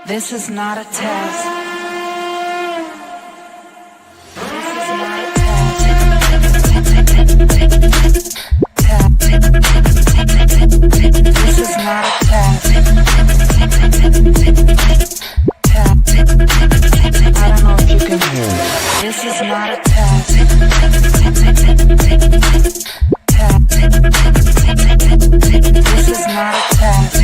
This is not a test. This is not a test. I don't know if you can hear. This is not a test. This is not a test.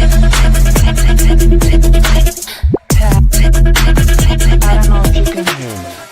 I don't know if you can hear.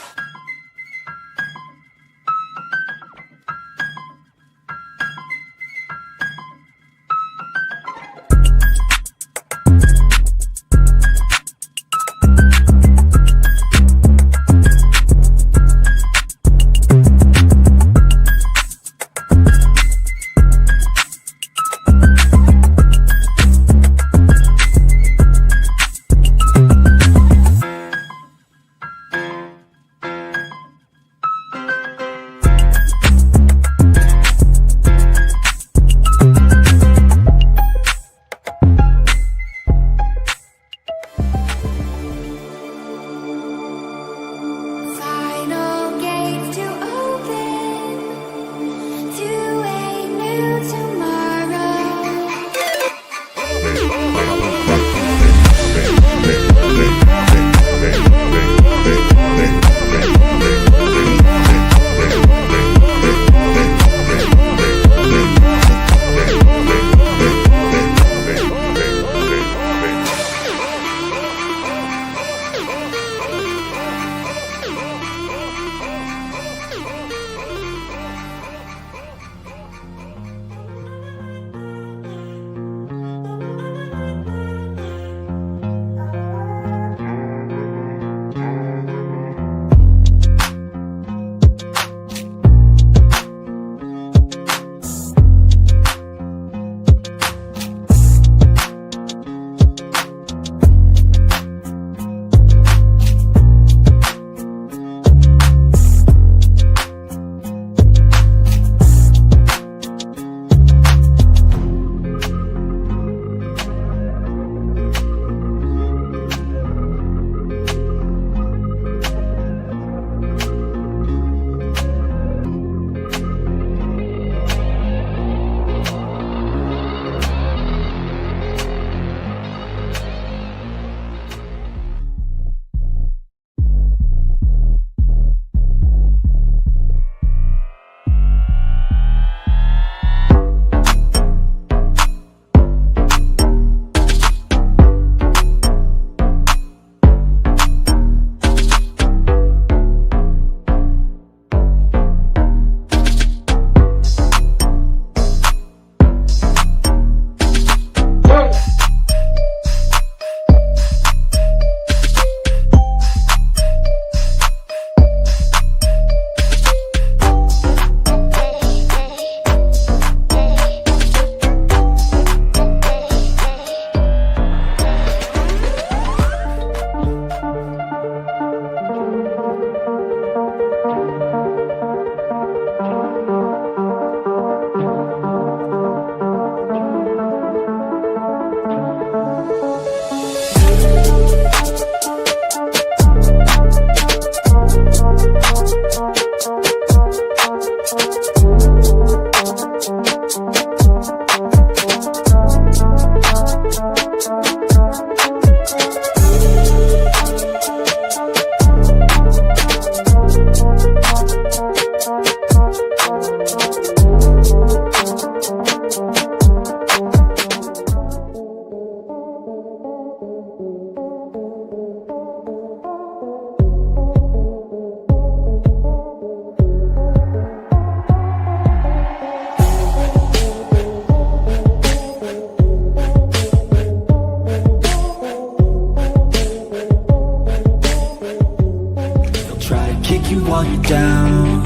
while you're down.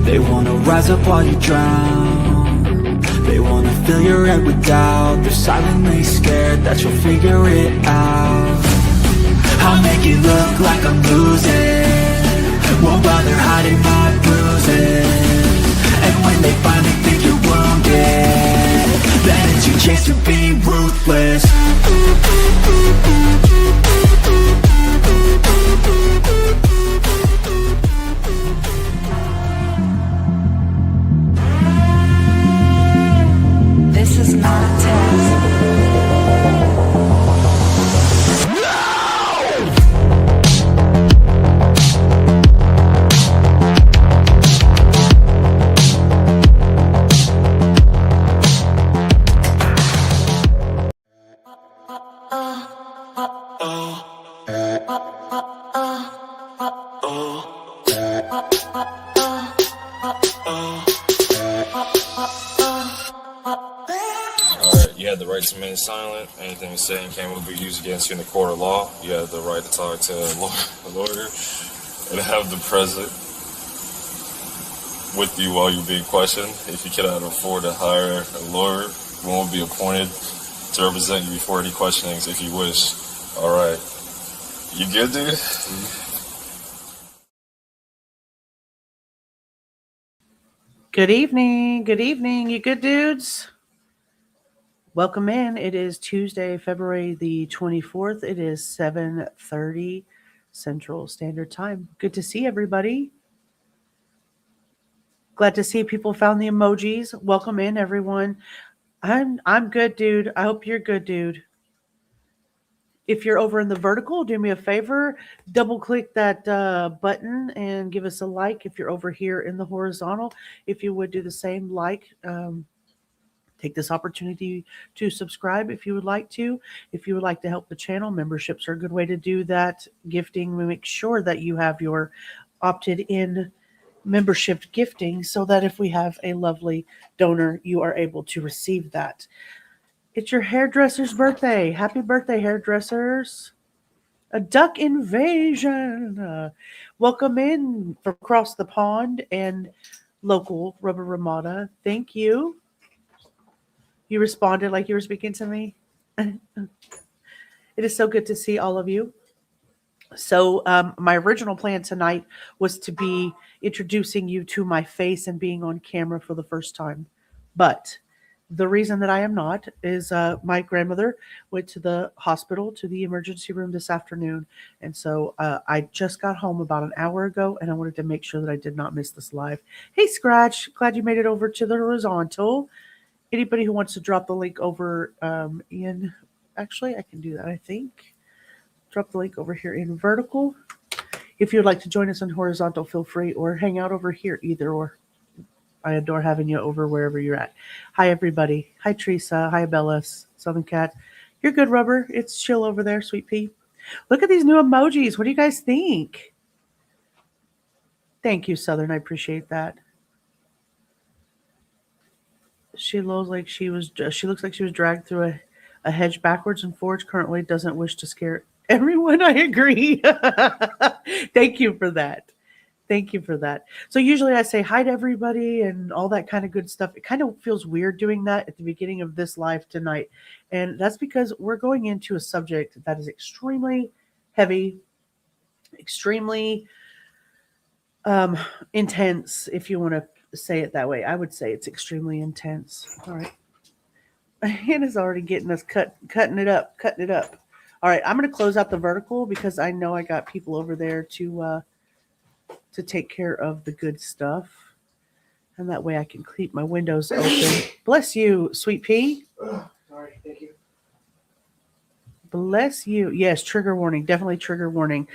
They wanna rise up while you drown. They wanna fill your head with doubt. They're silently scared that you'll figure it out. I'll make it look like I'm losing, won't bother hiding my bruises. And when they finally think you're wounded, then it's your chance to be ruthless. This is not a test. You have the right to remain silent. Anything you say and can will be used against you in the court of law. You have the right to talk to a lawyer and have them present with you while you're being questioned. If you cannot afford to hire a lawyer, one will be appointed to represent you before any questionings if you wish. All right. You good, dude? Good evening. Good evening, you good dudes. Welcome in. It is Tuesday, February the 24th. It is 7:30 Central Standard Time. Good to see everybody. Glad to see people found the emojis. Welcome in, everyone. I'm good, dude. I hope you're good, dude. If you're over in the vertical, do me a favor, double click that button and give us a like. If you're over here in the horizontal, if you would do the same, like. Take this opportunity to subscribe if you would like to. If you would like to help the channel, memberships are a good way to do that. Gifting, we make sure that you have your opted in membership gifting so that if we have a lovely donor, you are able to receive that. It's your hairdresser's birthday. Happy birthday, hairdressers. A duck invasion. Welcome in from across the pond and local Rubber Ramada. Thank you. You responded like you were speaking to me. It is so good to see all of you. So my original plan tonight was to be introducing you to my face and being on camera for the first time. But the reason that I am not is my grandmother went to the hospital, to the emergency room this afternoon. And so I just got home about an hour ago, and I wanted to make sure that I did not miss this live. Hey, Scratch, glad you made it over to the horizontal. Anybody who wants to drop the link over in, actually, I can do that, I think. Drop the link over here in vertical. If you'd like to join us in horizontal, feel free, or hang out over here, either or. I adore having you over wherever you're at. Hi, everybody. Hi, Teresa. Hi, Bellas. Southern Cat. You're good, Rubber. It's chill over there, Sweet Pea. Look at these new emojis. What do you guys think? Thank you, Southern. I appreciate that. She looks like she was dragged through a hedge backwards and forwards. Currently doesn't wish to scare everyone. I agree. Thank you for that. Thank you for that. So usually I say hi to everybody and all that kind of good stuff. It kind of feels weird doing that at the beginning of this live tonight. And that's because we're going into a subject that is extremely heavy, extremely intense, if you want to say it that way. I would say it's extremely intense. All right. Hannah's already getting us cutting it up. All right, I'm going to close out the vertical because I know I got people over there to take care of the good stuff. And that way I can keep my windows open. Bless you, Sweet Pea. Sorry, thank you. Bless you. Yes, trigger warning. Definitely trigger warning.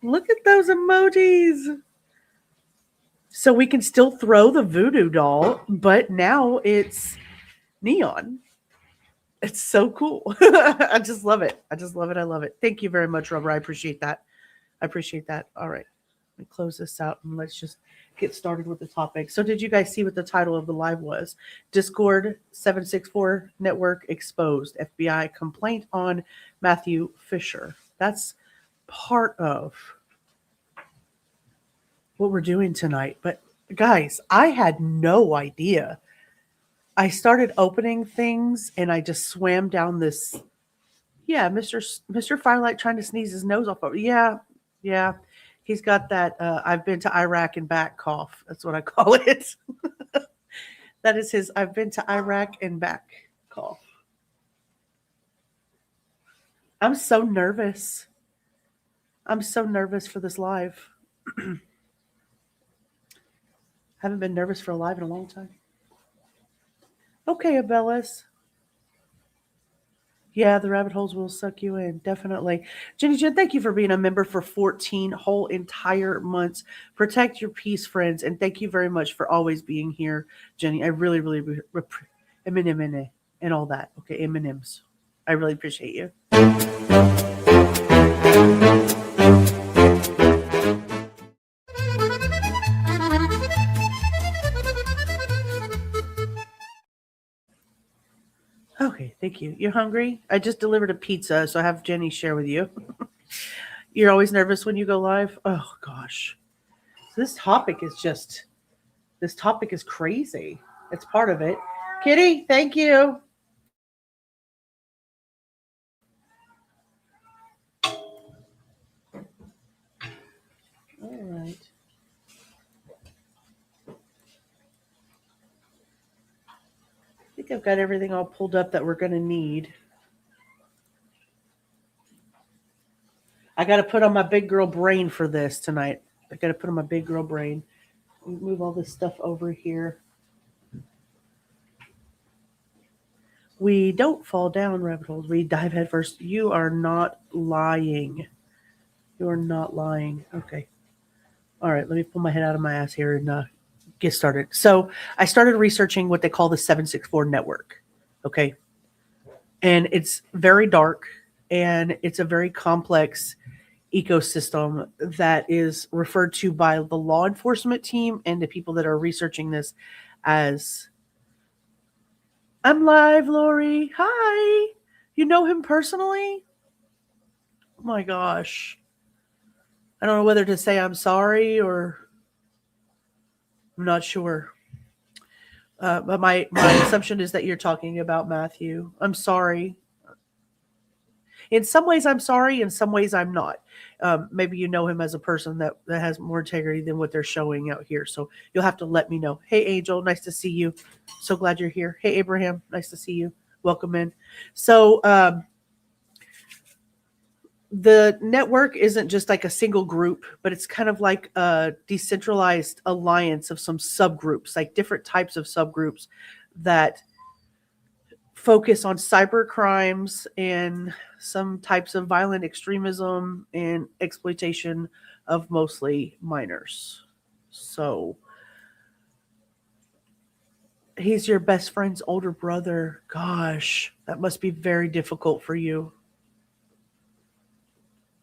Look at those emojis. So we can still throw the voodoo doll, but now it's neon. It's so cool. I just love it. I love it. Thank you very much, Rubber. I appreciate that. All right. Let me close this out and let's just get started with the topic. So did you guys see what the title of the live was? Discord 764 Network Exposed. FBI complaint on Matthew Pysher. That's part of what we're doing tonight. But guys, I had no idea I started opening things and I just swam down this. Yeah, Mr. Firelight trying to sneeze his nose off. Yeah, yeah. He's got that I've been to Iraq and back cough. That's what I call it. That is his I've been to Iraq and back cough. I'm so nervous. I'm so nervous for this live. Haven't been nervous for a live in a long time. Okay, Abellas. Yeah, the rabbit holes will suck you in, definitely. Jenny Jen, thank you for being a member for 14 whole entire months. Protect your peace, friends, and thank you very much for always being here, Jenny. I really, really, Eminem and all that. Okay, M&Ms. I really appreciate you. Okay, thank you. You're hungry? I just delivered a pizza, so I have Jenny share with you. You're always nervous when you go live? Oh, gosh. So this topic is crazy. It's part of it. Kitty, thank you. All right. I think I've got everything all pulled up that we're going to need. I got to put on my big girl brain for this tonight. I got to put on my big girl brain. Move all this stuff over here. We don't fall down rabbit holes. We dive head first. You are not lying. You are not lying. Okay. All right. Let me pull my head out of my ass here and get started. So I started researching what they call the 764 network. Okay. And it's very dark and it's a very complex ecosystem that is referred to by the law enforcement team and the people that are researching this as I'm live, Lori. Hi. You know him personally? Oh my gosh. I don't know whether to say I'm sorry or I'm not sure. But my assumption is that you're talking about Matthew. I'm sorry. In some ways, I'm sorry. In some ways, I'm not. Maybe you know him as a person that has more integrity than what they're showing out here. So you'll have to let me know. Hey, Angel, nice to see you. So glad you're here. Hey, Abraham, nice to see you. Welcome in. So the network isn't just like a single group, but it's kind of like a decentralized alliance of some subgroups, like different types of subgroups that focus on cyber crimes and some types of violent extremism and exploitation of mostly minors. So he's your best friend's older brother. Gosh, that must be very difficult for you.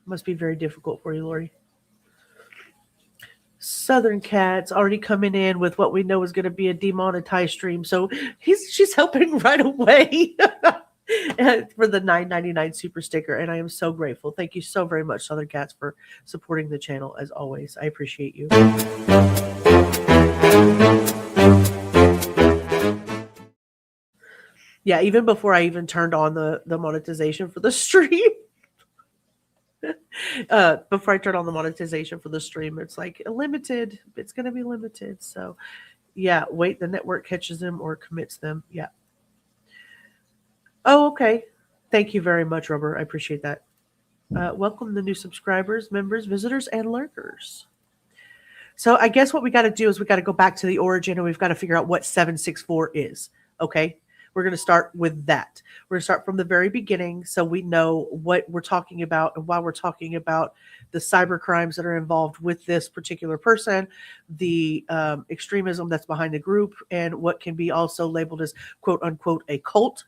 Must be very difficult for you, Lori. Southern Cat's already coming in with what we know is going to be a demonetized stream. So she's helping right away for the $9.99 super sticker. And I am so grateful. Thank you so very much, Southern Cats, for supporting the channel as always. I appreciate you. Yeah, even before I even turned on the monetization for the stream. Before I turn on the monetization for the stream, it's like limited. It's going to be limited. So, yeah, wait, the network catches them or commits them. Yeah. Oh, okay. Thank you very much, Robert. I appreciate that. Welcome the new subscribers, members, visitors, and lurkers. So I guess what we got to do is we got to go back to the origin and we've got to figure out what 764 is. Okay. We're going to start with that. We're going to start from the very beginning so we know what we're talking about and why we're talking about the cyber crimes that are involved with this particular person, the extremism that's behind the group, and what can be also labeled as quote unquote a cult,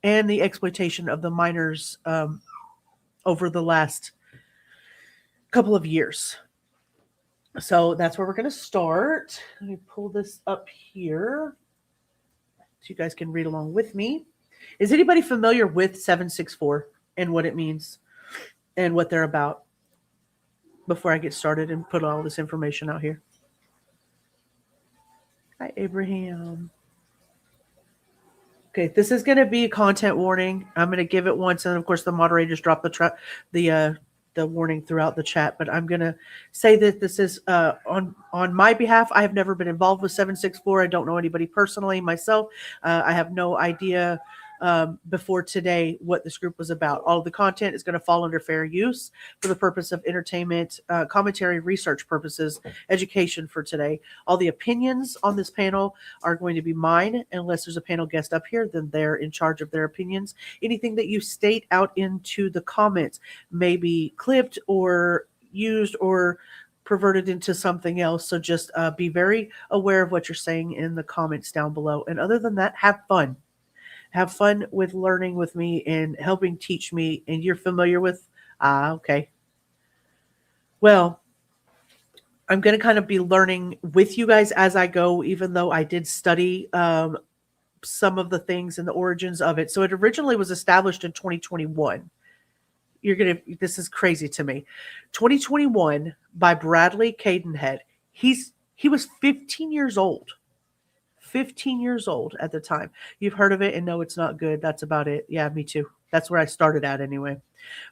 and the exploitation of the minors over the last couple of years. So that's where we're going to start. Let me pull this up here so you guys can read along with me. Is anybody familiar with 764 and what it means and what they're about before I get started and put all this information out here? Hi, Abraham. Okay, this is going to be a content warning. I'm going to give it once, and of course, the moderators drop the warning throughout the chat. But I'm going to say that this is on my behalf. I have never been involved with 764. I don't know anybody personally myself. I have no idea before today what this group was about. All of the content is going to fall under fair use for the purpose of entertainment, commentary, research purposes, education for today. All the opinions on this panel are going to be mine. Unless there's a panel guest up here, then they're in charge of their opinions. Anything that you state out into the comments may be clipped or used or perverted into something else. So just be very aware of what you're saying in the comments down below. And other than that, have fun. Have fun with learning with me and helping teach me. And you're familiar with, okay. Well, I'm going to kind of be learning with you guys as I go, even though I did study some of the things and the origins of it. So it originally was established in 2021. This is crazy to me. 2021 by Bradley Cadenhead. He was 15 years old. 15 years old at the time. You've heard of it and know it's not good. That's about it. Yeah, me too. That's where I started at anyway.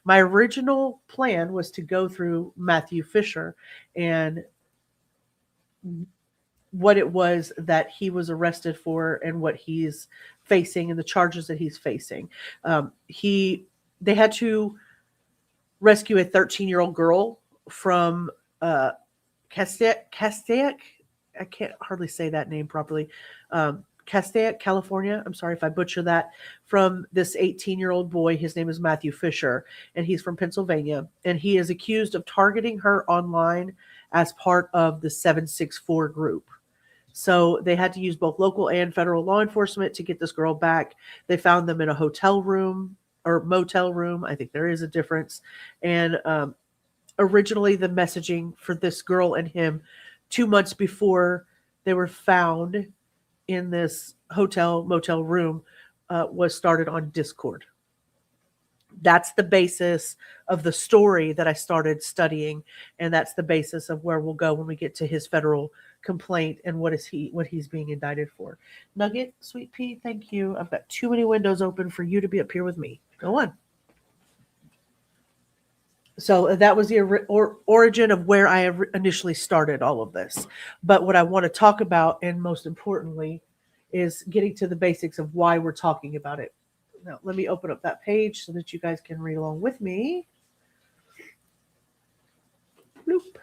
My original plan was to go through Matthew Pysher and what it was that he was arrested for and what he's facing and the charges that he's facing. They had to rescue a 13-year-old girl from Castaic. I can't hardly say that name properly. Castaic, California. I'm sorry if I butcher that. From this 18-year-old boy. His name is Matthew Pysher, and he's from Pennsylvania. And he is accused of targeting her online as part of the 764 group. So they had to use both local and federal law enforcement to get this girl back. They found them in a hotel room or motel room. I think there is a difference. And originally the messaging for this girl and him 2 months before they were found in this motel room was started on Discord. That's the basis of the story that I started studying, and that's the basis of where we'll go when we get to his federal complaint and what he's being indicted for. Nugget, Sweet Pea, thank you. I've got too many windows open for you to be up here with me. Go on. So that was the origin of where I initially started all of this. But what I want to talk about, and most importantly, is getting to the basics of why we're talking about it. Now, let me open up that page so that you guys can read along with me. Bloop.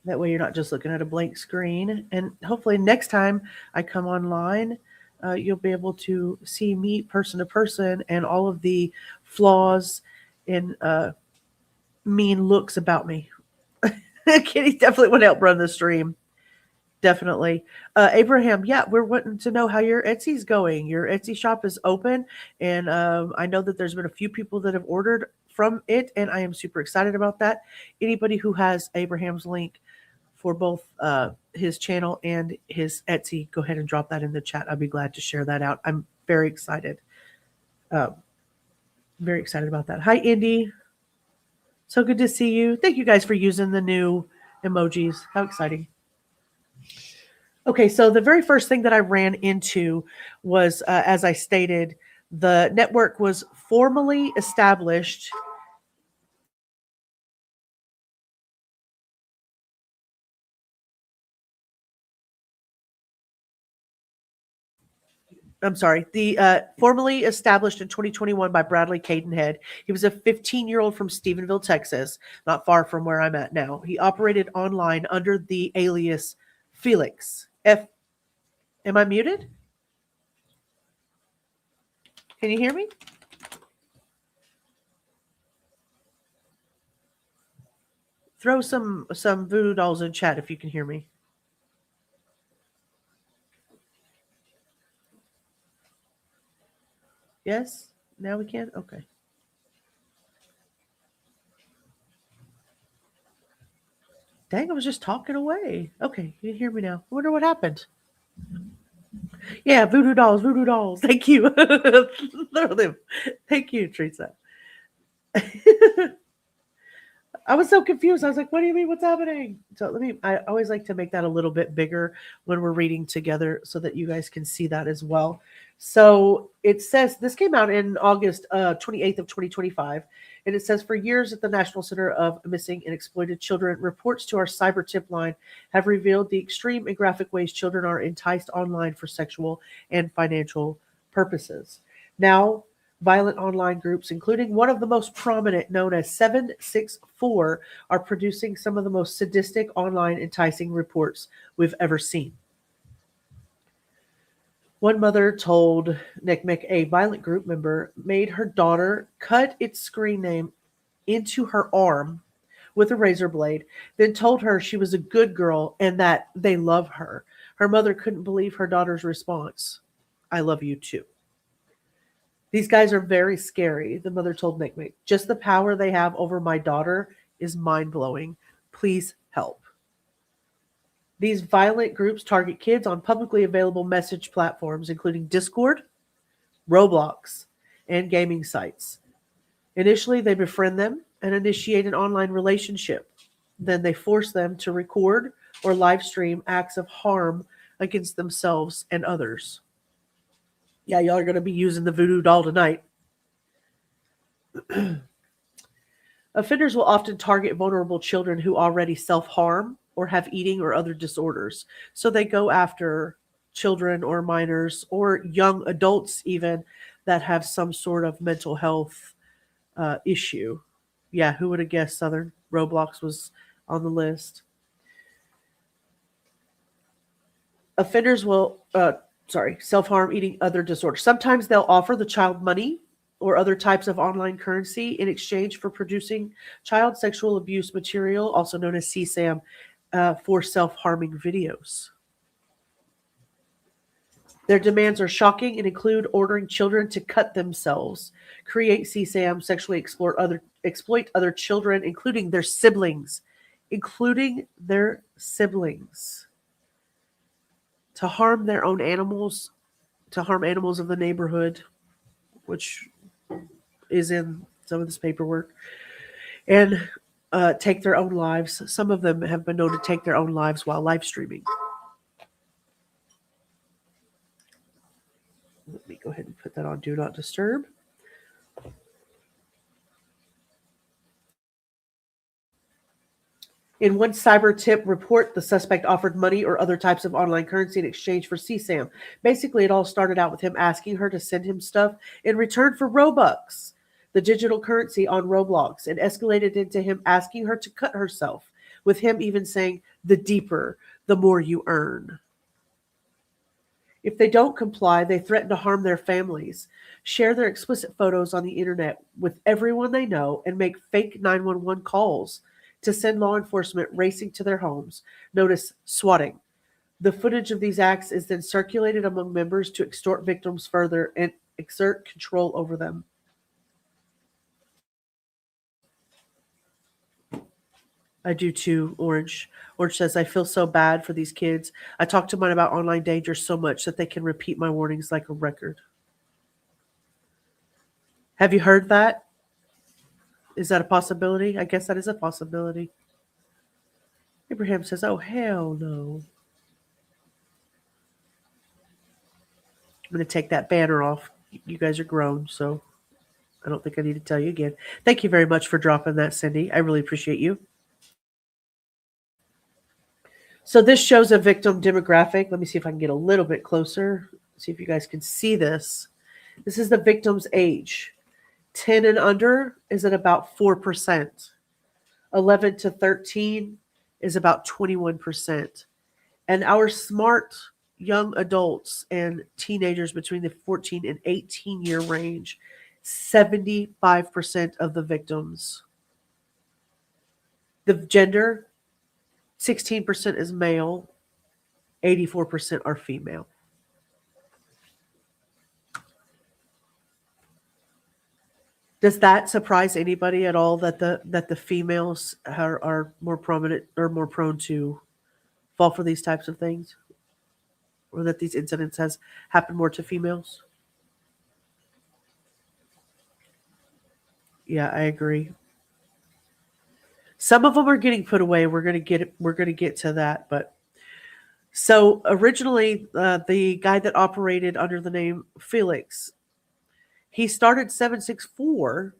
That way you're not just looking at a blank screen. And hopefully next time I come online, you'll be able to see me person to person and all of the flaws and mean looks about me. Kitty definitely would help run the stream. Definitely. Abraham, yeah, we're wanting to know how your Etsy's going. Your Etsy shop is open, and I know that there's been a few people that have ordered from it, and I am super excited about that. Anybody who has Abraham's link for both his channel and his Etsy, go ahead and drop that in the chat. I'd be glad to share that out. I'm very excited. Very excited about that. Hi, Indy. So good to see you. Thank you guys for using the new emojis. How exciting. Okay, so the very first thing that I ran into was, as I stated, the network was formally established formally established in 2021 by Bradley Cadenhead. He was a 15-year-old from Stephenville, Texas, not far from where I'm at now. He operated online under the alias Felix. Am I muted? Can you hear me? Throw some voodoo dolls in chat if you can hear me. Yes? Now we can? Okay. Dang, I was just talking away. Okay, you can hear me now. I wonder what happened. Yeah, voodoo dolls, voodoo dolls. Thank you. Throw them. Thank you, Teresa. I was so confused. I was like, what do you mean? What's happening? So I always like to make that a little bit bigger when we're reading together so that you guys can see that as well. So it says this came out in August 28th of 2025. And it says for years at the National Center of Missing and Exploited Children, reports to our cyber tip line have revealed the extreme and graphic ways children are enticed online for sexual and financial purposes. Now, violent online groups, including one of the most prominent known as 764, are producing some of the most sadistic online enticing reports we've ever seen. One mother told NCMEC a violent group member made her daughter cut its screen name into her arm with a razor blade, then told her she was a good girl and that they love her. Her mother couldn't believe her daughter's response. I love you too. These guys are very scary, the mother told NCMEC. Just the power they have over my daughter is mind-blowing. Please help. These violent groups target kids on publicly available message platforms, including Discord, Roblox, and gaming sites. Initially, they befriend them and initiate an online relationship. Then they force them to record or live stream acts of harm against themselves and others. Yeah, y'all are going to be using the voodoo doll tonight. Offenders will often target vulnerable children who already self-harm or have eating or other disorders. So they go after children or minors or young adults even that have some sort of mental health issue. Yeah, who would have guessed Southern Roblox was on the list? Offenders will self-harm, eating, other disorders. Sometimes they'll offer the child money or other types of online currency in exchange for producing child sexual abuse material, also known as CSAM, for self-harming videos. Their demands are shocking and include ordering children to cut themselves, create CSAM, sexually exploit other children, including their siblings, to harm their own animals, to harm animals of the neighborhood, which is in some of this paperwork, and take their own lives. Some of them have been known to take their own lives while live streaming. Let me go ahead and put that on Do Not Disturb. In one cyber tip report, the suspect offered money or other types of online currency in exchange for CSAM. Basically, it all started out with him asking her to send him stuff in return for Robux, the digital currency on Roblox, and escalated into him asking her to cut herself, with him even saying, the deeper, the more you earn. If they don't comply, they threaten to harm their families, share their explicit photos on the internet with everyone they know, and make fake 911 calls to send law enforcement racing to their homes. Notice swatting. The footage of these acts is then circulated among members to extort victims further and exert control over them. I do too, Orange. Orange says, I feel so bad for these kids. I talk to mine about online danger so much that they can repeat my warnings like a record. Have you heard that? Is that a possibility? I guess that is a possibility. Abraham says, oh, hell no. I'm going to take that banner off. You guys are grown, so I don't think I need to tell you again. Thank you very much for dropping that, Cindy. I really appreciate you. So this shows a victim demographic. Let me see if I can get a little bit closer. See if you guys can see this. This is the victim's age. 10 and under is at about 4%. 11 to 13 is about 21%. And our smart young adults and teenagers between the 14 and 18-year range, 75% of the victims. The gender, 16% is male, 84% are female. Does that surprise anybody at all that the females are more prominent or more prone to fall for these types of things? Or that these incidents has happened more to females? Yeah, I agree. Some of them are getting put away. We're going to get to that. But so originally, the guy that operated under the name Felix, he started 764,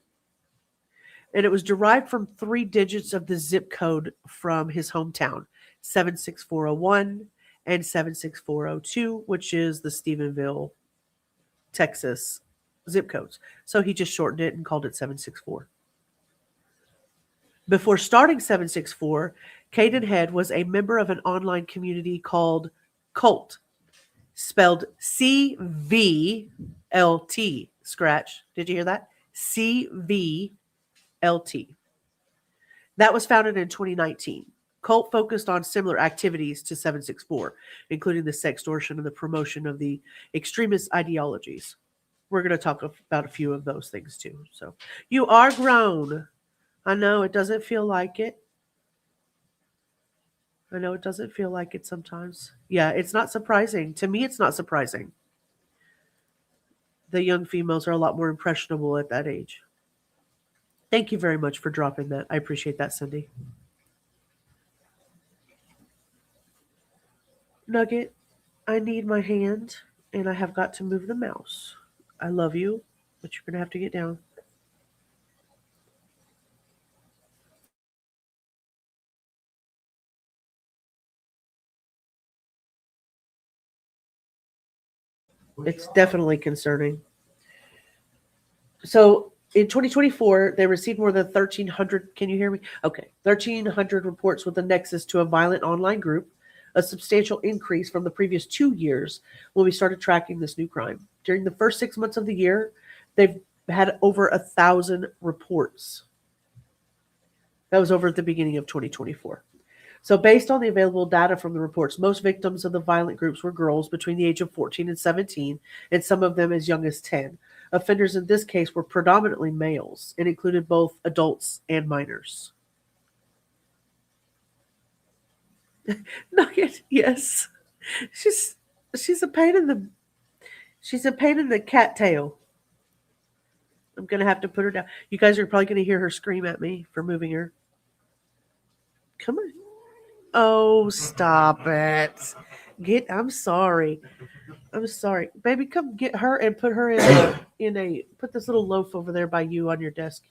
and it was derived from 3 digits of the zip code from his hometown, 76401 and 76402, which is the Stephenville, Texas zip codes. So he just shortened it and called it 764. Before starting 764, Caden Head was a member of an online community called Cult, spelled CVLT. Scratch. Did you hear that? CVLT. That was founded in 2019. Cult focused on similar activities to 764, including the sextortion and the promotion of the extremist ideologies. We're going to talk about a few of those things too. So, you are grown. I know it doesn't feel like it. I know it doesn't feel like it sometimes. Yeah, it's not surprising. To me, it's not surprising. The young females are a lot more impressionable at that age. Thank you very much for dropping that. I appreciate that, Cindy. Nugget, I need my hand, and I have got to move the mouse. I love you, but you're going to have to get down. It's definitely concerning. So in 2024, they received more than 1,300. Can you hear me? Okay. 1,300 reports with a nexus to a violent online group, a substantial increase from the previous 2 years when we started tracking this new crime. During the first 6 months of the year, they've had over 1,000 reports. That was over at the beginning of 2024. So based on the available data from the reports, most victims of the violent groups were girls between the age of 14 and 17, and some of them as young as 10. Offenders in this case were predominantly males and included both adults and minors. Nugget, yes. She's a pain in the cattail. I'm gonna have to put her down. You guys are probably gonna hear her scream at me for moving her. Come on. Oh, stop it. I'm sorry. I'm sorry. Baby, come get her and put her put this little loaf over there by you on your desk.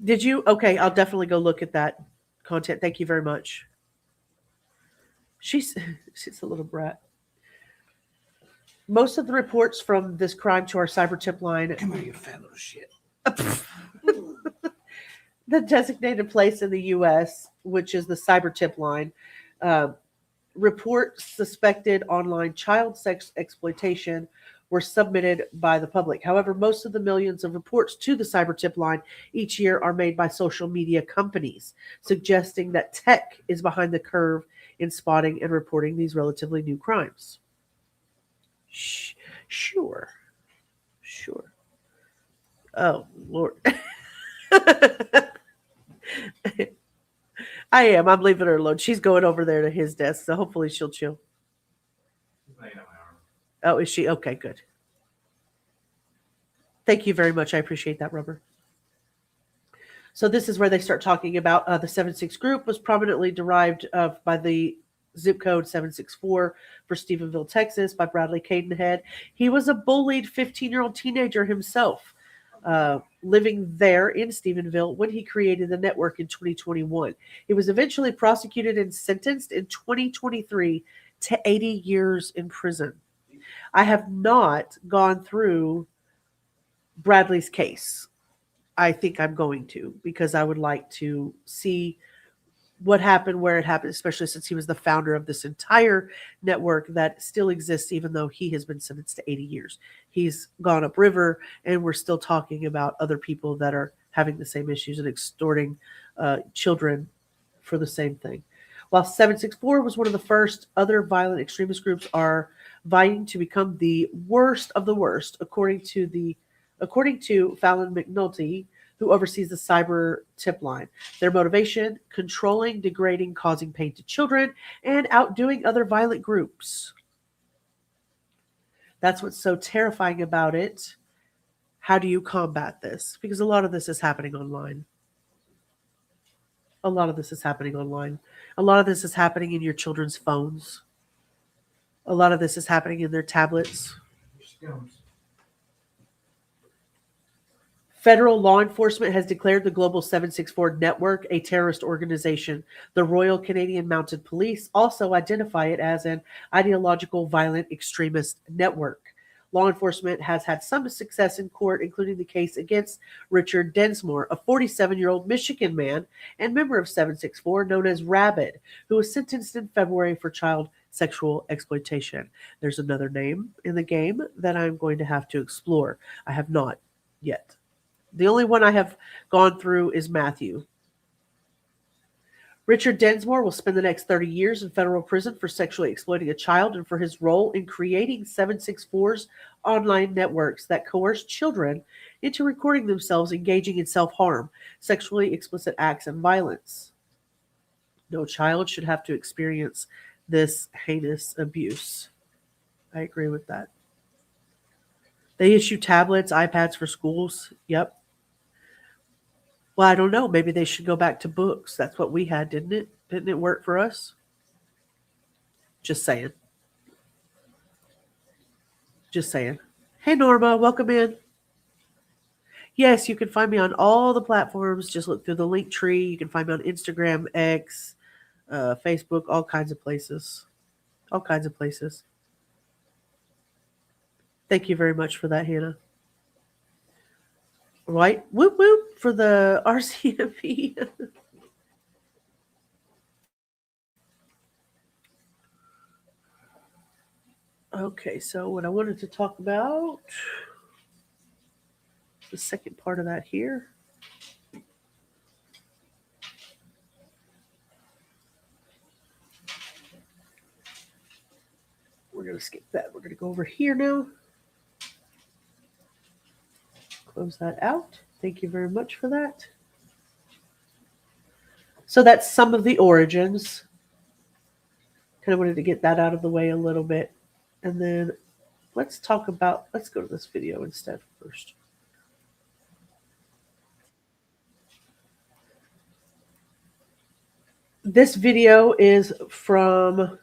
Did you? Okay, I'll definitely go look at that content. Thank you very much. She's a little brat. Most of the reports from this crime to our cyber tip line. Come here, you fat little shit. The designated place in the U.S., which is the cyber tip line, reports suspected online child sex exploitation were submitted by the public. However, most of the millions of reports to the cyber tip line each year are made by social media companies, suggesting that tech is behind the curve in spotting and reporting these relatively new crimes. Sure. Oh, Lord. I am. I'm leaving her alone. She's going over there to his desk, so hopefully she'll chill. Oh, is she? Okay, good. Thank you very much. I appreciate that, Rubber. So this is where they start talking about the 76 group was prominently derived by the zip code 764 for Stephenville, Texas, by Bradley Cadenhead. He was a bullied 15-year-old teenager himself, living there in Stephenville when he created the network in 2021. He was eventually prosecuted and sentenced in 2023 to 80 years in prison. I have not gone through Bradley's case. I think I'm going to, because I would like to see what happened, where it happened, especially since he was the founder of this entire network that still exists, even though he has been sentenced to 80 years. He's gone upriver, and we're still talking about other people that are having the same issues and extorting children for the same thing. While 764 was one of the first, other violent extremist groups are vying to become the worst of the worst, according to Fallon McNulty, who oversees the cyber tip line. Their motivation: controlling, degrading, causing pain to children, and outdoing other violent groups. That's what's so terrifying about it. how do you combat this? Because a lot of this is happening online. A lot of this is happening online. A lot of this is happening in your children's phones. A lot of this is happening in their tablets. Federal law enforcement has declared the Global 764 Network a terrorist organization. The Royal Canadian Mounted Police also identify it as an ideological violent extremist network. Law enforcement has had some success in court, including the case against Richard Densmore, a 47-year-old Michigan man and member of 764 known as Rabid, who was sentenced in February for child sexual exploitation. There's another name in the game that I'm going to have to explore. I have not yet. The only one I have gone through is Matthew. Richard Densmore will spend the next 30 years in federal prison for sexually exploiting a child and for his role in creating 764's online networks that coerce children into recording themselves engaging in self-harm, sexually explicit acts, and violence. No child should have to experience this heinous abuse. I agree with that. They issue tablets, iPads for schools. Yep. Well, I don't know. Maybe they should go back to books. That's what we had, didn't it? Didn't it work for us? Just saying. Just saying. Hey, Norma, welcome in. Yes, you can find me on all the platforms. Just look through the link tree. You can find me on Instagram, X, Facebook, all kinds of places. All kinds of places. Thank you very much for that, Hannah. Right? Whoop whoop for the RCMP. Okay, so what I wanted to talk about, the second part of that here. We're going to skip that. We're going to go over here now. Close that out. Thank you very much for that. So that's some of the origins. Kind of wanted to get that out of the way a little bit. And then let's go to this video instead first. This video is from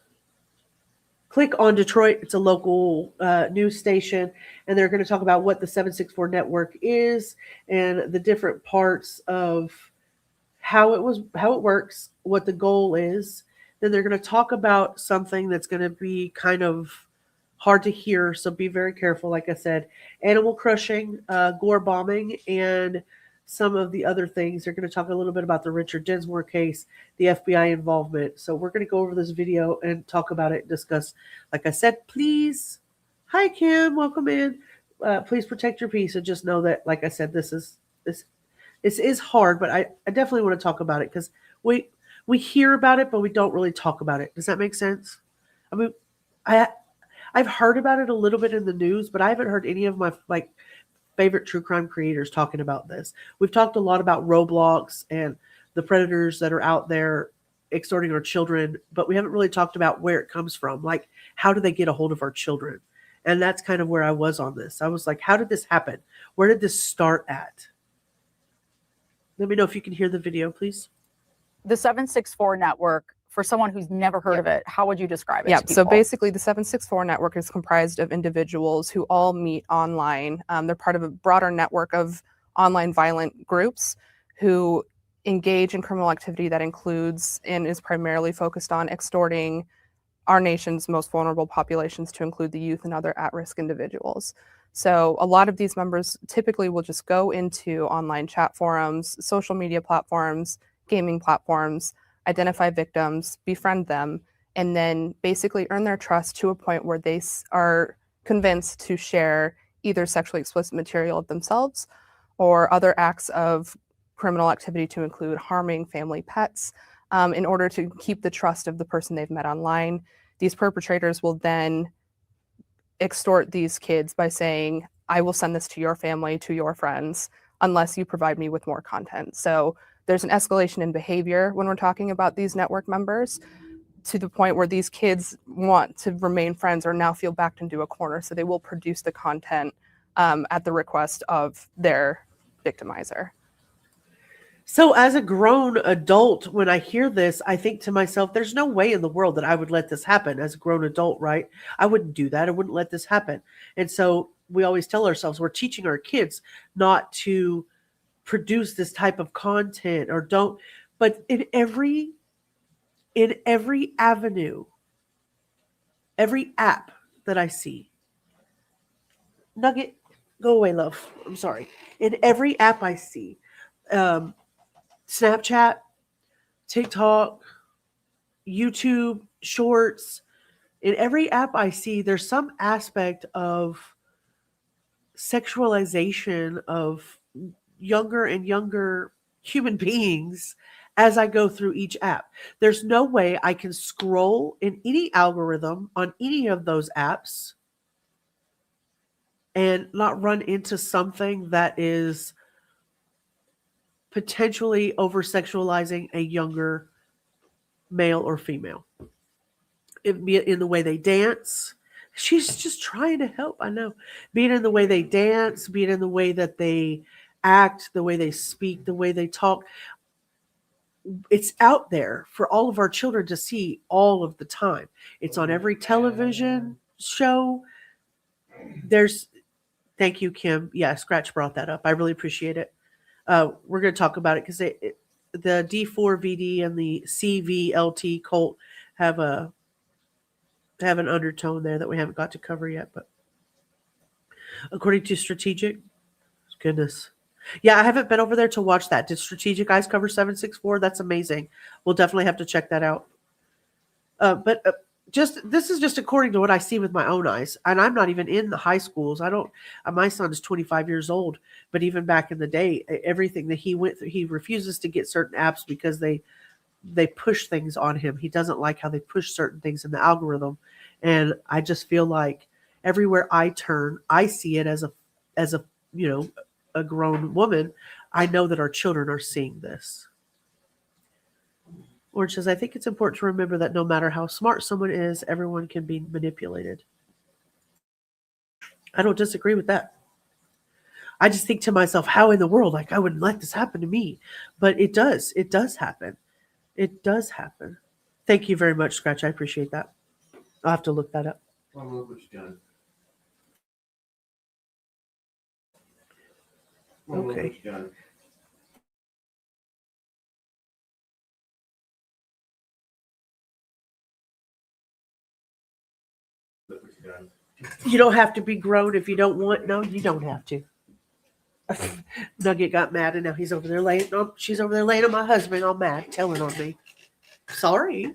Click on Detroit. It's a local news station, and they're going to talk about what the 764 network is and the different parts of how it works, what the goal is. Then they're going to talk about something that's going to be kind of hard to hear, so be very careful. Like I said, animal crushing, gore bombing, and some of the other things. They're going to talk a little bit about the Richard Densmore case, the FBI involvement. So we're going to go over this video and talk about it and discuss. Like I said, please. Hi, Kim. Welcome in. Please protect your peace and just know that, like I said, this is hard, but I definitely want to talk about it because we hear about it, but we don't really talk about it. Does that make sense? I mean, I've heard about it a little bit in the news, but I haven't heard any of my favorite true crime creators talking about this. We've talked a lot about Roblox and the predators that are out there extorting our children, but we haven't really talked about where it comes from. Like, how do they get a hold of our children? And that's kind of where I was on this. I was like, how did this happen? Where did this start at? Let me know if you can hear the video, please. The 764 network, for someone who's never heard of it, how would you describe it? Yeah, to so people? basically the 764 network is comprised of individuals who all meet online. They're part of a broader network of online violent groups who engage in criminal activity that includes and is primarily focused on extorting our nation's most vulnerable populations, to include the youth and other at-risk individuals. So a lot of these members typically will just go into online chat forums, social media platforms, gaming platforms, identify victims, befriend them, and then basically earn their trust to a point where they are convinced to share either sexually explicit material of themselves or other acts of criminal activity, to include harming family pets, in order to keep the trust of the person they've met online. These perpetrators will then extort these kids by saying, I will send this to your family, to your friends, unless you provide me with more content. So there's an escalation in behavior when we're talking about these network members, to the point where these kids want to remain friends or now feel backed into a corner. So they will produce the content at the request of their victimizer. So as a grown adult, when I hear this, I think to myself, there's no way in the world that I would let this happen as a grown adult, right? I wouldn't do that. I wouldn't let this happen. And so we always tell ourselves we're teaching our kids not to produce this type of content or don't. But in every avenue, every app that I see, Nugget, go away, love. I'm sorry. In every app I see, Snapchat, TikTok, YouTube, Shorts, in every app I see, there's some aspect of sexualization of younger and younger human beings as I go through each app. There's no way I can scroll in any algorithm on any of those apps and not run into something that is potentially over sexualizing a younger male or female. It be it in the way they dance. She's just trying to help. I know. Be it in the way they dance, be it in the way that they act, the way they speak, the way they talk. It's out there for all of our children to see all of the time. It's on every television show. Thank you, Kim. Yeah, Scratch brought that up. I really appreciate it. We're going to talk about it because the D4VD and the CVLT cult have an undertone there that we haven't got to cover yet. But according to Strategic, goodness. Yeah, I haven't been over there to watch that. Did Strategic Eyes cover 764? That's amazing. We'll definitely have to check that out. But this is just according to what I see with my own eyes. And I'm not even in the high schools. My son is 25 years old. But even back in the day, everything that he went through, he refuses to get certain apps because they push things on him. He doesn't like how they push certain things in the algorithm. And I just feel like everywhere I turn, I see it as a a grown woman. I know that our children are seeing this. Orange says, I think it's important to remember that no matter how smart someone is, everyone can be manipulated. I don't disagree with that. I just think to myself, how in the world, like I wouldn't let this happen to me. But it does. It does happen. It does happen. Thank you very much, Scratch. I appreciate that. I'll have to look that up. Well, look what you done. Well, look Okay. what you done. Look what you done. You don't have to be grown if you don't want. No, you don't have to. Nugget got mad and now he's over there laying. Oh, she's over there laying on my husband, all mad, telling on me. Sorry.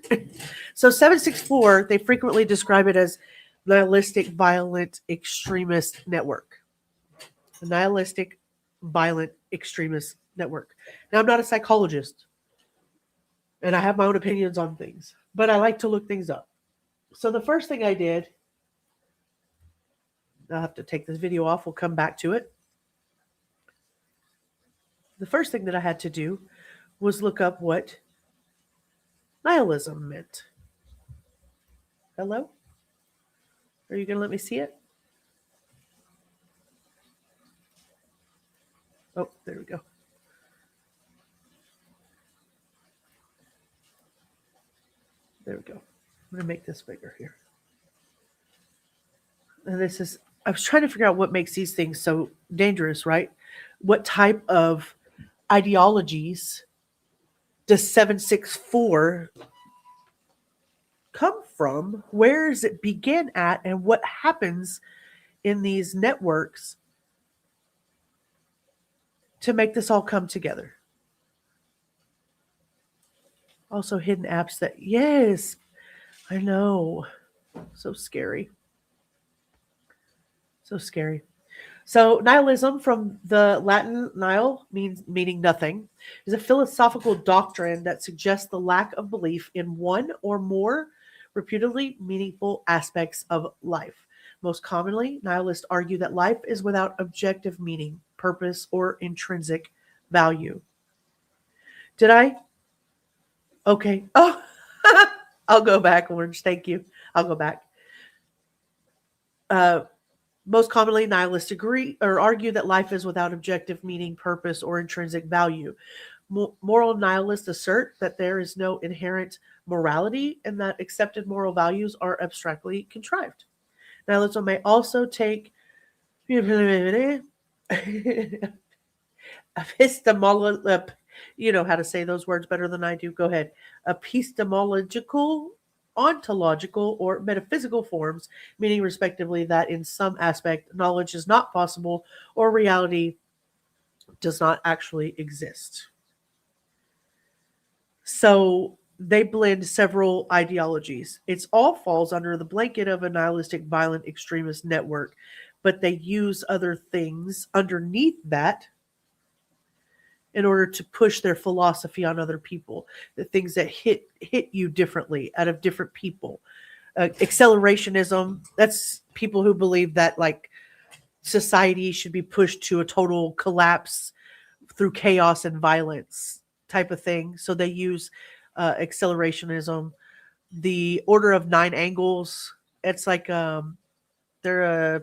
So 764, they frequently describe it as nihilistic, violent, extremist network. A nihilistic, violent, extremist network. Now, I'm not a psychologist, and I have my own opinions on things, but I like to look things up. So the first thing I did, I'll have to take this video off. We'll come back to it. The first thing that I had to do was look up what nihilism meant. Hello? Are you going to let me see it? Oh, there we go. There we go. I'm going to make this bigger here. And this is, I was trying to figure out what makes these things so dangerous, right? What type of ideologies does 764 come from? Where does it begin at? And what happens in these networks to make this all come together? Also hidden apps that, yes, I know. So scary. So scary. So nihilism, from the Latin nihil, meaning nothing, is a philosophical doctrine that suggests the lack of belief in one or more reputedly meaningful aspects of life. Most commonly, nihilists argue that life is without objective meaning, purpose, or intrinsic value. Did I? Okay. Oh, I'll go back, Orange. Thank you. I'll go back. Most commonly, nihilists agree or argue that life is without objective meaning, purpose, or intrinsic value. Moral nihilists assert that there is no inherent morality and that accepted moral values are abstractly contrived. Nihilism may also take epistemological, you know how to say those words better than I do. Go ahead. Epistemological, ontological, or metaphysical forms, meaning respectively that in some aspect knowledge is not possible or reality does not actually exist. So they blend several ideologies. It's all falls under the blanket of a nihilistic violent extremist network, but they use other things underneath that in order to push their philosophy on other people, the things that hit you differently out of different people. Accelerationism, that's people who believe that like society should be pushed to a total collapse through chaos and violence type of thing. So they use accelerationism. The Order of Nine Angles, it's like they're a,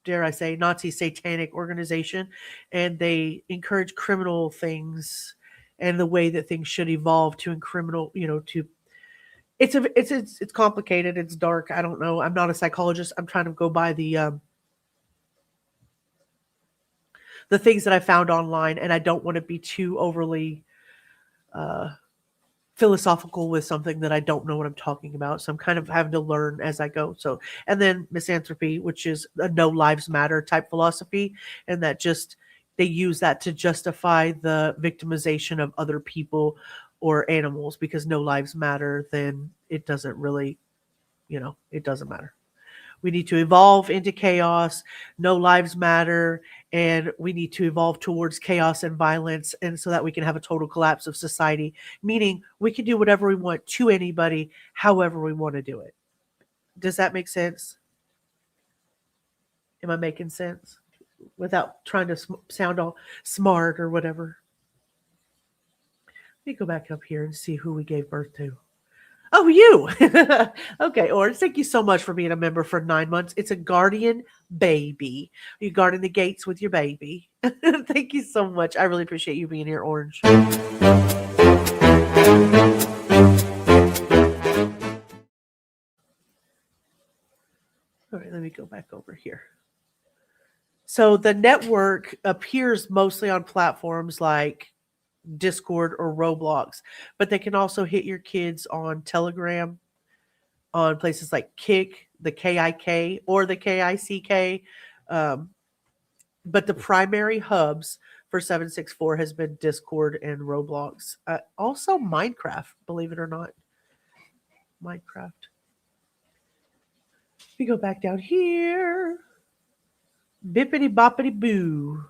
dare I say, Nazi satanic organization, and they encourage criminal things and the way that things should evolve to criminal, to it's complicated, it's dark. I don't know. I'm not a psychologist. I'm trying to go by the things that I found online, and I don't want to be too overly philosophical with something that I don't know what I'm talking about. So I'm kind of having to learn as I go. So, and then misanthropy, which is a no lives matter type philosophy. And that just, they use that to justify the victimization of other people or animals, because no lives matter, then it doesn't really, it doesn't matter. We need to evolve into chaos. No lives matter. And we need to evolve towards chaos and violence. And so that we can have a total collapse of society, meaning we can do whatever we want to anybody, however we want to do it. Does that make sense? Am I making sense without trying to sound all smart or whatever? Let me go back up here and see who we gave birth to. Oh, you. Okay, Orange, thank you so much for being a member for 9 months. It's a guardian baby. You're guarding the gates with your baby. Thank you so much. I really appreciate you being here, Orange. All right, let me go back over here. So the network appears mostly on platforms like Discord or Roblox, but they can also hit your kids on Telegram, on places like Kick, the KIK, or the KICK. But the primary hubs for 764 has been Discord and Roblox. Also Minecraft, believe it or not. Minecraft. We go back down here. Bippity boppity boo.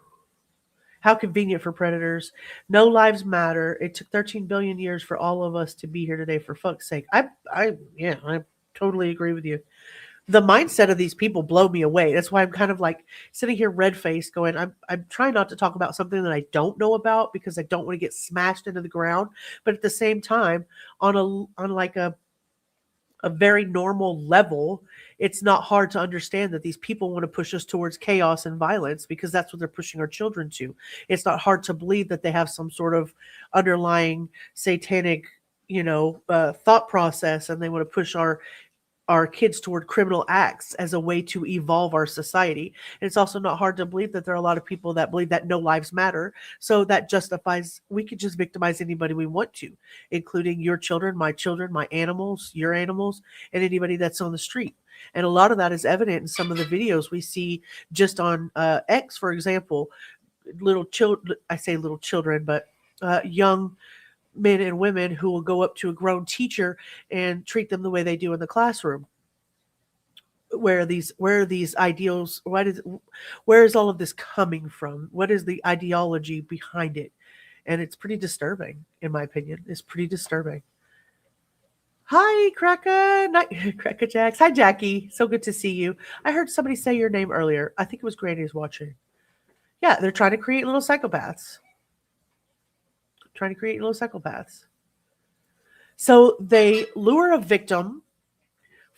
How convenient for predators. No lives matter. It took 13 billion years for all of us to be here today, for fuck's sake. I totally agree with you. The mindset of these people blow me away. That's why I'm kind of like sitting here red-faced going, I'm trying not to talk about something that I don't know about because I don't want to get smashed into the ground. But at the same time, on a very normal level, it's not hard to understand that these people want to push us towards chaos and violence because that's what they're pushing our children to. It's not hard to believe that they have some sort of underlying satanic, thought process, and they want to push our kids toward criminal acts as a way to evolve our society. And it's also not hard to believe that there are a lot of people that believe that no lives matter. So that justifies, we could just victimize anybody we want to, including your children, my animals, your animals, and anybody that's on the street. And a lot of that is evident in some of the videos we see just on X, for example. Little children, I say little children, but young men and women who will go up to a grown teacher and treat them the way they do in the classroom. Where are these ideals? Where is all of this coming from? What is the ideology behind it? And it's pretty disturbing, in my opinion. It's pretty disturbing. Hi, Cracker Jacks. Hi, Jackie. So good to see you. I heard somebody say your name earlier. I think it was Granny's watching. Yeah, they're trying to create little psychopaths. So they lure a victim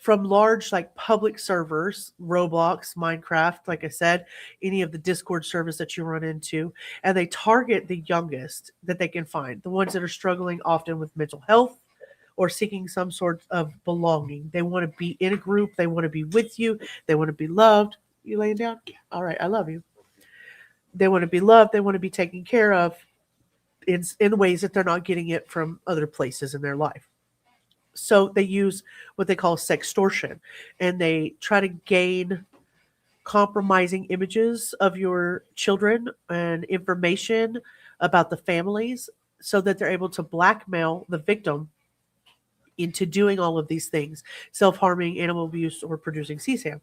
from large like public servers, Roblox, Minecraft, like I said, any of the Discord servers that you run into, and they target the youngest that they can find, the ones that are struggling often with mental health or seeking some sort of belonging. They want to be in a group, they want to be with you, they want to be loved. You laying down? All right, I love you. They want to be loved, they want to be taken care of in ways that they're not getting it from other places in their life. So they use what they call sextortion, and they try to gain compromising images of your children and information about the families so that they're able to blackmail the victim into doing all of these things, self-harming, animal abuse, or producing CSAM.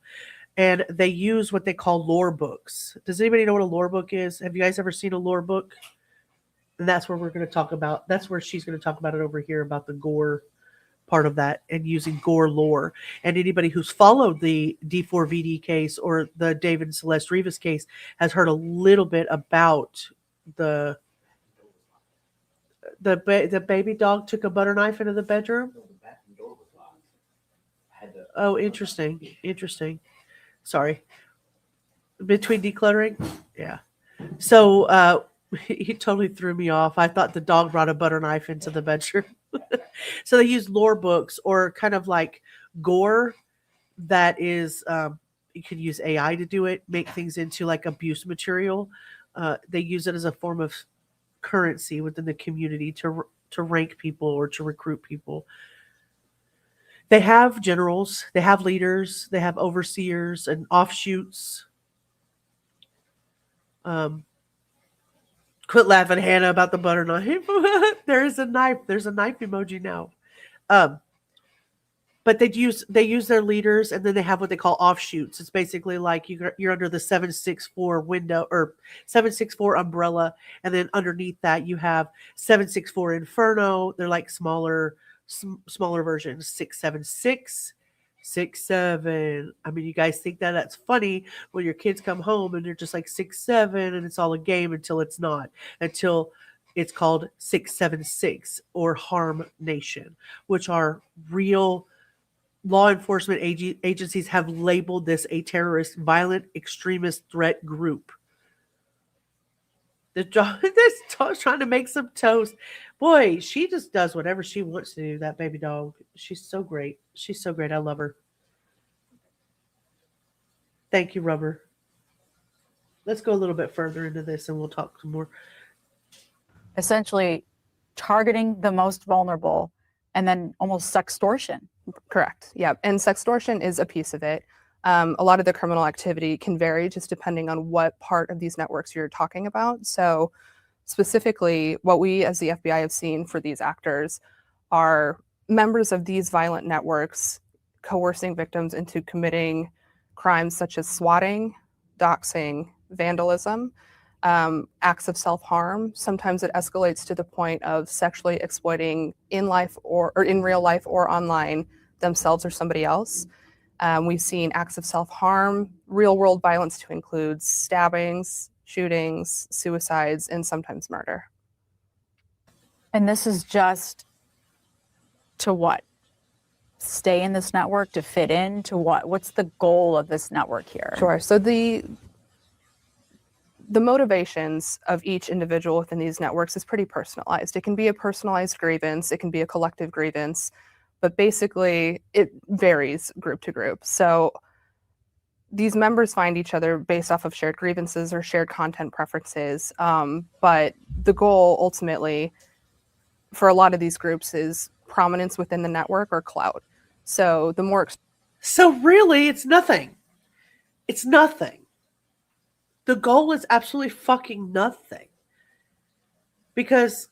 And they use what they call lore books. Does anybody know what a lore book is? Have you guys ever seen a lore book? And that's where we're going to talk about, that's where she's going to talk about it over here, about the gore part of that and using gore lore. And anybody who's followed the D4VD case or the David and Celeste Rivas case has heard a little bit about the baby dog took a butter knife into the bedroom. Oh, interesting. Sorry. Between decluttering, yeah. So he totally threw me off. I thought the dog brought a butter knife into the bedroom. So they use lore books or kind of like gore that is, you can use AI to do it, make things into like abuse material. They use it as a form of currency within the community to rank people or to recruit people. They have generals, they have leaders, they have overseers and offshoots. Quit laughing, Hannah, about the butter knife. There is a knife. There's a knife emoji now. But they use their leaders, and then they have what they call offshoots. It's basically like you're under the 764 window or 764 umbrella, and then underneath that you have 764 Inferno. They're like smaller versions. 676. 6'7". I mean, you guys think that that's funny when your kids come home and they're just like 6'7", and it's all a game until it's not. Until it's called 676 or Harm Nation, which are real law enforcement agencies have labeled this a terrorist, violent, extremist threat group. This dog's trying to make some toast. Boy, she just does whatever she wants to do, that baby dog. She's so great. She's so great. I love her. Thank you, Rubber. Let's go a little bit further into this and we'll talk some more. Essentially targeting the most vulnerable and then almost sextortion. Correct. Yeah. And sextortion is a piece of it. A lot of the criminal activity can vary just depending on what part of these networks you're talking about. So specifically, what we as the FBI have seen for these actors are members of these violent networks coercing victims into committing crimes such as swatting, doxing, vandalism, acts of self-harm. Sometimes it escalates to the point of sexually exploiting in life or in real life or online themselves or somebody else. We've seen acts of self-harm, real-world violence to include stabbings, shootings, suicides, and sometimes murder. And this is just to what? Stay in this network, to fit in, to what? What's the goal of this network here? Sure. So the motivations of each individual within these networks is pretty personalized. It can be a personalized grievance, it can be a collective grievance, but basically it varies group to group. So these members find each other based off of shared grievances or shared content preferences. But the goal ultimately for a lot of these groups is prominence within the network or clout. So the more... So really, it's nothing. It's nothing. The goal is absolutely fucking nothing. Because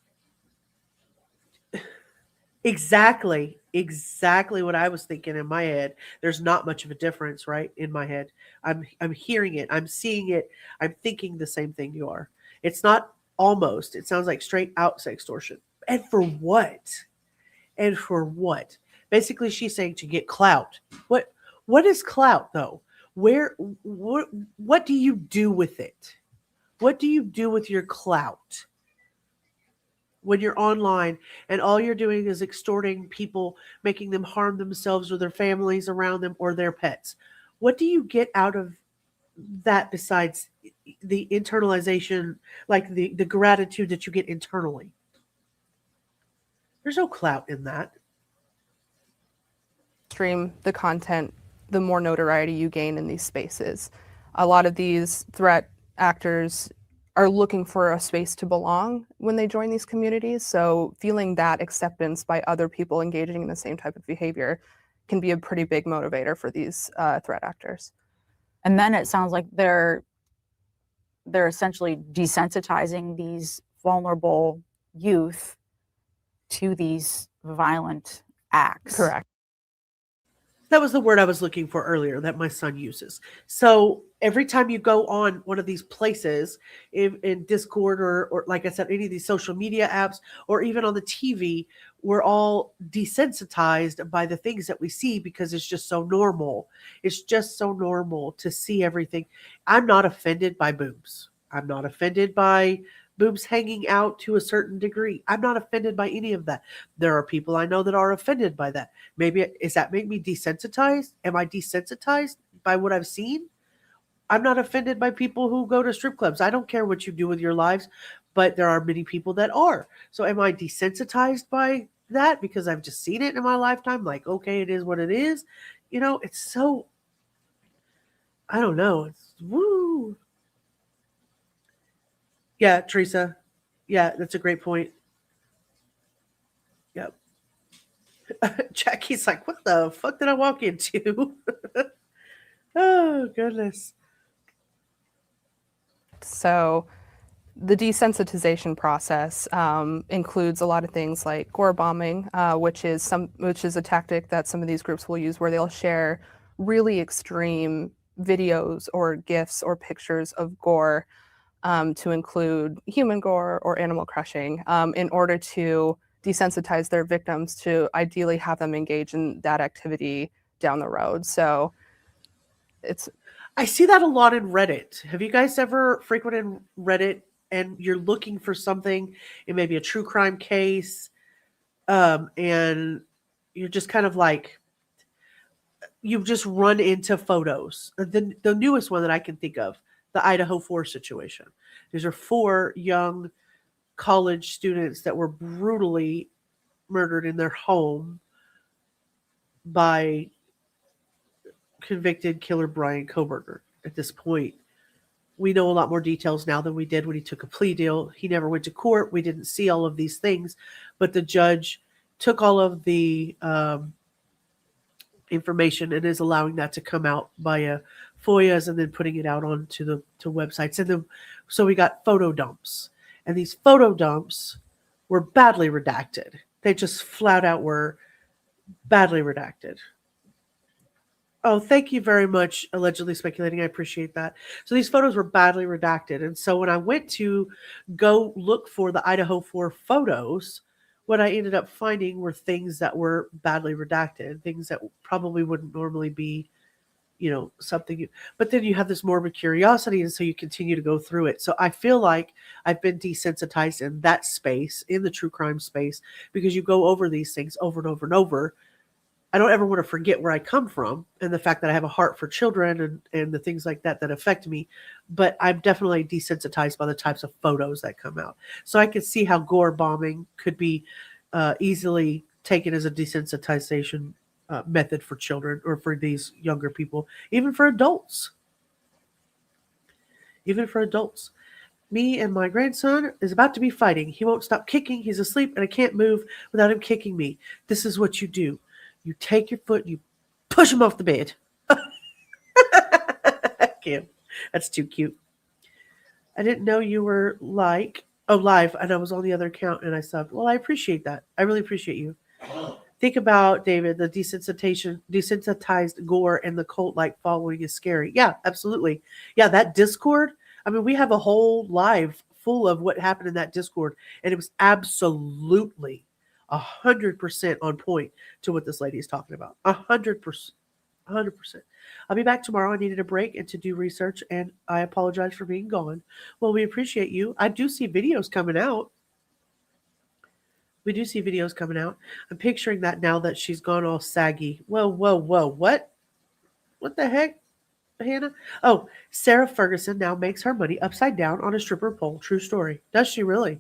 exactly what I was thinking in my head. There's not much of a difference, right? In my head. I'm hearing it. I'm seeing it. I'm thinking the same thing you are. It's not almost. It sounds like straight out sextortion. And for what? And for what? Basically, she's saying to get clout. What is clout, though? What do you do with it? What do you do with your clout? when you're online and all you're doing is extorting people, making them harm themselves or their families around them or their pets. What do you get out of that besides the internalization, like the gratitude that you get internally? There's no clout in that. Stream the content, the more notoriety you gain in these spaces. A lot of these threat actors are looking for a space to belong when they join these communities. So feeling that acceptance by other people engaging in the same type of behavior can be a pretty big motivator for these threat actors. And then it sounds like they're essentially desensitizing these vulnerable youth to these violent acts. Correct. That was the word I was looking for earlier that my son uses. So every time you go on one of these places in Discord or like I said, any of these social media apps or even on the TV, we're all desensitized by the things that we see because it's just so normal. It's just so normal to see everything. I'm not offended by boobs. I'm not offended by boobs hanging out to a certain degree. I'm not offended by any of that. There are people I know that are offended by that. Maybe is that make me desensitized? Am I desensitized by what I've seen? I'm not offended by people who go to strip clubs. I don't care what you do with your lives, but there are many people that are. So am I desensitized by that because I've just seen it in my lifetime? Like, okay, it is what it is. You know, it's so, I don't know. It's woo. Yeah, Teresa. Yeah, that's a great point. Yep. Jackie's like, what the fuck did I walk into? Oh, goodness. So the desensitization process includes a lot of things like gore bombing, which is a tactic that some of these groups will use, where they'll share really extreme videos or GIFs or pictures of gore to include human gore or animal crushing in order to desensitize their victims to ideally have them engage in that activity down the road. So I see that a lot in Reddit. Have you guys ever frequented Reddit and you're looking for something? It may be a true crime case, and you're just kind of like, you've just run into photos. The newest one that I can think of, the Idaho 4 situation. These are 4 young college students that were brutally murdered in their home by convicted killer Brian Koberger. At this point, we know a lot more details now than we did when he took a plea deal. He never went to court. We didn't see all of these things, but the judge took all of the information and is allowing that to come out via FOIAs and then putting it out onto the websites. And then, so we got photo dumps, and these photo dumps were badly redacted. They just flat out were badly redacted. Oh, thank you very much, Allegedly Speculating. I appreciate that. So these photos were badly redacted. And so when I went to go look for the Idaho 4 photos, what I ended up finding were things that were badly redacted, things that probably wouldn't normally be, you know, something. But then you have this morbid curiosity, and so you continue to go through it. So I feel like I've been desensitized in that space, in the true crime space, because you go over these things over and over and over. I don't ever want to forget where I come from and the fact that I have a heart for children and the things like that that affect me. But I'm definitely desensitized by the types of photos that come out. So I can see how gore bombing could be easily taken as a desensitization method for children or for these younger people, even for adults. Even for adults. Me and my grandson is about to be fighting. He won't stop kicking. He's asleep and I can't move without him kicking me. This is what you do. You take your foot and you push him off the bed. Kim, that's too cute. I didn't know you were live, and I was on the other account and I subbed. Well, I appreciate that. I really appreciate you. Think about, David, the desensitized gore and the cult-like following is scary. Yeah, absolutely. Yeah, that Discord, I mean, we have a whole live full of what happened in that Discord, and it was absolutely 100% on point to what this lady is talking about. 100%. 100%. I'll be back tomorrow. I needed a break and to do research, and I apologize for being gone. Well, we appreciate you. I do see videos coming out. We do see videos coming out. I'm picturing that now that she's gone all saggy. Whoa, whoa, whoa. What? What the heck, Hannah? Oh, Sarah Ferguson now makes her money upside down on a stripper pole. True story. Does she really?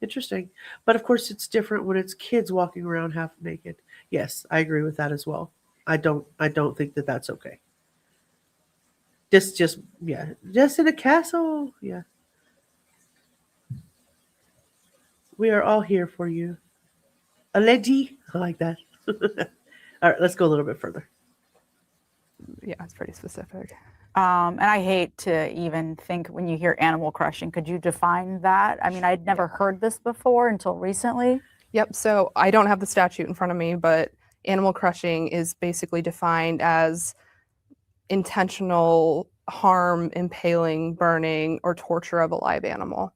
Interesting. But of course, it's different when it's kids walking around half naked. Yes, I agree with that as well. I don't think that that's okay. Yeah, just in a castle. Yeah, we are all here for you. A lady, I like that. All right, let's go a little bit further. Yeah, it's pretty specific. And I hate to even think when you hear animal crushing, could you define that? I mean, I'd never heard this before until recently. Yep. So I don't have the statute in front of me, but animal crushing is basically defined as intentional harm, impaling, burning, or torture of a live animal.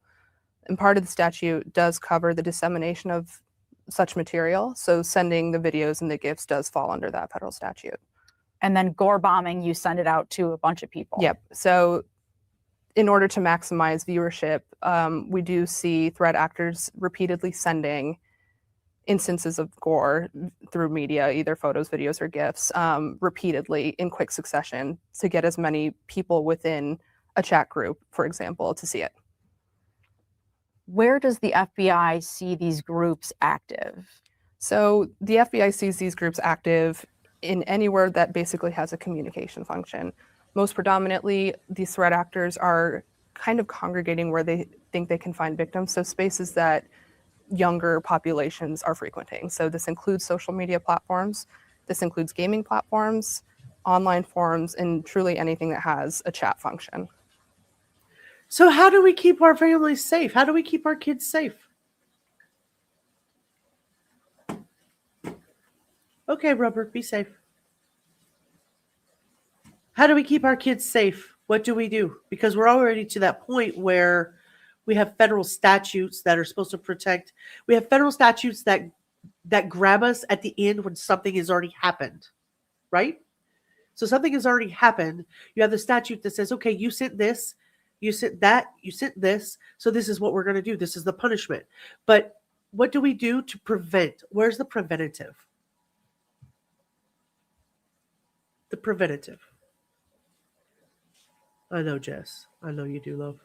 And part of the statute does cover the dissemination of such material. So sending the videos and the GIFs does fall under that federal statute. And then gore bombing, you send it out to a bunch of people. Yep. So in order to maximize viewership, we do see threat actors repeatedly sending instances of gore through media, either photos, videos, or GIFs, repeatedly in quick succession to get as many people within a chat group, for example, to see it. Where does the FBI see these groups active? So the FBI sees these groups active in anywhere that basically has a communication function. Most predominantly, these threat actors are kind of congregating where they think they can find victims, so spaces that younger populations are frequenting. So this includes social media platforms, this includes gaming platforms, online forums, and truly anything that has a chat function. So how do we keep our families safe? How do we keep our kids safe? Okay, Rubber, be safe. How do we keep our kids safe? What do we do? Because we're already to that point where we have federal statutes that are supposed to protect. We have federal statutes that grab us at the end when something has already happened, right? So something has already happened. You have the statute that says, okay, you sent this, you sent that, you sent this. So this is what we're going to do. This is the punishment. But what do we do to prevent? Where's the preventative? The preventative. I know, Jess. I know you do, love.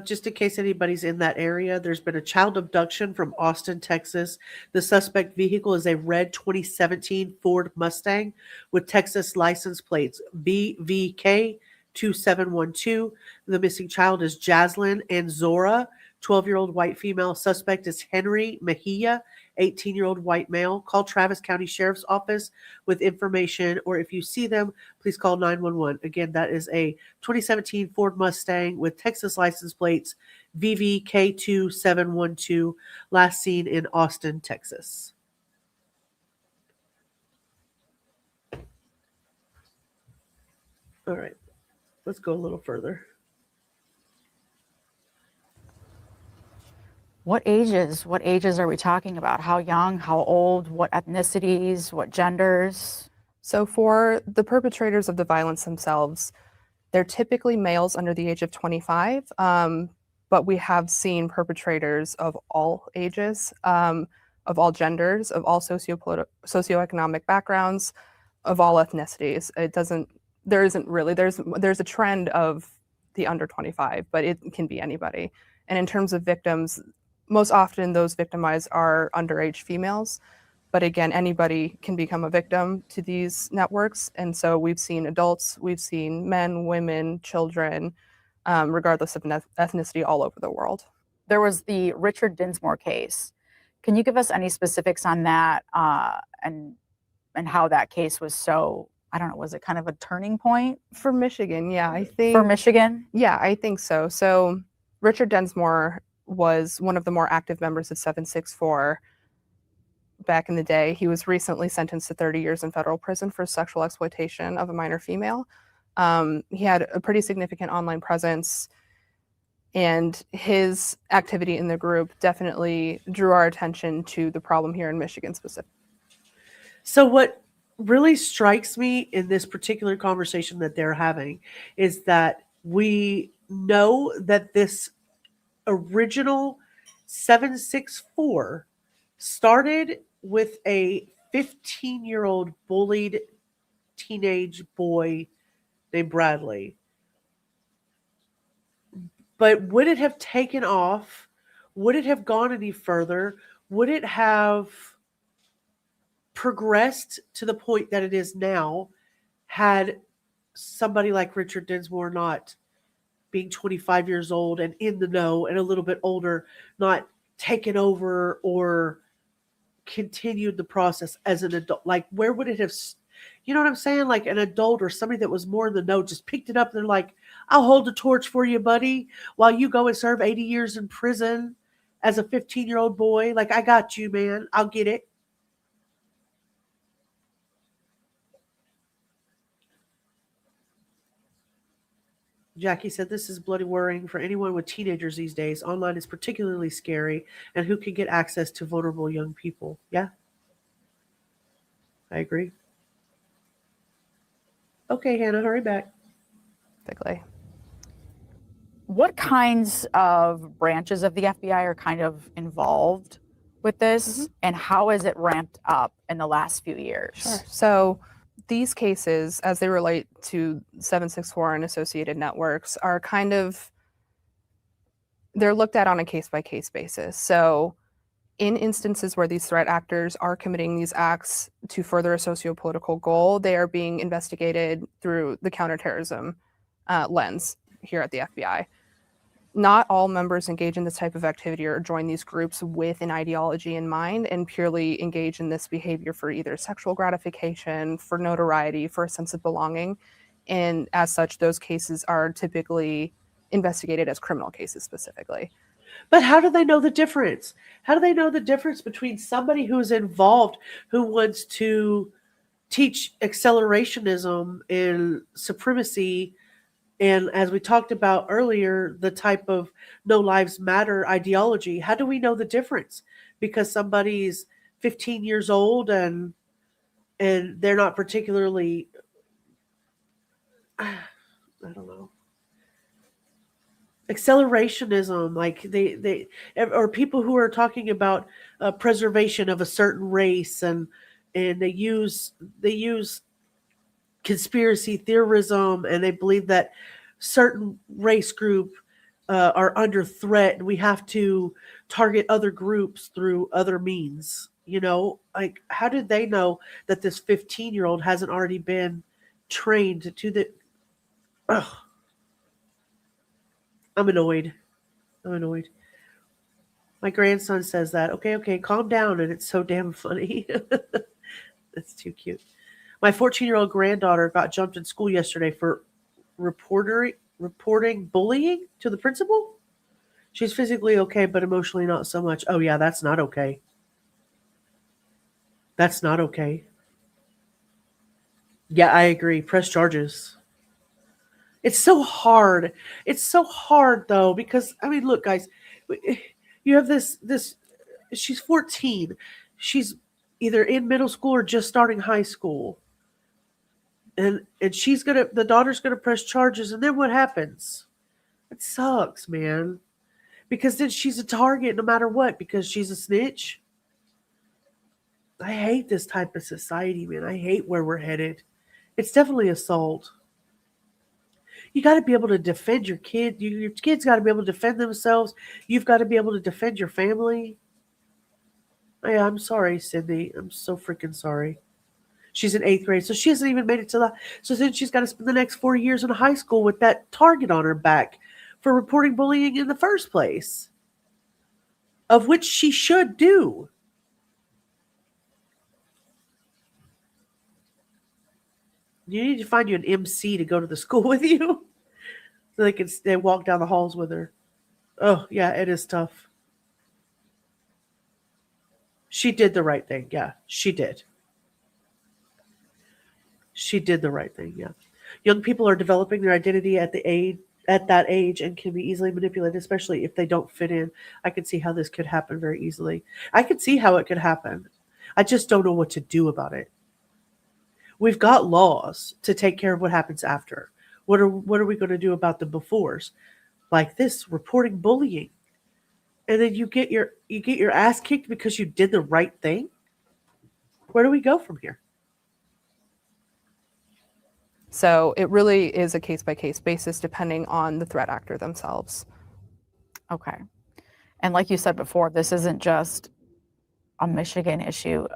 Just in case anybody's in that area, there's been a child abduction from Austin, Texas. The suspect vehicle is a red 2017 Ford Mustang with Texas license plates BVK 2712. The missing child is Jaslyn Anzora, 12-year-old white female. Suspect is Henry Mejia, 18-year-old white male. Call Travis County Sheriff's Office with information, or if you see them, please call 911. Again, that is a 2017 Ford Mustang with Texas license plates VVK2712, last seen in Austin, Texas. All right, let's go a little further. What ages? What ages are we talking about? How young? How old? What ethnicities? What genders? So for the perpetrators of the violence themselves, they're typically males under the age of 25, but we have seen perpetrators of all ages, of all genders, of all socioeconomic backgrounds, of all ethnicities. There's a trend of the under 25, but it can be anybody. And in terms of victims, most often those victimized are underage females. But again, anybody can become a victim to these networks. And so we've seen adults, we've seen men, women, children, regardless of ethnicity, all over the world. There was the Richard Dinsmore case. Can you give us any specifics on that and how that case was so, I don't know, was it kind of a turning point? For Michigan, yeah, I think. For Michigan? Yeah, I think so. So Richard Dinsmore was one of the more active members of 764 back in the day. He was recently sentenced to 30 years in federal prison for sexual exploitation of a minor female. He had a pretty significant online presence, and his activity in the group definitely drew our attention to the problem here in Michigan specifically. So what really strikes me in this particular conversation that they're having is that We know that this original 764 started with a 15-year-old bullied teenage boy named Bradley. But would it have taken off? Would it have gone any further? Would it have progressed to the point that it is now had somebody like Richard Dinsmore not being 25 years old and in the know and a little bit older, not taken over or continued the process as an adult? Like, where would it have, you know what I'm saying? Like an adult or somebody that was more in the know just picked it up and they're like, I'll hold the torch for you, buddy, while you go and serve 80 years in prison as a 15-year-old boy. Like, I got you, man. I'll get it. Jackie said, this is bloody worrying for anyone with teenagers these days. Online is particularly scary, and who can get access to vulnerable young people? Yeah, I agree. Okay, Hannah, hurry back. Typically. What kinds of branches of the FBI are kind of involved with this, and how is it ramped up in the last few years? Sure. So these cases, as they relate to 764 and associated networks, are kind of, they're looked at on a case-by-case basis. So in instances where these threat actors are committing these acts to further a socio-political goal, they are being investigated through the counterterrorism lens here at the FBI. Not all members engage in this type of activity or join these groups with an ideology in mind and purely engage in this behavior for either sexual gratification, for notoriety, for a sense of belonging. And as such, those cases are typically investigated as criminal cases specifically. But how do they know the difference? How do they know the difference between somebody who's involved, who wants to teach accelerationism and supremacy, and as we talked about earlier, the type of no lives matter ideology? How do we know the difference? Because somebody's 15 years old and they're not particularly, I don't know, accelerationism, like they or people who are talking about preservation of a certain race, and they use conspiracy theorism, and they believe that certain race group are under threat and we have to target other groups through other means. You know, like, how did they know that this 15-year-old hasn't already been trained to the... Ugh. I'm annoyed. My grandson says that. Okay, calm down. And it's so damn funny. That's too cute. My 14-year-old granddaughter got jumped in school yesterday for reporting bullying to the principal. She's physically okay, but emotionally not so much. Oh, yeah, that's not okay. That's not okay. Yeah, I agree. Press charges. It's so hard. It's so hard, though, because, I mean, look, guys, you have this, she's 14. She's either in middle school or just starting high school. And the daughter's gonna press charges, and then what happens? It sucks, man. Because then she's a target no matter what, because she's a snitch. I hate this type of society, man. I hate where we're headed. It's definitely assault. You got to be able to defend your kid. Your kids got to be able to defend themselves. You've got to be able to defend your family. Yeah, I'm sorry, Sydney. I'm so freaking sorry. She's in 8th grade, so she hasn't even made it to the... So then she's got to spend the next 4 years in high school with that target on her back for reporting bullying in the first place, of which she should do. You need to find you an MC to go to the school with you, so they walk down the halls with her. Oh, yeah, it is tough. She did the right thing. Yeah, she did. She did the right thing. Yeah. Young people are developing their identity at that age and can be easily manipulated, especially if they don't fit in. I can see how this could happen very easily. I can see how it could happen. I just don't know what to do about it. We've got laws to take care of what happens after. What are we going to do about the befores? Like this, reporting bullying. And then you get your ass kicked because you did the right thing? Where do we go from here? So it really is a case-by-case basis depending on the threat actor themselves. Okay. And like you said before, this isn't just a Michigan issue,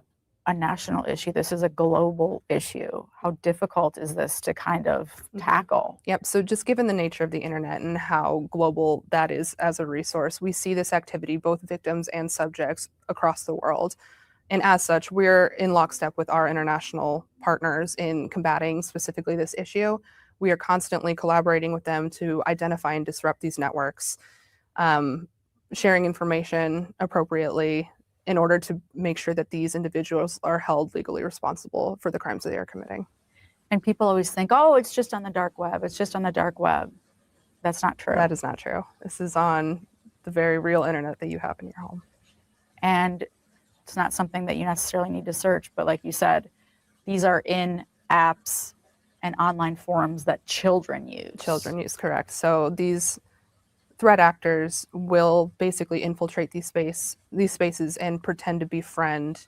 a national issue. This is a global issue. How difficult is this to kind of tackle? Yep. So just given the nature of the internet and how global that is as a resource, we see this activity, both victims and subjects, across the world. And as such, we're in lockstep with our international partners in combating specifically this issue. We are constantly collaborating with them to identify and disrupt these networks, sharing information appropriately in order to make sure that these individuals are held legally responsible for the crimes that they are committing. And people always think, oh, it's just on the dark web. It's just on the dark web. That's not true. That is not true. This is on the very real internet that you have in your home. And it's not something that you necessarily need to search, but like you said, these are in apps and online forums that children use. Children use, correct. So these threat actors will basically infiltrate these spaces and pretend to befriend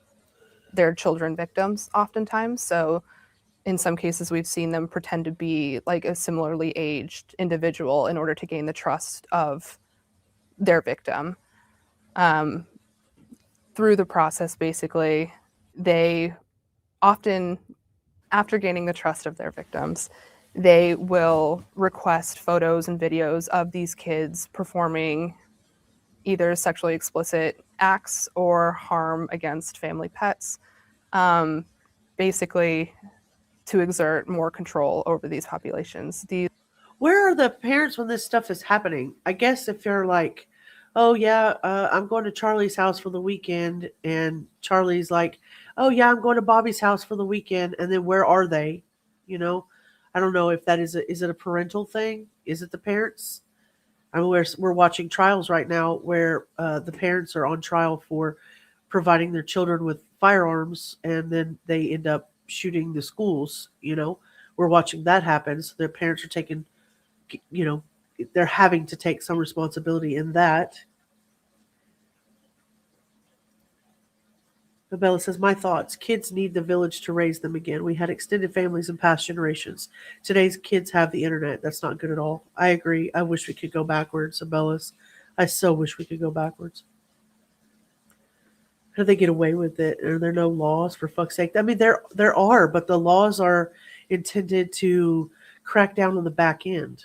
their children victims oftentimes. So in some cases, we've seen them pretend to be like a similarly aged individual in order to gain the trust of their victim. Through the process, basically, they often, after gaining the trust of their victims, they will request photos and videos of these kids performing either sexually explicit acts or harm against family pets, basically to exert more control over these populations. Where are the parents when this stuff is happening? I guess if they're like, oh yeah, I'm going to Charlie's house for the weekend, and Charlie's like, oh yeah, I'm going to Bobby's house for the weekend, and then where are they? You know, I don't know if that is it a parental thing? Is it the parents? I mean, we're watching trials right now where the parents are on trial for providing their children with firearms, and then they end up shooting the schools. You know, we're watching that happen. So their parents are taking, you know, they're having to take some responsibility in that. Bella says, my thoughts. Kids need the village to raise them again. We had extended families in past generations. Today's kids have the internet. That's not good at all. I agree. I wish we could go backwards, Abellas. I so wish we could go backwards. How do they get away with it? Are there no laws, for fuck's sake? I mean, there are, but the laws are intended to crack down on the back end.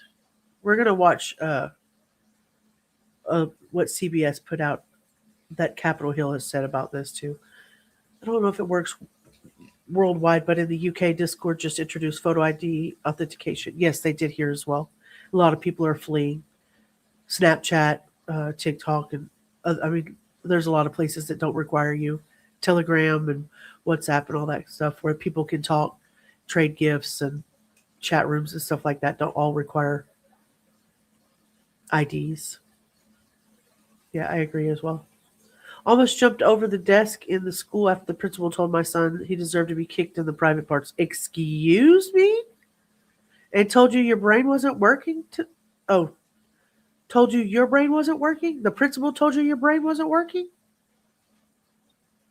We're going to watch what CBS put out that Capitol Hill has said about this, too. I don't know if it works worldwide, but in the UK, Discord just introduced photo ID authentication. Yes, they did here as well. A lot of people are fleeing. Snapchat, TikTok, and I mean, there's a lot of places that don't require you. Telegram and WhatsApp and all that stuff where people can talk, trade gifts, and chat rooms and stuff like that don't all require IDs. Yeah, I agree as well. Almost jumped over the desk in the school after the principal told my son he deserved to be kicked in the private parts. Excuse me? And told you your brain wasn't working? Told you your brain wasn't working? The principal told you your brain wasn't working?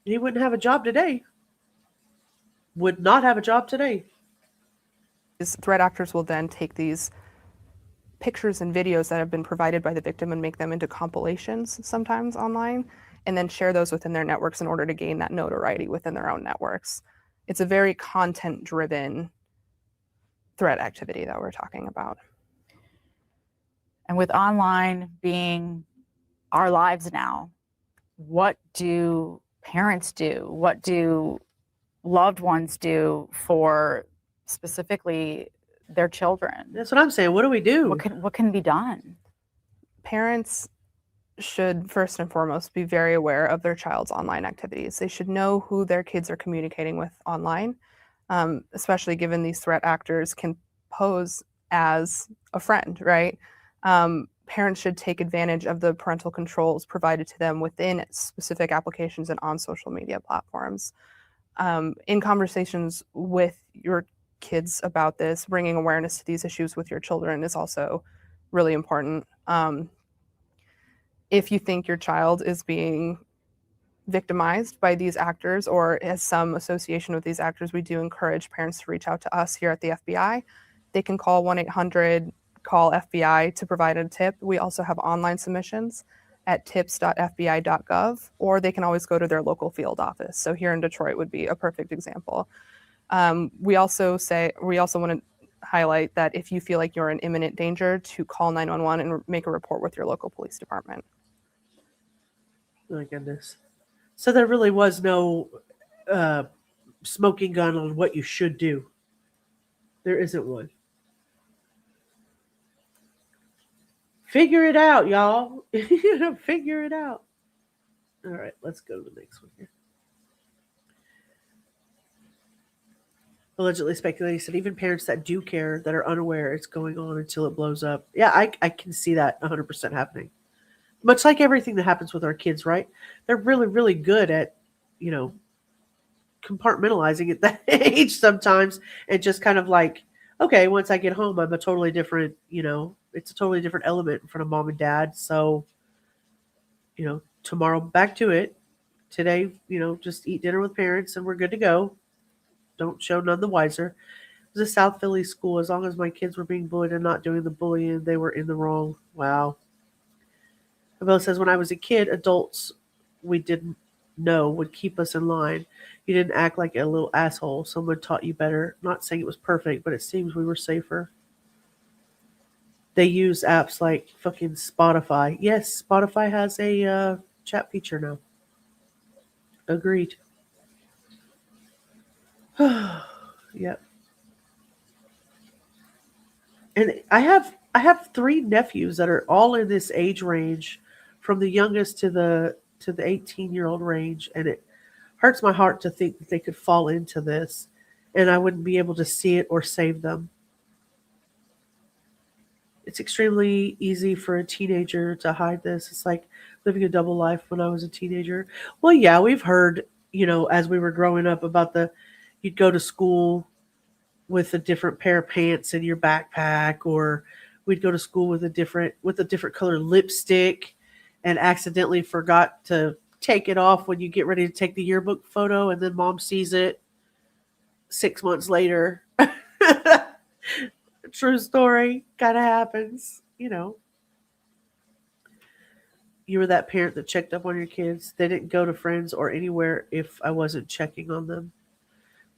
He wouldn't have a job today. Would not have a job today. These threat actors will then take these pictures and videos that have been provided by the victim and make them into compilations sometimes online, and then share those within their networks in order to gain that notoriety within their own networks. It's a very content-driven threat activity that we're talking about. And with online being our lives now, what do parents do? What do loved ones do for specifically their children? That's what I'm saying. What do we do? What can be done? Parents should first and foremost be very aware of their child's online activities. They should know who their kids are communicating with online, especially given these threat actors can pose as a friend, right? Parents should take advantage of the parental controls provided to them within specific applications and on social media platforms. In conversations with your kids about this, bringing awareness to these issues with your children is also really important. If you think your child is being victimized by these actors or has some association with these actors, we do encourage parents to reach out to us here at the FBI. They can call 1-800-CALL-FBI to provide a tip. We also have online submissions at tips.fbi.gov, or they can always go to their local field office. So here in Detroit would be a perfect example. We also want to highlight that if you feel like you're in imminent danger, to call 911 and make a report with your local police department. Oh my goodness. So there really was no smoking gun on what you should do. There isn't one. Figure it out, y'all. Figure it out. All right, let's go to the next one here. Allegedly speculating said even parents that do care that are unaware it's going on until it blows up. Yeah, I can see that 100% happening. Much like everything that happens with our kids, right? They're really, really good at, compartmentalizing at that age sometimes and just kind of like, okay, once I get home, I'm a totally different, it's a totally different element in front of mom and dad. So, tomorrow back to it. Today, just eat dinner with parents and we're good to go. Don't show none the wiser. It was a South Philly school. As long as my kids were being bullied and not doing the bullying, they were in the wrong. Wow. Abel says, when I was a kid, adults we didn't know would keep us in line. You didn't act like a little asshole. Someone taught you better. Not saying it was perfect, but it seems we were safer. They use apps like fucking Spotify. Yes, Spotify has a chat feature now. Agreed. Yep. And I have 3 nephews that are all in this age range, from the youngest to the 18-year-old range, and it hurts my heart to think that they could fall into this and I wouldn't be able to see it or save them. It's extremely easy for a teenager to hide this. It's like living a double life when I was a teenager. Well, yeah, we've heard, as we were growing up about you'd go to school with a different pair of pants in your backpack, or we'd go to school with a different color lipstick and accidentally forgot to take it off when you get ready to take the yearbook photo, and then mom sees it 6 months later. True story. Kind of happens, You were that parent that checked up on your kids. They didn't go to friends or anywhere if I wasn't checking on them.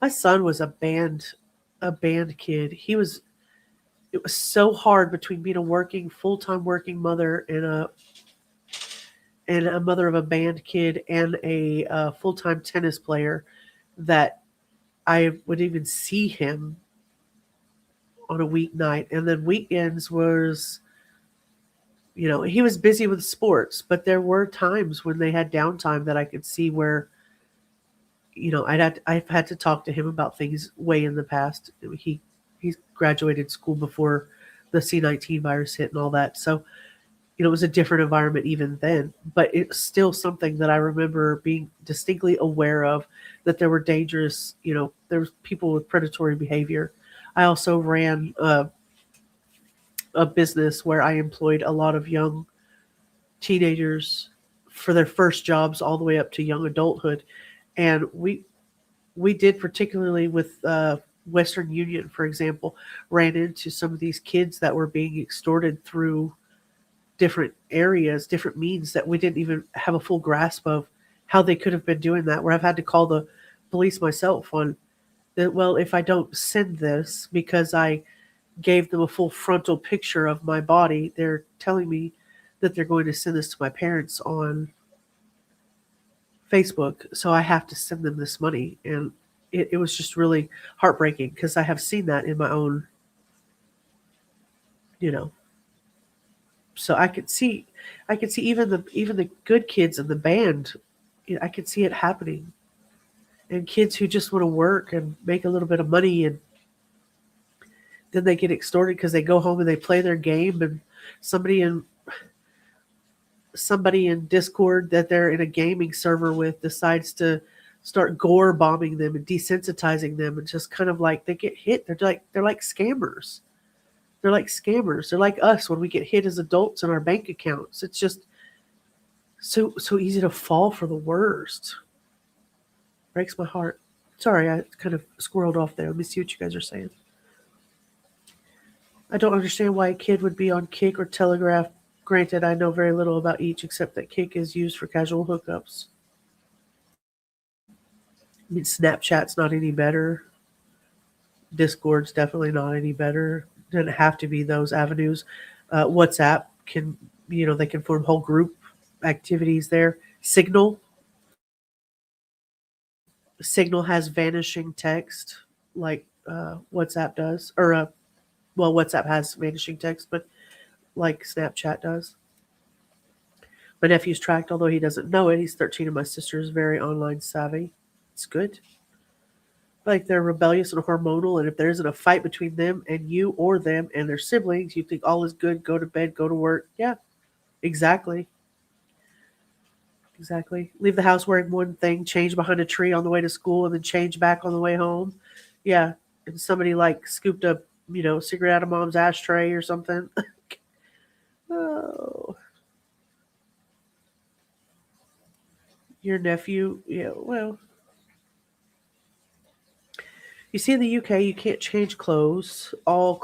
My son was a band kid. It was so hard between being a full-time working mother and a mother of a band kid and a full-time tennis player that I would even see him on a weeknight. And then weekends was, he was busy with sports, but there were times when they had downtime that I could see where, I've had to talk to him about things way in the past. He's graduated school before the C-19 virus hit and all that. So, it was a different environment even then, but it's still something that I remember being distinctly aware of, that there were dangerous, there was people with predatory behavior. I also ran a business where I employed a lot of young teenagers for their first jobs all the way up to young adulthood. And we did, particularly with Western Union, for example, ran into some of these kids that were being extorted through different areas, different means that we didn't even have a full grasp of how they could have been doing that, where I've had to call the police myself on that. Well, if I don't send this because I gave them a full frontal picture of my body, they're telling me that they're going to send this to my parents on Facebook, so I have to send them this money. And it was just really heartbreaking, because I have seen that in my own, so I could see even the good kids in the band, I could see it happening. And kids who just want to work and make a little bit of money, and then they get extorted because they go home and they play their game, and somebody in Discord that they're in a gaming server with decides to start gore bombing them and desensitizing them, and just kind of like they get hit. They're like scammers. They're like scammers. They're like us when we get hit as adults in our bank accounts. It's just so easy to fall for the worst. Breaks my heart. Sorry, I kind of squirreled off there. Let me see what you guys are saying. I don't understand why a kid would be on Kick or Telegraph. Granted, I know very little about each except that Kick is used for casual hookups. I mean, Snapchat's not any better. Discord's definitely not any better. Doesn't have to be those avenues. WhatsApp can, they can form whole group activities there. Signal has vanishing text like WhatsApp does, or WhatsApp has vanishing text, but like Snapchat does. My nephew's tracked, although he doesn't know it. He's 13 and my sister is very online savvy. It's good. Like they're rebellious and hormonal, and if there isn't a fight between them and you or them and their siblings, you think all is good, go to bed, go to work. Yeah, exactly. Exactly. Leave the house wearing one thing, change behind a tree on the way to school, and then change back on the way home. Yeah, and somebody like scooped a cigarette out of mom's ashtray or something. Oh, your nephew. Yeah, well. You see, in the UK, you can't change clothes. All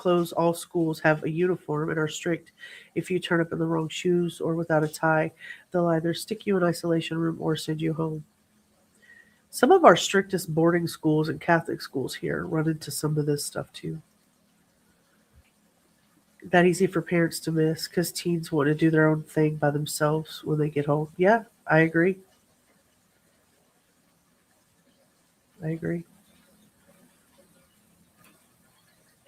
schools have a uniform and are strict. If you turn up in the wrong shoes or without a tie, they'll either stick you in isolation room or send you home. Some of our strictest boarding schools and Catholic schools here run into some of this stuff too. That easy for parents to miss because teens want to do their own thing by themselves when they get home. Yeah, I agree.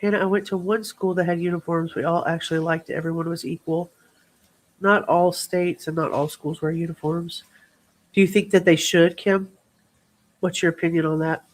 Hannah, I went to one school that had uniforms. We all actually liked it. Everyone was equal. Not all states and not all schools wear uniforms. Do you think that they should, Kim? What's your opinion on that?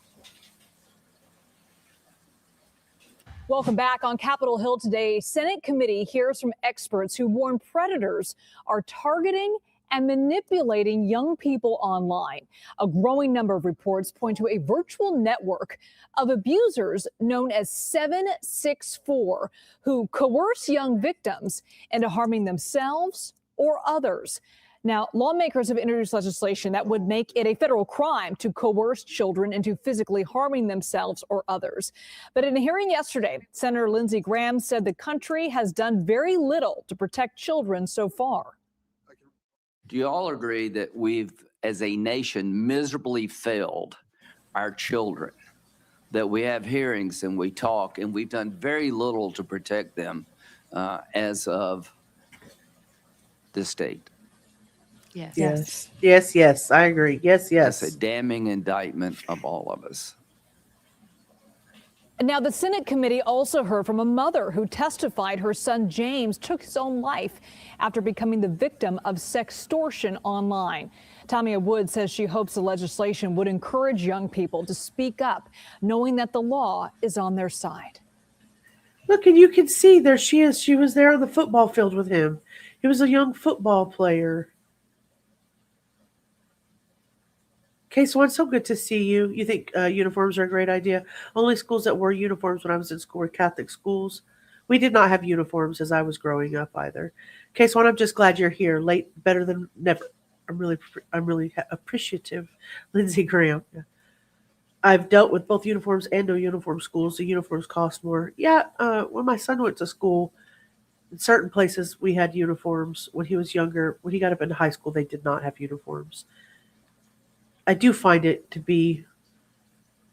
Welcome back. On Capitol Hill today, Senate committee hears from experts who warn predators are targeting and manipulating young people online. A growing number of reports point to a virtual network of abusers known as 764 who coerce young victims into harming themselves or others. Now, lawmakers have introduced legislation that would make it a federal crime to coerce children into physically harming themselves or others. But in a hearing yesterday, Senator Lindsey Graham said the country has done very little to protect children so far. Do you all agree that we've, as a nation, miserably failed our children? That we have hearings and we talk and we've done very little to protect them as of this date? Yes. I agree. Yes. It's a damning indictment of all of us. Now, the Senate committee also heard from a mother who testified her son James took his own life after becoming the victim of sextortion online. Tamia Wood says she hopes the legislation would encourage young people to speak up, knowing that the law is on their side. Look, and you can see there she is. She was there on the football field with him. He was a young football player. Case one, so good to see you. You think uniforms are a great idea? Only schools that wore uniforms when I was in school were Catholic schools. We did not have uniforms as I was growing up either. Case one, I'm just glad you're here. Late, better than never. I'm really appreciative, Lindsey Graham. Yeah. I've dealt with both uniforms and no uniform schools. The uniforms cost more. Yeah, when my son went to school, in certain places we had uniforms. When he was younger, when he got up into high school, they did not have uniforms. I do find it to be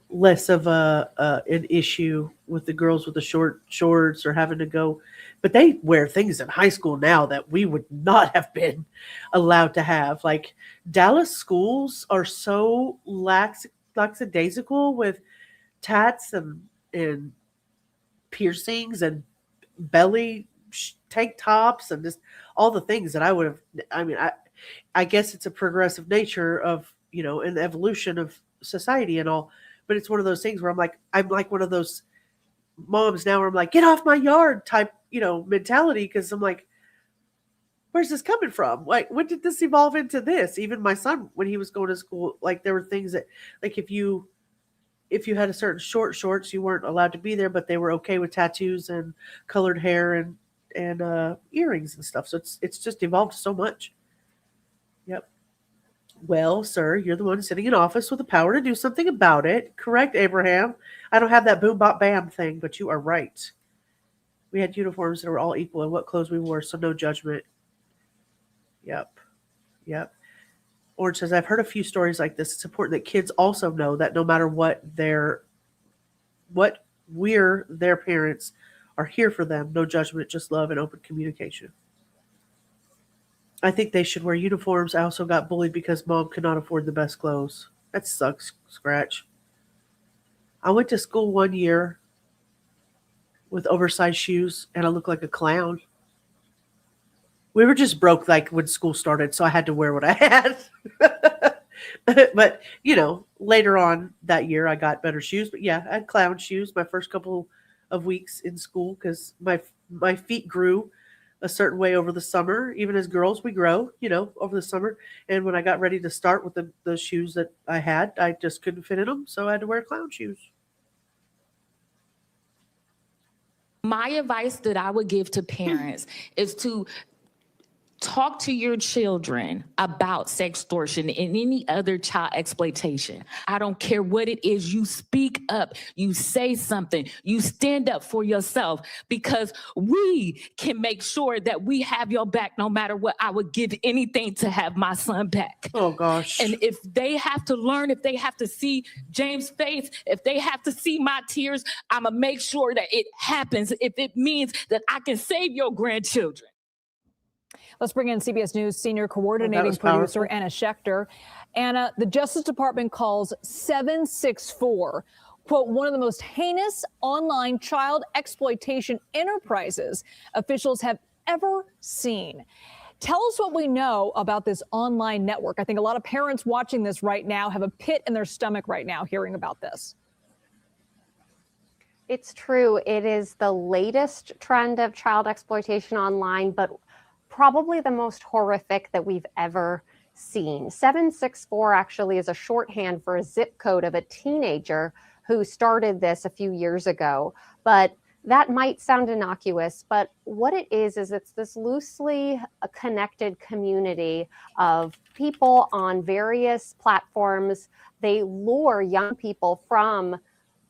less of an issue with the girls with the short shorts or having to go, but they wear things in high school now that we would not have been allowed to have. Like Dallas schools are so lackadaisical with tats and piercings and belly tank tops and just all the things that I would have. I mean, I guess it's a progressive nature of, and the evolution of society and all, but it's one of those things where I'm like one of those moms now where I'm like, get off my yard type, mentality. Cause I'm like, where's this coming from? Like, when did this evolve into this? Even my son, when he was going to school, like there were things that, like if you had a certain shorts, you weren't allowed to be there, but they were okay with tattoos and colored hair and earrings and stuff. So it's just evolved so much. Yep. Well, sir, you're the one sitting in office with the power to do something about it. Correct, Abraham? I don't have that boom bop bam thing, but you are right. We had uniforms that were all equal in what clothes we wore, so no judgment. Yep. Orange says, I've heard a few stories like this. It's important that kids also know that no matter what we're their parents are here for them. No judgment, just love and open communication. I think they should wear uniforms. I also got bullied because mom could not afford the best clothes. That sucks, Scratch. I went to school one year with oversized shoes and I looked like a clown. We were just broke like when school started, so I had to wear what I had. But, later on that year I got better shoes. But yeah, I had clown shoes my first couple of weeks in school because my feet grew a certain way over the summer. Even as girls, we grow, over the summer. And when I got ready to start with the shoes that I had, I just couldn't fit in them, so I had to wear clown shoes. My advice that I would give to parents is to talk to your children about sextortion and any other child exploitation. I don't care what it is. You speak up, you say something, you stand up for yourself, because we can make sure that we have your back no matter what. I would give anything to have my son back. Oh, gosh. And if they have to learn, if they have to see James' face, if they have to see my tears, I'm going to make sure that it happens if it means that I can save your grandchildren. Let's bring in CBS News senior coordinating producer Anna Schechter. Anna, the Justice Department calls 764, quote, one of the most heinous online child exploitation enterprises officials have ever seen. Tell us what we know about this online network. I think a lot of parents watching this right now have a pit in their stomach right now hearing about this. It's true. It is the latest trend of child exploitation online, but probably the most horrific that we've ever seen. 764 actually is a shorthand for a zip code of a teenager who started this a few years ago. But that might sound innocuous, but what it is it's this loosely connected community of people on various platforms. They lure young people from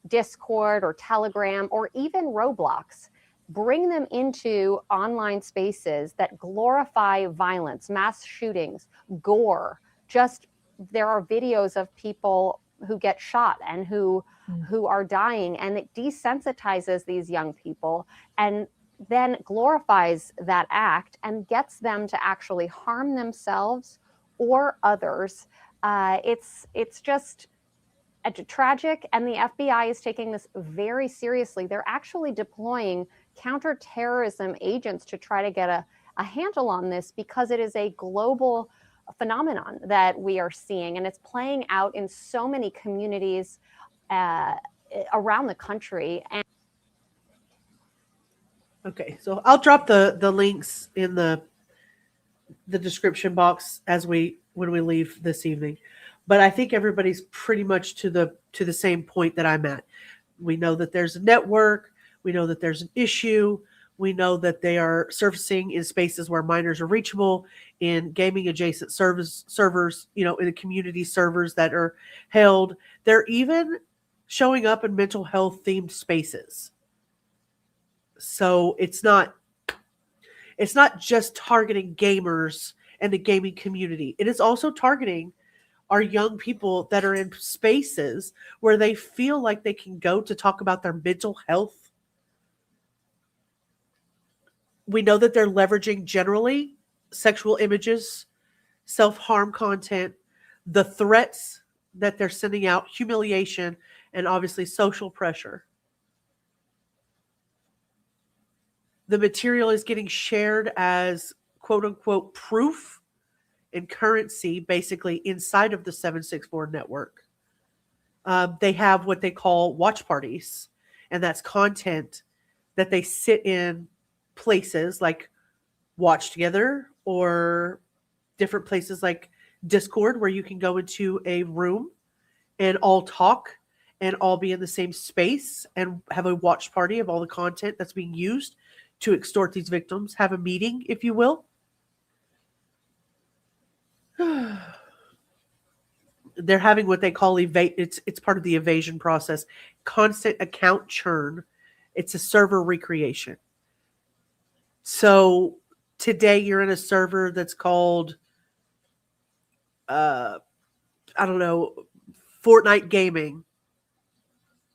Discord or Telegram or even Roblox, bring them into online spaces that glorify violence, mass shootings, gore. There are videos of people who get shot and who are dying, and it desensitizes these young people and then glorifies that act and gets them to actually harm themselves or others. It's just tragic, and the FBI is taking this very seriously. They're actually deploying counterterrorism agents to try to get a handle on this, because it is a global phenomenon that we are seeing, and it's playing out in so many communities around the country. And okay, so I'll drop the links in the description box when we leave this evening. But I think everybody's pretty much to the same point that I'm at. We know that there's a network. We know that there's an issue. We know that they are surfacing in spaces where minors are reachable, in gaming adjacent servers, in the community servers that are held. They're even showing up in mental health themed spaces. So it's not just targeting gamers and the gaming community. It is also targeting our young people that are in spaces where they feel like they can go to talk about their mental health. We know that they're leveraging generally sexual images, self-harm content, the threats that they're sending out, humiliation, and obviously social pressure. The material is getting shared as quote unquote proof and currency, basically inside of the 764 network. They have what they call watch parties, and that's content that they sit in places like Watch Together or different places like Discord, where you can go into a room and all talk and all be in the same space and have a watch party of all the content that's being used to extort these victims, have a meeting, if you will. They're having what they call it's part of the evasion process, constant account churn. It's a server recreation. So today you're in a server that's called I don't know, Fortnite gaming.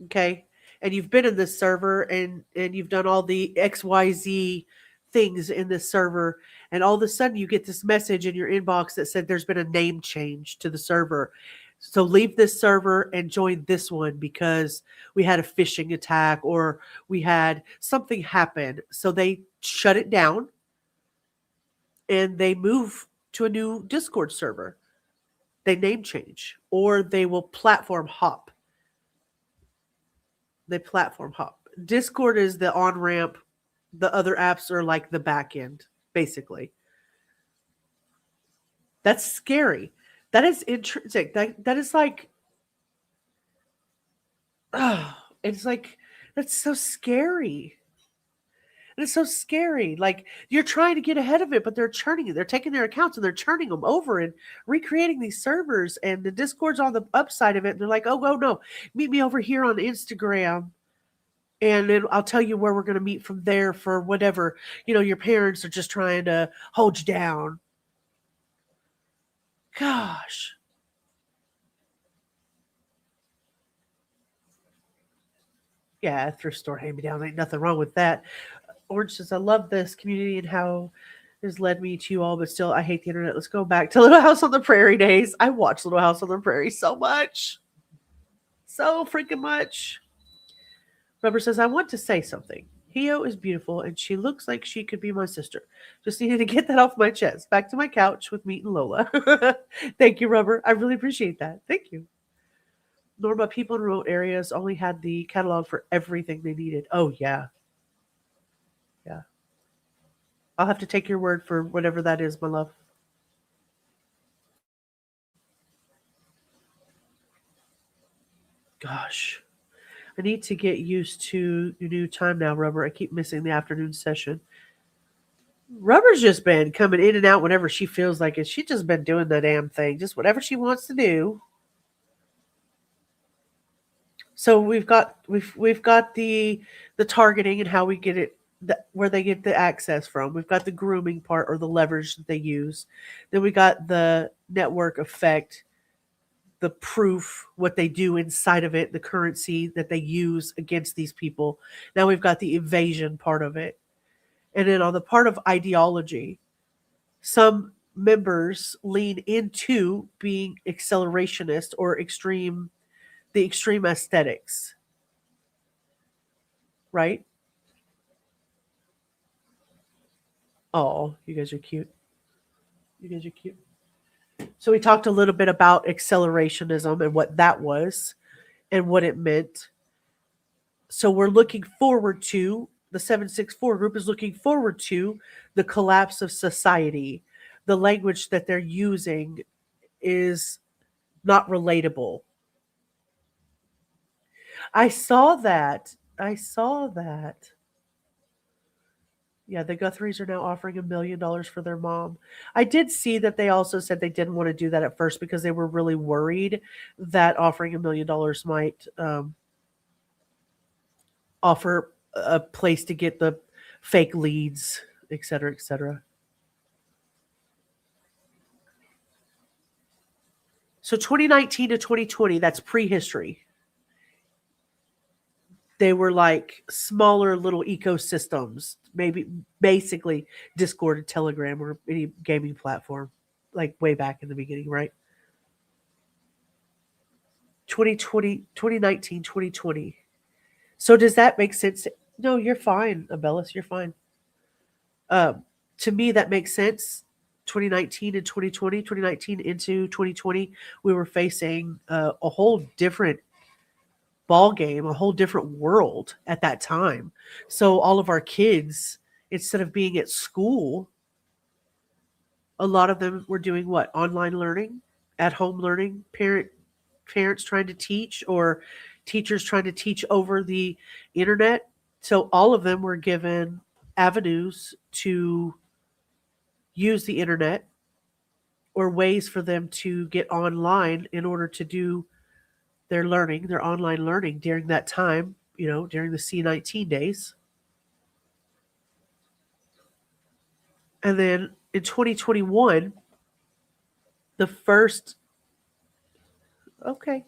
Okay. And you've been in this server and you've done all the XYZ things in this server. And all of a sudden you get this message in your inbox that said there's been a name change to the server. So leave this server and join this one because we had a phishing attack or we had something happen. So they shut it down and they move to a new Discord server. They name change, or they will platform hop. They platform hop. Discord is the on-ramp. The other apps are like the back end, basically. That's scary. That is intrinsic. That is like, it's like, that's so scary. And it's so scary. Like, you're trying to get ahead of it, but they're churning it. They're taking their accounts and they're churning them over and recreating these servers. And the Discord's on the upside of it. And they're like, oh, no, meet me over here on Instagram. And then I'll tell you where we're going to meet from there for whatever. You know, your parents are just trying to hold you down. Gosh. Yeah, thrift store hand-me-down. Ain't nothing wrong with that. Orange says, I love this community and how it has led me to you all, but still, I hate the internet. Let's go back to Little House on the Prairie days. I watched Little House on the Prairie so much. So freaking much. Rubber says, I want to say something. Hio is beautiful, and she looks like she could be my sister. Just needed to get that off my chest. Back to my couch with Meat and Lola. Thank you, Rubber. I really appreciate that. Thank you. Norma, people in remote areas only had the catalog for everything they needed. Oh, yeah. Yeah. I'll have to take your word for whatever that is, my love. Gosh. I need to get used to your new time now, Rubber. I keep missing the afternoon session. Rubber's just been coming in and out whenever she feels like it. She's just been doing the damn thing. Just whatever she wants to do. So we've got the targeting and how we get it, where they get the access from. We've got the grooming part or the leverage that they use. Then we got the network effect, the proof, what they do inside of it, the currency that they use against these people. Now we've got the evasion part of it. And then on the part of ideology, some members lean into being accelerationist or the extreme aesthetics. Right? Oh, you guys are cute. You guys are cute. So we talked a little bit about accelerationism and what that was and what it meant. So we're looking forward to, the 764 group is looking forward to the collapse of society. The language that they're using is not relatable. I saw that. Yeah, the Guthries are now offering $1 million for their mom. I did see that they also said they didn't want to do that at first because they were really worried that offering $1 million might offer a place to get the fake leads, et cetera, et cetera. So 2019 to 2020, that's prehistory. They were like smaller little ecosystems, maybe basically Discord and Telegram or any gaming platform, like way back in the beginning, right? 2019, 2020. So does that make sense? No, you're fine, Abellis, you're fine. To me, that makes sense. 2019 and 2020, 2019 into 2020, we were facing a whole different ball game, a whole different world at that time. So all of our kids, instead of being at school, A lot of them were doing what? Online learning, at home learning, parents trying to teach, or teachers trying to teach over the internet. So all of them were given avenues to use the internet or ways for them to get online in order to do their learning, their online learning during that time, during the C-19 days. And then in 2021, the first, okay,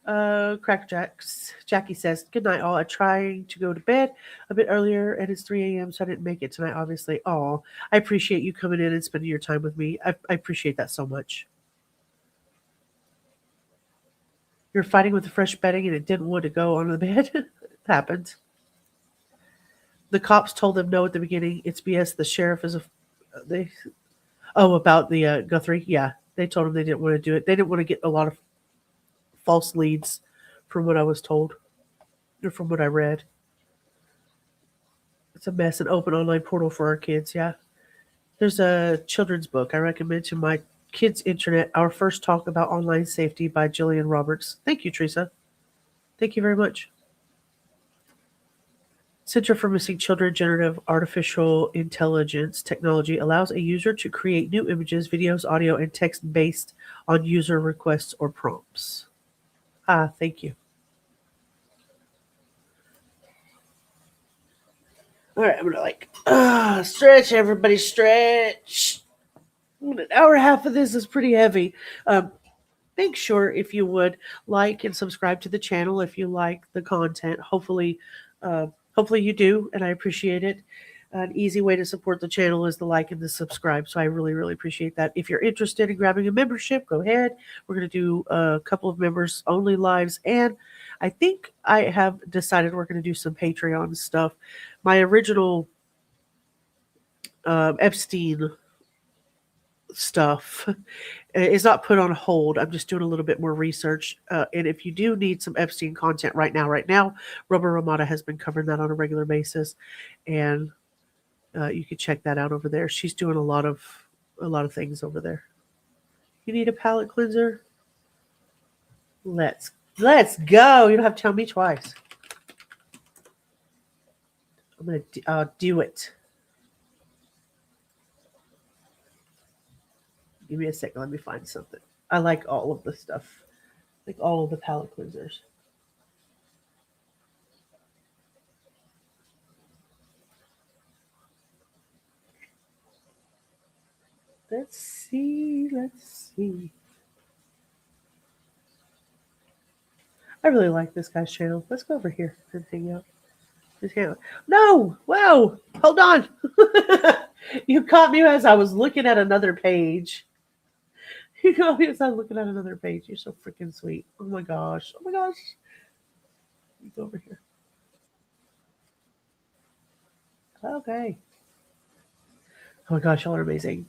Cracker Jackie says, good night, all. I'm trying to go to bed a bit earlier, and it's 3 a.m., so I didn't make it tonight, obviously. Oh, I appreciate you coming in and spending your time with me. I appreciate that so much. You're fighting with the fresh bedding, and it didn't want to go on the bed. It happened. The cops told them no at the beginning. It's BS. The sheriff is about the Guthrie. Yeah, they told him they didn't want to do it. They didn't want to get a lot of false leads, from what I was told, or from what I read. It's a mess, an open online portal for our kids. Yeah, there's a children's book I recommend to my kids' internet. Our First Talk About Online Safety by Jillian Roberts. Thank you, Teresa. Thank you very much. Center for Missing Children Generative Artificial Intelligence Technology allows a user to create new images, videos, audio, and text based on user requests or prompts. Thank you. All right, I'm gonna stretch, everybody stretch. An hour and a half of this is pretty heavy. Make sure, if you would, like and subscribe to the channel if you like the content. Hopefully you do, and I appreciate it. An easy way to support the channel is the like and the subscribe, so I really, really appreciate that. If you're interested in grabbing a membership, go ahead. We're going to do a couple of members-only lives, and I think I have decided we're going to do some Patreon stuff. My original Epstein stuff is not put on hold. I'm just doing a little bit more research. And if you do need some Epstein content right now, Rubber Ramada has been covering that on a regular basis, and you can check that out over there. She's doing a lot of things over there. You need a palate cleanser? Let's go. You don't have to tell me twice. I'll do it. Give me a second. Let me find something. I like all of the stuff. Like all of the palette cleansers. Let's see. I really like this guy's channel. Let's go over here and hang out. Just hang out. No! Wow! Hold on! You caught me as I was looking at another page. You caught me as I was looking at another page. You're so freaking sweet. Oh my gosh. Oh my gosh. You go over here. Okay. Oh my gosh, y'all are amazing.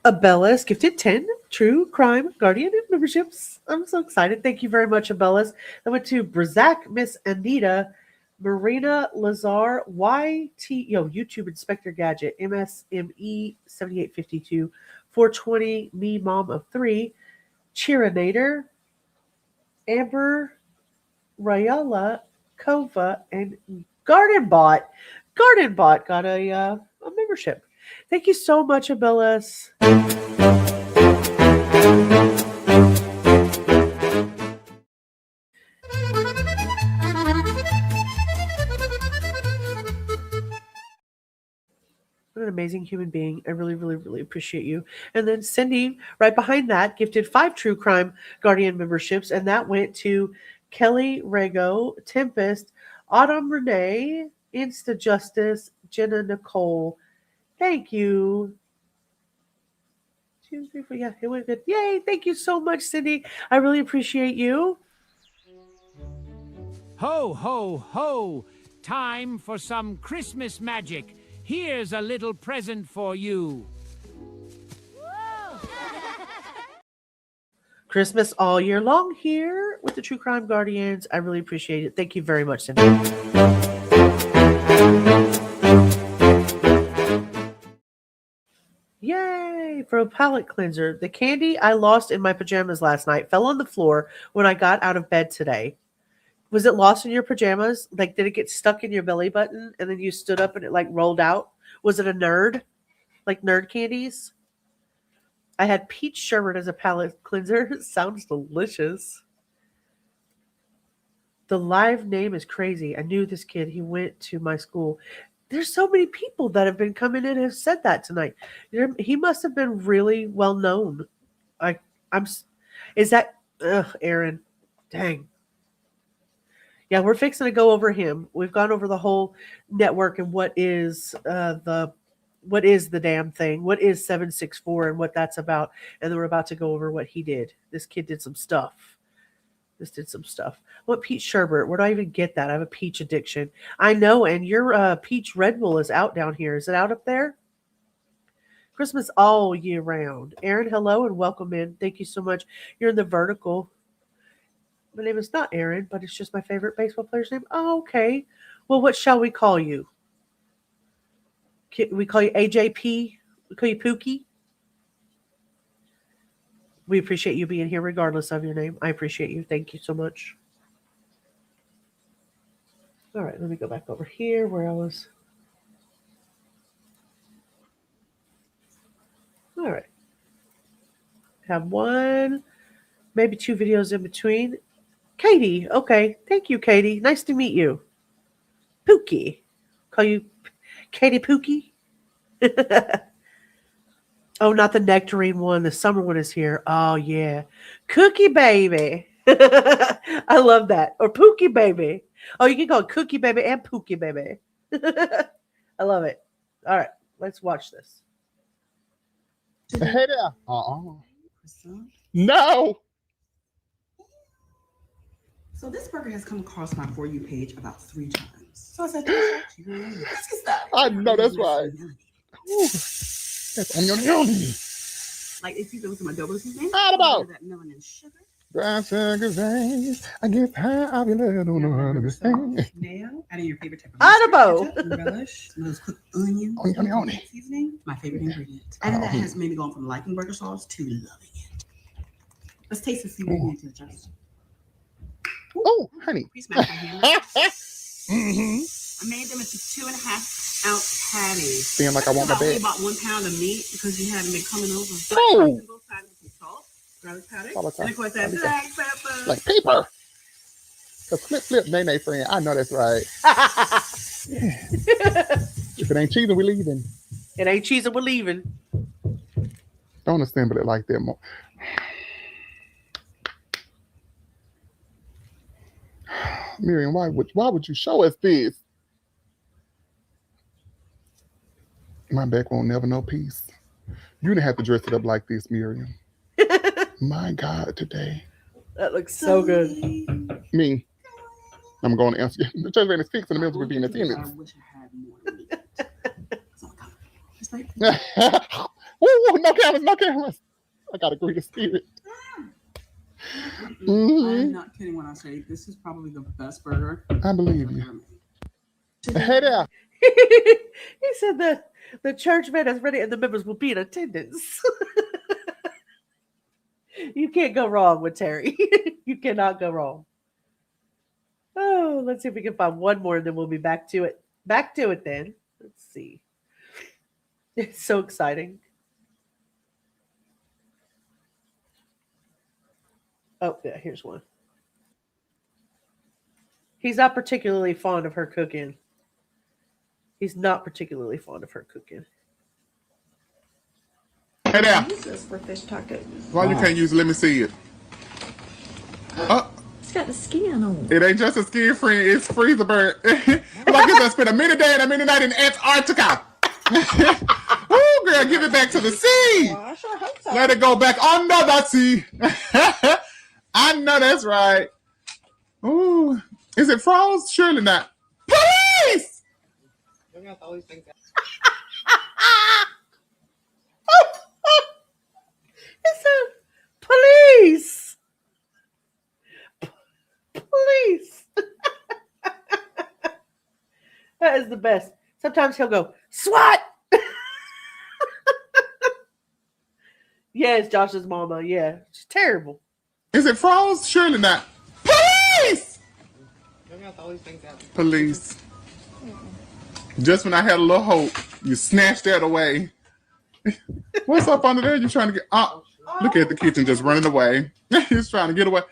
Abellis gifted 10 True Crime Guardian memberships. I'm so excited. Thank you very much, Abellis. I went to Brazak, Miss Anita, Marina Lazar, YouTube Inspector Gadget, MSME 7852, 420, Me Mom of 3, Cheerinator, Amber, Rayala, Kova, and GardenBot. GardenBot got a membership. Thank you so much, Abellis. What an amazing human being. I really, really, really appreciate you. And then Cindy, right behind that, gifted 5 True Crime Guardian memberships, and that went to Kelly Rego, Tempest, Autumn Renee, Insta Justice, Jenna Nicole. Thank you. 2, 3, 4. Yeah, it went good. Yay. Thank you so much, Cindy. I really appreciate you. Ho, ho, ho. Time for some Christmas magic. Here's a little present for you. Christmas all year long here with the True Crime Guardians. I really appreciate it. Thank you very much, Cindy. for a palate cleanser. The candy I lost in my pajamas last night fell on the floor when I got out of bed today. Was it lost in your pajamas? Like, did it get stuck in your belly button and then you stood up and it like rolled out? Was it a nerd? Like nerd candies? I had peach sherbet as a palate cleanser. Sounds delicious. The live name is crazy. I knew this kid. He went to my school. There's so many people that have been coming in and have said that tonight. He must have been really well known. Is that, Aaron? Dang. Yeah, we're fixing to go over him. We've gone over the whole network and what is the damn thing? What is 764 and what that's about? And then we're about to go over what he did. This kid did some stuff. What peach sherbet? Where do I even get that? I have a peach addiction. I know, and your peach Red Bull is out down here. Is it out up there? Christmas all year round. Aaron, hello and welcome in. Thank you so much. You're in the vertical. My name is not Aaron, but it's just my favorite baseball player's name. Oh, okay. Well, what shall we call you? We call you AJP? We call you Pookie? We appreciate you being here regardless of your name. I appreciate you. Thank you so much. All right, let me go back over here where I was. All right. Have one, maybe two videos in between. Katie, okay. Thank you, Katie. Nice to meet you. Pookie. Call you Katie Pookie? Oh, not the nectarine one. The summer one is here. Oh, yeah. Cookie Baby. I love that. Or Pookie Baby. Oh, you can call it Cookie Baby and Pookie Baby. I love it. All right, let's watch this. Hey there. No. So this burger has come across my For You page about 3 times. So I said, let's get started. I know that's right. Ooh, that's onion. Like if you go to my double seasoning, How about that melanin sugar. brown sugar veins? I get high, I'll be let on the run of this thing. Now, adding your favorite type of Audible. relish, those cooked onions, Onion. seasoning, my favorite ingredient. And that has made me go from liking burger sauce to loving it. Let's taste and see what we need to adjust. Oh, honey. Pre-smash my hamburgers. I made them into 2.5 ounce patties. Feeling like I want my bed. About 1 pound of meat because you haven't been coming over. Oh. Both sides with some salt, garlic powder, Garlic and of course that black pepper. Like paper. Cause flip, nay, friend. I know that's right. If it ain't cheesing, we leaving. It ain't cheese and we're leaving. Don't assemble it like that more. Miriam, why would you show us this? My back won't never know peace. You didn't have to dress it up like this, Miriam. My God, today. That looks so good. Me. I'm going to answer you. The church van is fixed and the meals will be in attendance. I wish I had more meat. Ooh, no cameras. I got to agree to spirit. I'm not kidding when I say this is probably the best burger. I believe you. Hey there. He said that the church van is ready and the members will be in attendance. You can't go wrong with Terry. You cannot go wrong. Oh, let's see if we can find one more and then we'll be back to it. Back to it then. Let's see. It's so exciting. Oh, yeah, here's one. He's not particularly fond of her cooking. He's not particularly fond of her cooking. Hey there. Use this for fish tacos. Why you can't use it? Let me see it. It's got the skin on it. It ain't just a skin friend, it's freezer burn. Like you just spent a minute day and a minute night in Antarctica. Oh, girl, give it back to the sea. Well, I sure hope so. Let it go back under the sea. I know that's right. Ooh, is it froze? Surely not. Police! It said, police! Police! That is the best. Sometimes he'll go, SWAT! Yes, Josh's mama. Yeah, she's terrible. Is it froze? Surely not. Police! Police. Just when I had a little hope, you snatched that away. What's up under there? You trying to get? Look at the kitchen just running away. He's trying to get away.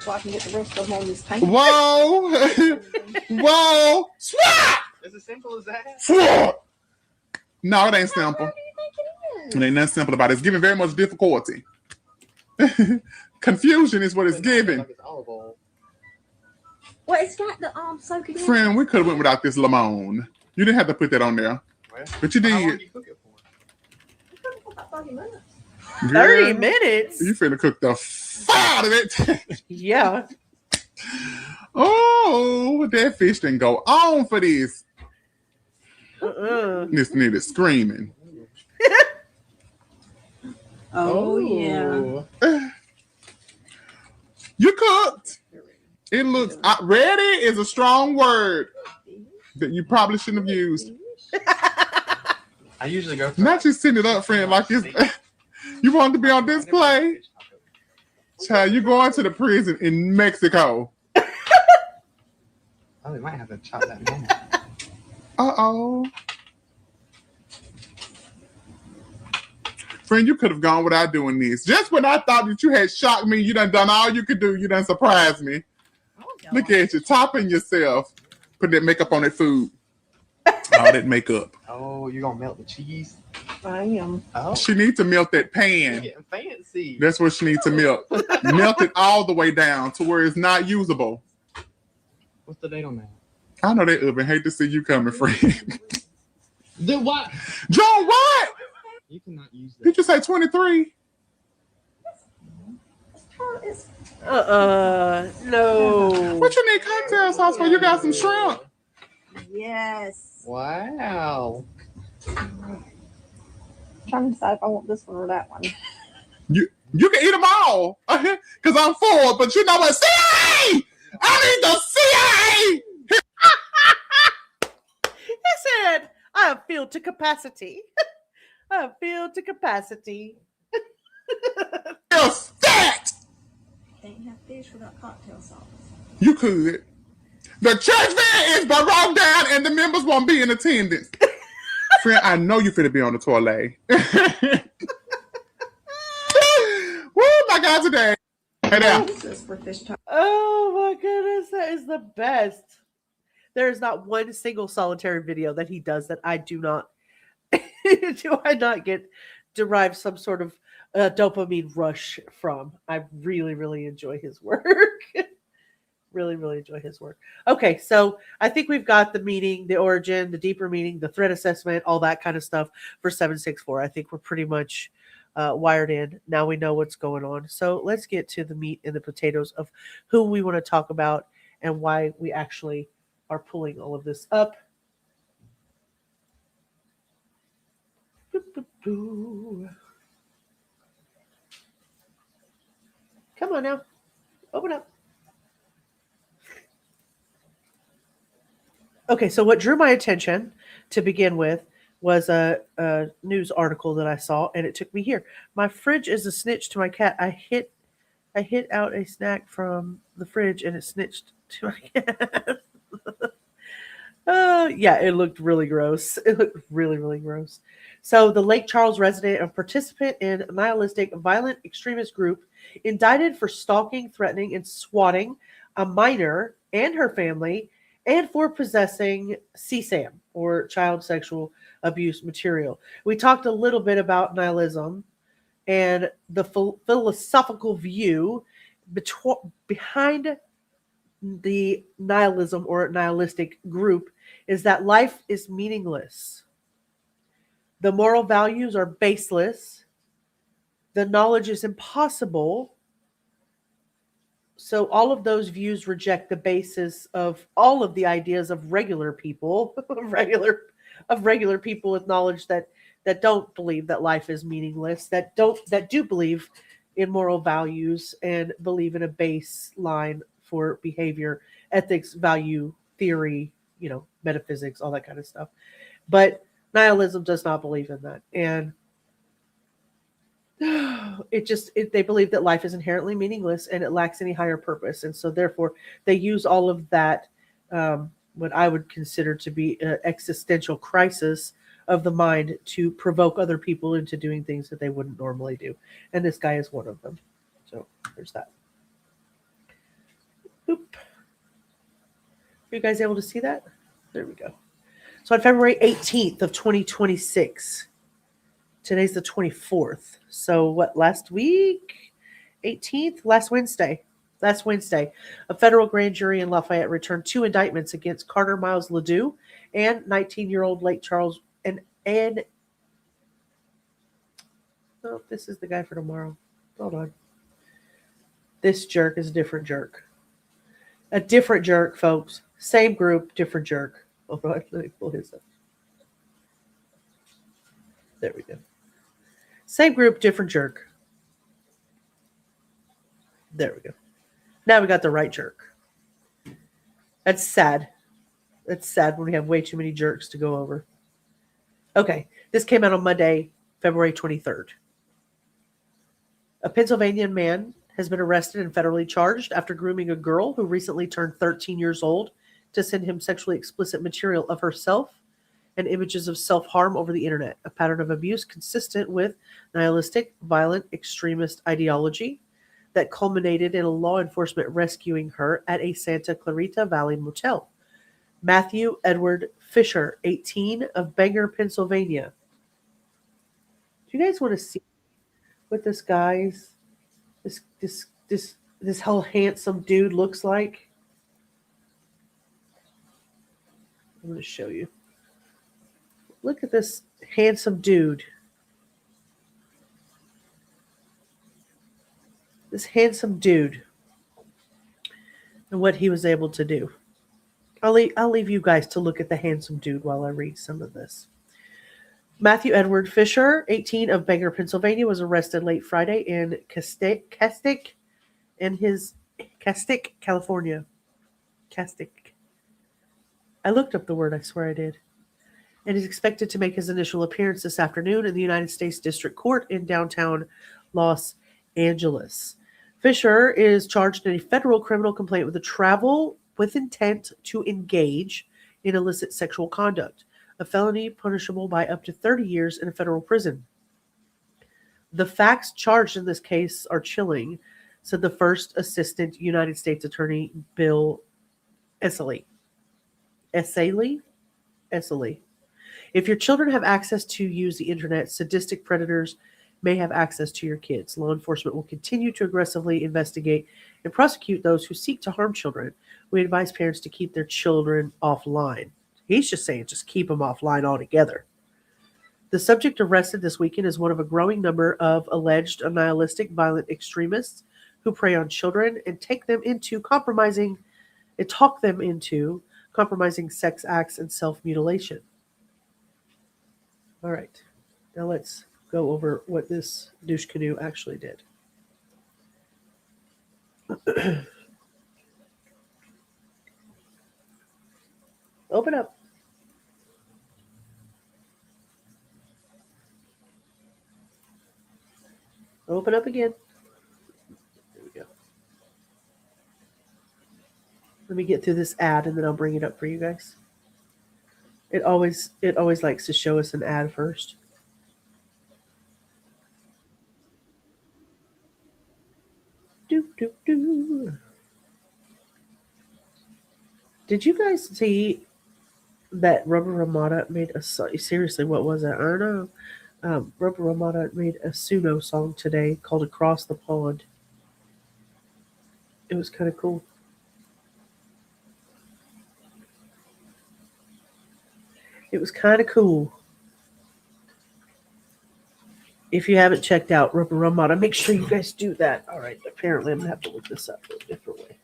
So I can get the rest of them on this paint. Whoa! Whoa! Swat! It's as simple as that. Swat! No, it ain't simple. It ain't nothing simple about it. It's giving very much difficulty. Confusion is what it's giving. Like it's olive oil. Well, it's got the soaking in. Friend, we could have went without this lemon. You didn't have to put that on there. Well, But you how long did. do you cook it for? About 30 minutes. 30 minutes? You finna cook the fire out of it. Yeah. Oh, that fish didn't go on for this. Uh-uh. This nigga screaming. Oh, yeah. You cooked. It looks ready is a strong word that you probably shouldn't have used. I usually go for Not just sitting it up, friend, like it's you want to be on display. Child, you going to the prison in Mexico. Oh, they might have to chop that down. Uh-oh. Friend, you could have gone without doing this. Just when I thought that you had shocked me, you done all you could do. You done surprised me. Look at you, topping yourself. Put that makeup on that food. All that makeup. Oh, you're going to melt the cheese? I am. Oh, She needs to melt that you're pan. getting fancy. That's what she needs to melt. Melt it all the way down to where it's not usable. What's the date on that? I know that oven. Hate to see you coming, friend. Then what? John, what? You cannot use that. Did you say 23? No. What you need cocktail sauce for? You got some shrimp. Yes. Wow. I'm trying to decide if I want this one or that one. You can eat them all. Because I'm full. But you know what? CIA! I need the CIA! He said, I am filled to capacity. I am filled to capacity. Yes, that! Can't have fish without cocktail sauce. You could. The church van is broke down and the members won't be in attendance. Friend, I know you finna be on the toilet. Woo, my God, today. Hey there. This is for fish tacos. Oh my goodness, that is the best. There is not one single solitary video that he does that I do not get derive some sort of dopamine rush from. I really, really enjoy his work. Really, really enjoy his work. Okay, so I think we've got the meaning, the origin, the deeper meaning, the threat assessment, all that kind of stuff for 764. I think we're pretty much wired in. Now we know what's going on. So let's get to the meat and the potatoes of who we want to talk about and why we actually are pulling all of this up. Come on now. Open up. Okay, so what drew my attention to begin with was a news article that I saw, and it took me here. My fridge is a snitch to my cat. I hit out a snack from the fridge, and it snitched to my cat. Yeah, it looked really gross. It looked really, really gross. So the Lake Charles resident and participant in a nihilistic violent extremist group indicted for stalking, threatening, and swatting a minor and her family, and for possessing CSAM, or child sexual abuse material. We talked a little bit about nihilism and the philosophical view behind the nihilism or nihilistic group is that life is meaningless. The moral values are baseless. The knowledge is impossible. So all of those views reject the basis of all of the ideas of regular people, regular people with knowledge that don't believe that life is meaningless, that do believe in moral values and believe in a baseline for behavior, ethics, value, theory, metaphysics, all that kind of stuff. But Nihilism does not believe in that. And they believe that life is inherently meaningless and it lacks any higher purpose. And so therefore they use all of that, what I would consider to be an existential crisis of the mind to provoke other people into doing things that they wouldn't normally do. And this guy is one of them. So there's that. Boop. Are you guys able to see that? There we go. So on February 18th of 2026, today's the 24th. So what, last week? 18th? Last Wednesday, a federal grand jury in Lafayette returned 2 indictments against Carter Miles Ledoux and 19-year-old Lake Charles and oh, this is the guy for tomorrow. Hold on. This jerk is a different jerk. A different jerk, folks. Same group, different jerk. Hold on, let me pull his up. There we go. Same group, different jerk. There we go. Now we got the right jerk. That's sad. That's sad when we have way too many jerks to go over. Okay, this came out on Monday, February 23rd. A Pennsylvania man has been arrested and federally charged after grooming a girl who recently turned 13 years old to send him sexually explicit material of herself and images of self-harm over the internet, a pattern of abuse consistent with nihilistic, violent, extremist ideology that culminated in a law enforcement rescuing her at a Santa Clarita Valley motel. Matthew Edward Pysher, 18, of Bangor, Pennsylvania. Do you guys want to see what this guy's this whole handsome dude looks like? I'm going to show you. Look at this handsome dude. This handsome dude and what he was able to do. I'll leave you guys to look at the handsome dude while I read some of this. Matthew Edward Pysher, 18, of Bangor, Pennsylvania, was arrested late Friday in Castaic, California. Castaic. I looked up the word, I swear I did. And is expected to make his initial appearance this afternoon in the United States District Court in downtown Los Angeles. Pysher is charged in a federal criminal complaint with a travel with intent to engage in illicit sexual conduct, a felony punishable by up to 30 years in a federal prison. The facts charged in this case are chilling, said the first assistant United States Attorney Bill Esseley. If your children have access to use the internet, sadistic predators may have access to your kids. Law enforcement will continue to aggressively investigate and prosecute those who seek to harm children. We advise parents to keep their children offline. He's just saying just keep them offline altogether. The subject arrested this weekend is one of a growing number of alleged nihilistic violent extremists who prey on children and talk them into compromising sex acts and self-mutilation. All right, now let's go over what this douche canoe actually did. Open up. Open up again. There we go. Let me get through this ad and then I'll bring it up for you guys. It always likes to show us an ad first. Did you guys see that Rubber Ramada made a song? Seriously, what was it? I don't know. Rubber Ramada made a Suno song today called Across the Pond. It was kind of cool. It was kind of cool. If you haven't checked out Rubber Ramada, make sure you guys do that. All right, apparently I'm going to have to look this up a different way.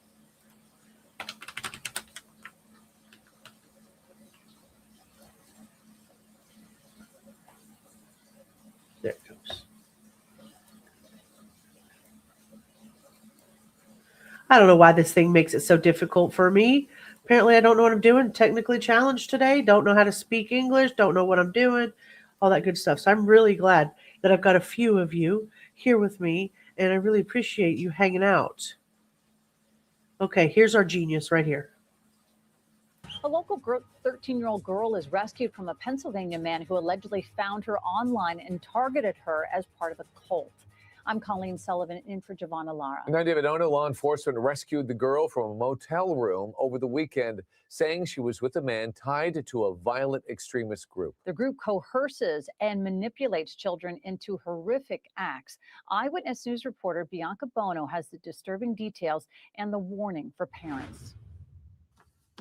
There it goes. I don't know why this thing makes it so difficult for me, Apparently, I don't know what I'm doing. Technically challenged today. Don't know how to speak English. Don't know what I'm doing. All that good stuff. So I'm really glad that I've got a few of you here with me, and I really appreciate you hanging out. Okay, here's our genius right here. A local 13-year-old girl is rescued from a Pennsylvania man who allegedly found her online and targeted her as part of a cult. I'm Colleen Sullivan in for Giovanna Lara. In Davidona, law enforcement rescued the girl from a motel room over the weekend, saying she was with a man tied to a violent extremist group. The group coerces and manipulates children into horrific acts. Eyewitness News reporter Bianca Bono has the disturbing details and the warning for parents.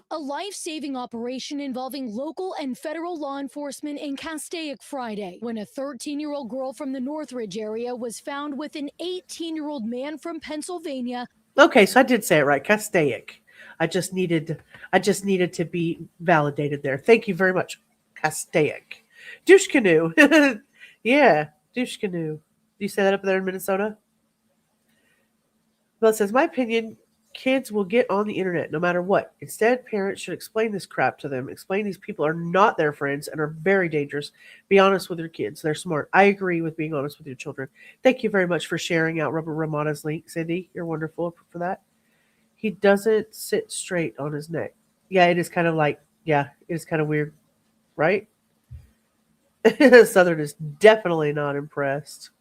A life-saving operation involving local and federal law enforcement in Castaic Friday, when a 13-year-old girl from the Northridge area was found with an 18-year-old man from Pennsylvania. Okay, so I did say it right, Castaic. I just needed to be validated there. Thank you very much, Castaic. Douche canoe. Yeah, douche canoe. Do you say that up there in Minnesota? Well, it says, my opinion, kids will get on the internet no matter what. Instead, parents should explain this crap to them. Explain these people are not their friends and are very dangerous. Be honest with your kids. They're smart. I agree with being honest with your children. Thank you very much for sharing out Rubber Ramada's link, Cindy. You're wonderful for that. He doesn't sit straight on his neck. Yeah, it is kind of like, yeah, it is kind of weird, right? Southern is definitely not impressed.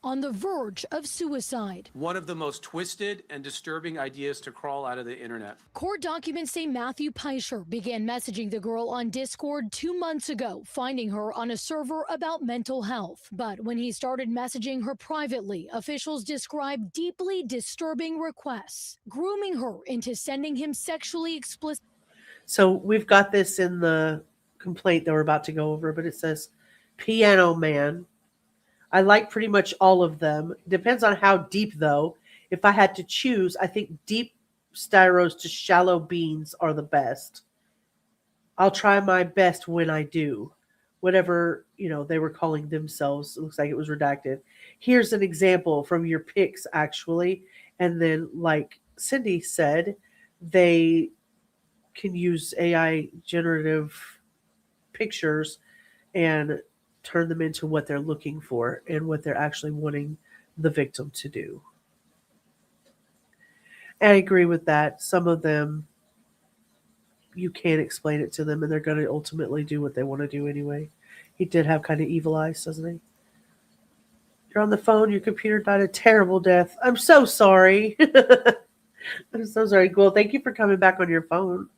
On the verge of suicide. One of the most twisted and disturbing ideas to crawl out of the internet. Court documents say Matthew Pysher began messaging the girl on Discord 2 months ago, finding her on a server about mental health. But when he started messaging her privately, officials described deeply disturbing requests, grooming her into sending him sexually explicit. So we've got this in the complaint that we're about to go over, but it says Piano Man. I like pretty much all of them. Depends on how deep, though. If I had to choose, I think deep styros to shallow beans are the best. I'll try my best when I do. Whatever, they were calling themselves. It looks like it was redacted. Here's an example from your pics, actually. And then, like Cindy said, they can use AI generative pictures and turn them into what they're looking for and what they're actually wanting the victim to do. And I agree with that. Some of them, you can't explain it to them, and they're going to ultimately do what they want to do anyway. He did have kind of evil eyes, doesn't he? You're on the phone. Your computer died a terrible death. I'm so sorry. I'm so sorry. Well, thank you for coming back on your phone.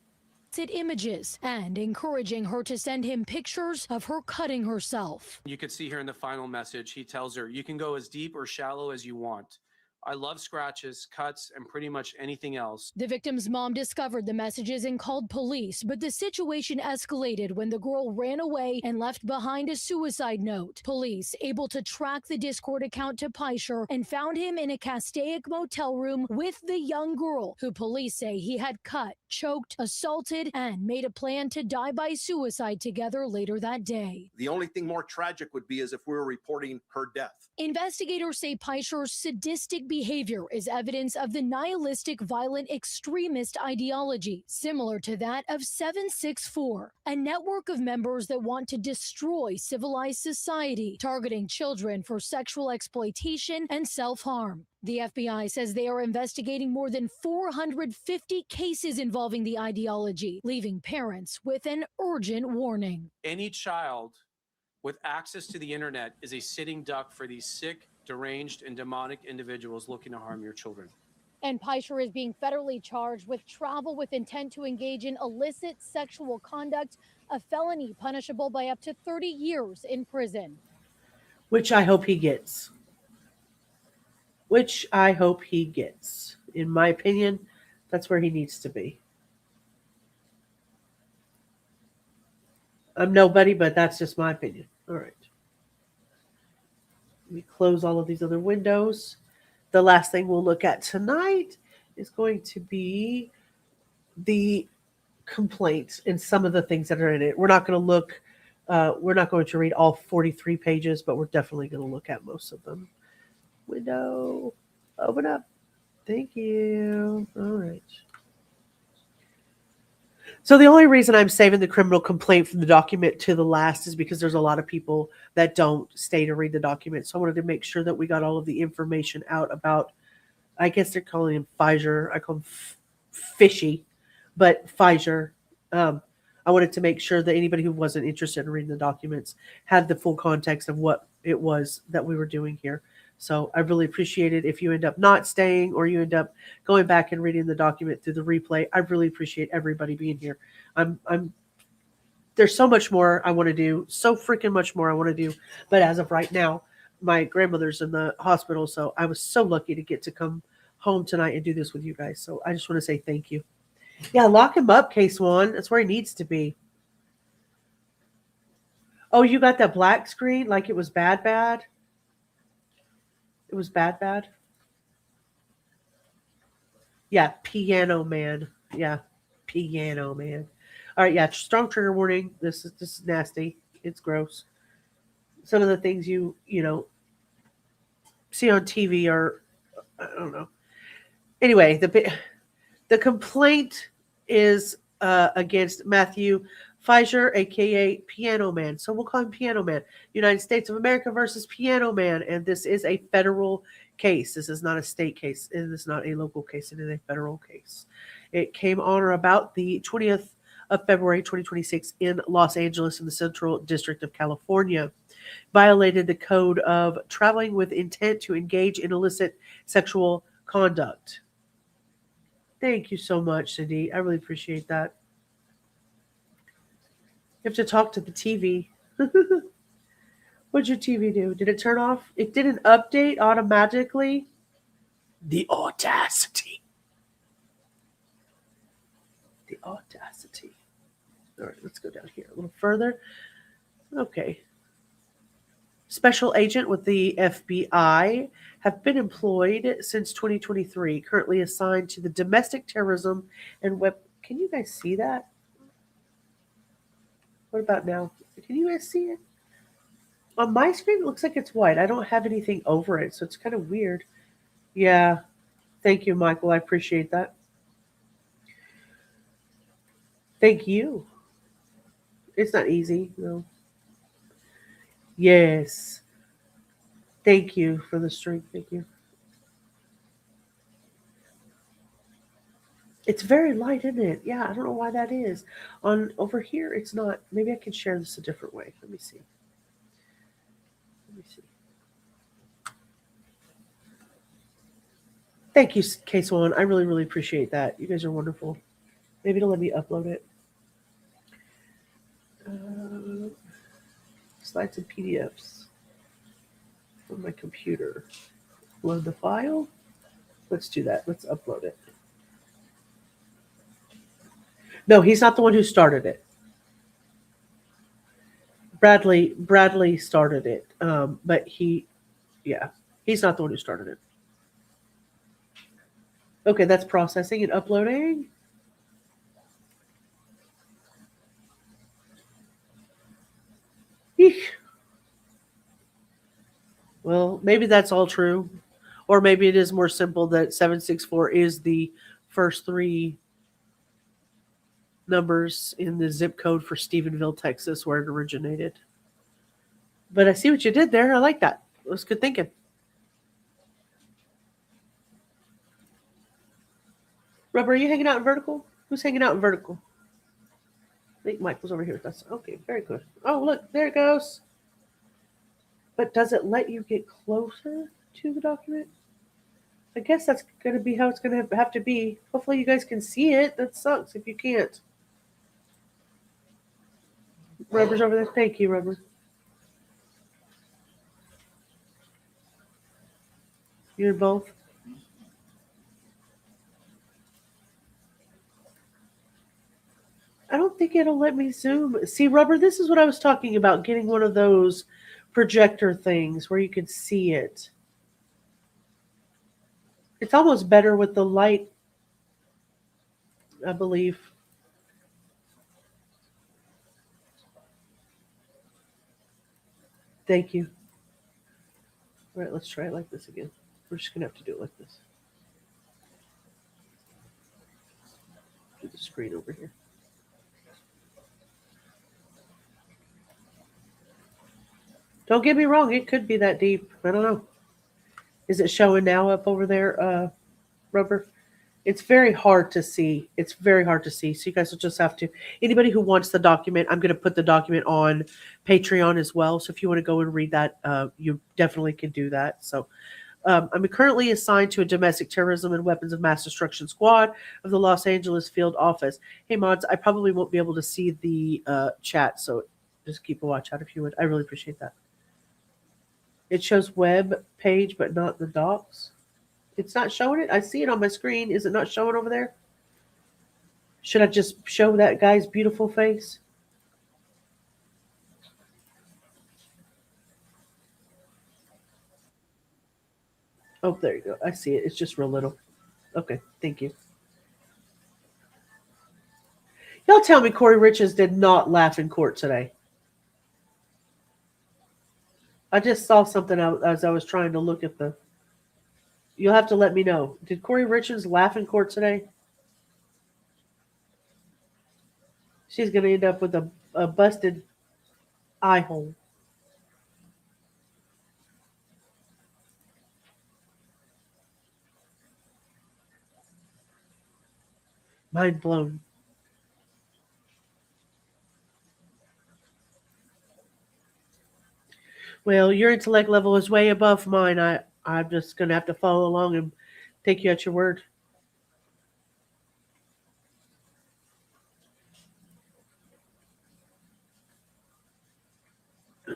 Images and encouraging her to send him pictures of her cutting herself. You could see here in the final message, he tells her, you can go as deep or shallow as you want. I love scratches, cuts, and pretty much anything else. The victim's mom discovered the messages and called police, but the situation escalated when the girl ran away and left behind a suicide note. Police able to track the Discord account to Pysher and found him in a Castaic motel room with the young girl, who police say he had cut, choked, assaulted, and made a plan to die by suicide together later that day. The only thing more tragic would be as if we were reporting her death. Investigators say Pysher's sadistic behavior is evidence of the nihilistic violent extremist ideology, similar to that of 764, a network of members that want to destroy civilized society, targeting children for sexual exploitation and self-harm. The FBI says they are investigating more than 450 cases involving the ideology, leaving parents with an urgent warning. Any child with access to the internet is a sitting duck for these sick, deranged, and demonic individuals looking to harm your children. And Pysher is being federally charged with travel with intent to engage in illicit sexual conduct, a felony punishable by up to 30 years in prison. Which I hope he gets. In my opinion, that's where he needs to be. I'm nobody, but that's just my opinion. All right. Let me close all of these other windows. The last thing we'll look at tonight is going to be the complaints and some of the things that are in it. We're not going to read all 43 pages, but we're definitely going to look at most of them. Window, open up. Thank you. All right. So the only reason I'm saving the criminal complaint from the document to the last is because there's a lot of people that don't stay to read the document. So I wanted to make sure that we got all of the information out about, I guess they're calling him Pysher. I call him Fishy, but Pysher. I wanted to make sure that anybody who wasn't interested in reading the documents had the full context of what it was that we were doing here. So I really appreciate it. If you end up not staying or you end up going back and reading the document through the replay, I really appreciate everybody being here. There's so much more I want to do, so freaking much more I want to do. But as of right now, my grandmother's in the hospital, so I was so lucky to get to come home tonight and do this with you guys. So I just want to say thank you. Yeah, lock him up, Case One. That's where he needs to be. Oh, you got that black screen like it was bad? It was bad? Yeah, Piano Man. Yeah, Piano Man. All right, yeah, strong trigger warning. This is nasty. It's gross. Some of the things you see on TV are, I don't know. Anyway, the complaint is against Matthew Pysher, aka Piano Man. So we'll call him Piano Man. United States of America versus Piano Man, and this is a federal case. This is not a state case. It is not a local case. It is a federal case. It came on or about the 20th of February 2026 in Los Angeles in the Central District of California. Violated the code of traveling with intent to engage in illicit sexual conduct. Thank you so much, Cindy. I really appreciate that. You have to talk to the TV. What'd your TV do? Did it turn off? It didn't update automatically. The audacity. The audacity. All right, let's go down here a little further. Okay. Special agent with the FBI have been employed since 2023, currently assigned to the domestic terrorism and web. Can you guys see that? What about now? Can you guys see it? On my screen, it looks like it's white. I don't have anything over it, so it's kind of weird. Yeah. Thank you, Michael. I appreciate that. Thank you. It's not easy, no. Yes. Thank you for the strength. Thank you. It's very light, isn't it? Yeah, I don't know why that is. On over here, it's not. Maybe I can share this a different way. Let me see. Thank you, Case One. I really, really appreciate that. You guys are wonderful. Maybe it'll let me upload it. Slides and PDFs on my computer. Load the file. Let's do that. Let's upload it. No, he's not the one who started it. Bradley started it, but he's not the one who started it. Okay, that's processing and uploading. Eek. Well, maybe that's all true. Or maybe it is more simple that 764 is the first three numbers in the zip code for Stephenville, Texas, where it originated. But I see what you did there. I like that. It was good thinking. Rubber, are you hanging out in vertical? Who's hanging out in vertical? I think Mike was over here with us. Okay, very good. Oh, look, there it goes. But does it let you get closer to the document? I guess that's going to be how it's going to have to be. Hopefully you guys can see it. That sucks if you can't. Rubber's over there. Thank you, Rubber. You and both? I don't think it'll let me zoom. See, Rubber, this is what I was talking about, getting one of those projector things where you could see it. It's almost better with the light, I believe. Thank you. All right, let's try it like this again. We're just going to have to do it like this. Do the screen over here. Don't get me wrong, it could be that deep. I don't know. Is it showing now up over there, Rubber? It's very hard to see. It's very hard to see. So you guys will just have to. Anybody who wants the document, I'm going to put the document on Patreon as well. So if you want to go and read that, you definitely can do that. So I'm currently assigned to a domestic terrorism and weapons of mass destruction squad of the Los Angeles field office. Hey mods, I probably won't be able to see the chat, so just keep a watch out if you would. I really appreciate that. It shows web page, but not the docs. It's not showing it. I see it on my screen. Is it not showing over there? Should I just show that guy's beautiful face? Oh, there you go. I see it. It's just real little. Okay, thank you. Y'all tell me Corey Richards did not laugh in court today. I just saw something as I was trying to look at the... You'll have to let me know. Did Corey Richards laugh in court today? She's going to end up with a busted eye hole. Mind blown. Well, your intellect level is way above mine. I'm just going to have to follow along and take you at your word.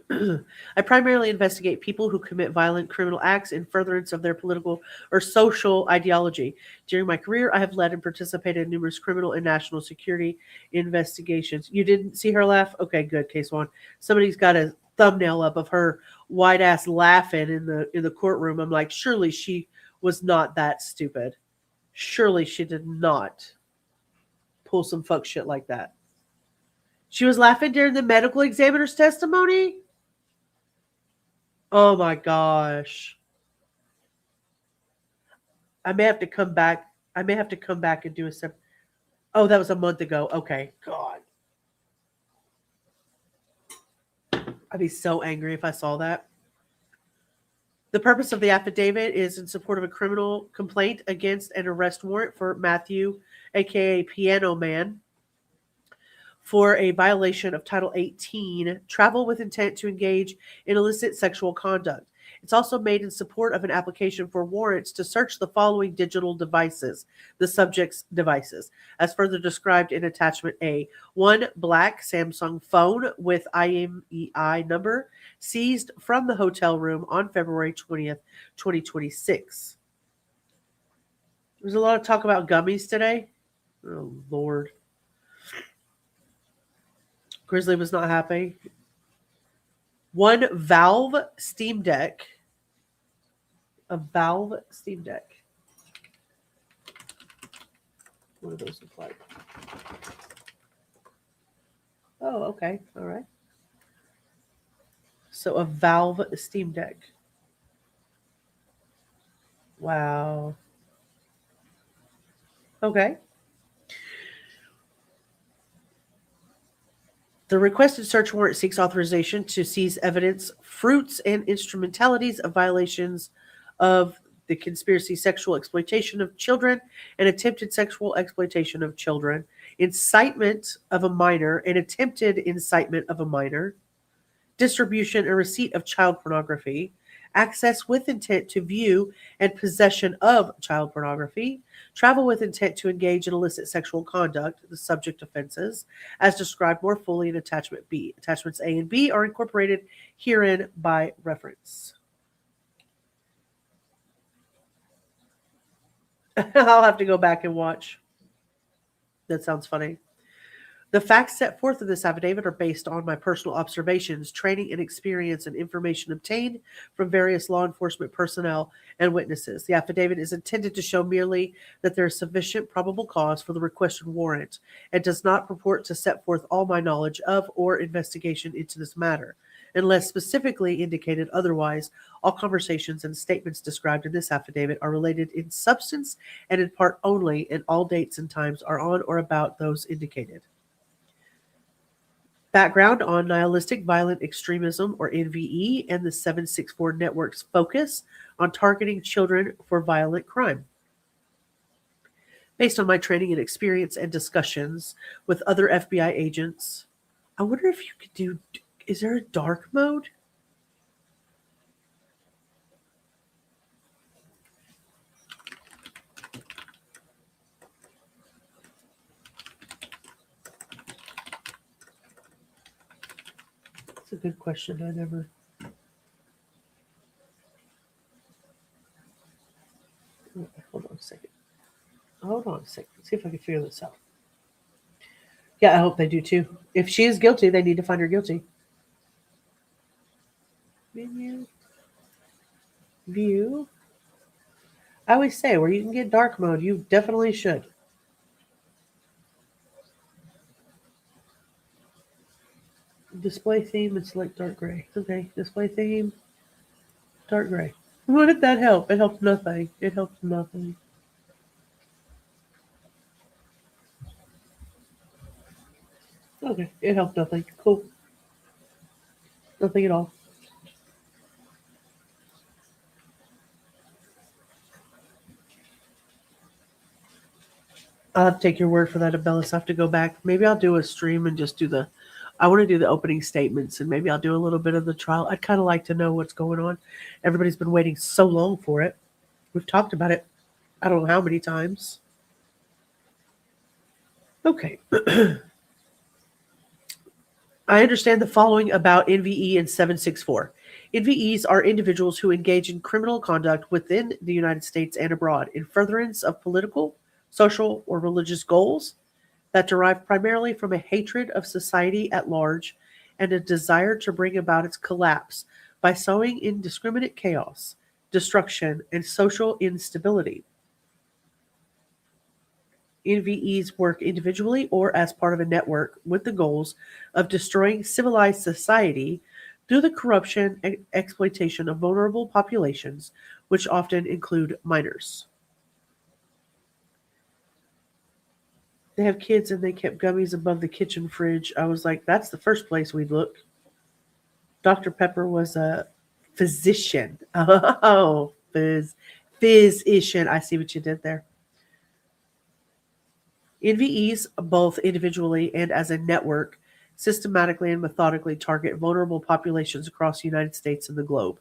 I primarily investigate people who commit violent criminal acts in furtherance of their political or social ideology. During my career, I have led and participated in numerous criminal and national security investigations. You didn't see her laugh? Okay, good. Case one. Somebody's got a thumbnail up of her white ass laughing in the courtroom. I'm like, surely she was not that stupid. Surely she did not pull some fuck shit like that. She was laughing during the medical examiner's testimony? Oh my gosh. I may have to come back. I may have to come back and do a separate. Oh, that was a month ago. Okay. God. I'd be so angry if I saw that. The purpose of the affidavit is in support of a criminal complaint against an arrest warrant for Matthew, aka Piano Man, for a violation of Title 18, travel with intent to engage in illicit sexual conduct. It's also made in support of an application for warrants to search the following digital devices, the subject's devices, as further described in Attachment A. One black Samsung phone with IMEI number seized from the hotel room on February 20th, 2026. There's a lot of talk about gummies today. Oh, Lord. Grizzly was not happy. One Valve Steam Deck. A Valve Steam Deck. What do those look like? Oh, okay. All right. So a Valve Steam Deck. Wow. Okay. The requested search warrant seeks authorization to seize evidence, fruits, and instrumentalities of violations of the conspiracy sexual exploitation of children and attempted sexual exploitation of children, incitement of a minor and attempted incitement of a minor, distribution and receipt of child pornography, access with intent to view and possession of child pornography, travel with intent to engage in illicit sexual conduct, the subject offenses, as described more fully in Attachment B. Attachments A and B are incorporated herein by reference. I'll have to go back and watch. That sounds funny. The facts set forth in this affidavit are based on my personal observations, training and experience, and information obtained from various law enforcement personnel and witnesses. The affidavit is intended to show merely that there is sufficient probable cause for the requested warrant and does not purport to set forth all my knowledge of or investigation into this matter. Unless specifically indicated otherwise, all conversations and statements described in this affidavit are related in substance and in part only, and all dates and times are on or about those indicated. Background on nihilistic violent extremism, or NVE, and the 764 network's focus on targeting children for violent crime. Based on my training and experience and discussions with other FBI agents, I wonder if you could do, is there a dark mode? That's a good question. I never. Hold on a second. Hold on a second. See if I can figure this out. Yeah, I hope they do too. If she is guilty, they need to find her guilty. Menu. View. I always say where you can get dark mode, you definitely should. Display theme and select dark gray. Okay, display theme, dark gray. What did that help? It helped nothing. It helped nothing. Okay, it helped nothing. Cool. Nothing at all. I'll have to take your word for that, Abellis. I have to go back. Maybe I'll do a stream and just do the. I want to do the opening statements, and maybe I'll do a little bit of the trial. I'd kind of like to know what's going on. Everybody's been waiting so long for it. We've talked about it, I don't know how many times. Okay. I understand the following about NVE and 764. NVEs are individuals who engage in criminal conduct within the United States and abroad in furtherance of political, social, or religious goals that derive primarily from a hatred of society at large and a desire to bring about its collapse by sowing indiscriminate chaos, destruction, and social instability. NVEs work individually or as part of a network with the goals of destroying civilized society through the corruption and exploitation of vulnerable populations, which often include minors. They have kids and they kept gummies above the kitchen fridge. I was like, that's the first place we'd look. Dr. Pepper was a physician. Oh, physician. I see what you did there. NVEs, both individually and as a network, systematically and methodically target vulnerable populations across the United States and the globe.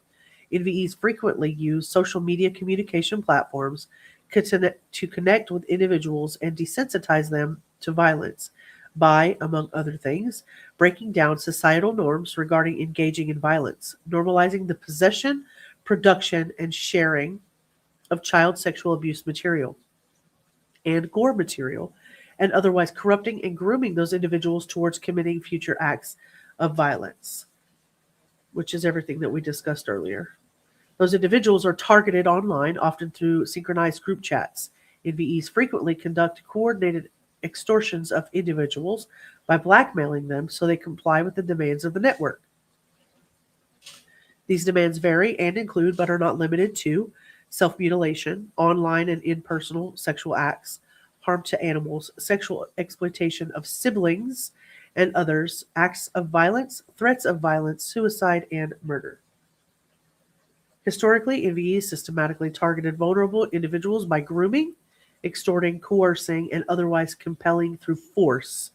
NVEs frequently use social media communication platforms to connect with individuals and desensitize them to violence by, among other things, breaking down societal norms regarding engaging in violence, normalizing the possession, production, and sharing of child sexual abuse material and gore material, and otherwise corrupting and grooming those individuals towards committing future acts of violence, which is everything that we discussed earlier. Those individuals are targeted online, often through synchronized group chats. NVEs frequently conduct coordinated extortions of individuals by blackmailing them so they comply with the demands of the network. These demands vary and include, but are not limited to, self-mutilation, online and in-personal sexual acts, harm to animals, sexual exploitation of siblings and others, acts of violence, threats of violence, suicide, and murder. Historically, NVEs systematically targeted vulnerable individuals by grooming, extorting, coercing, and otherwise compelling through force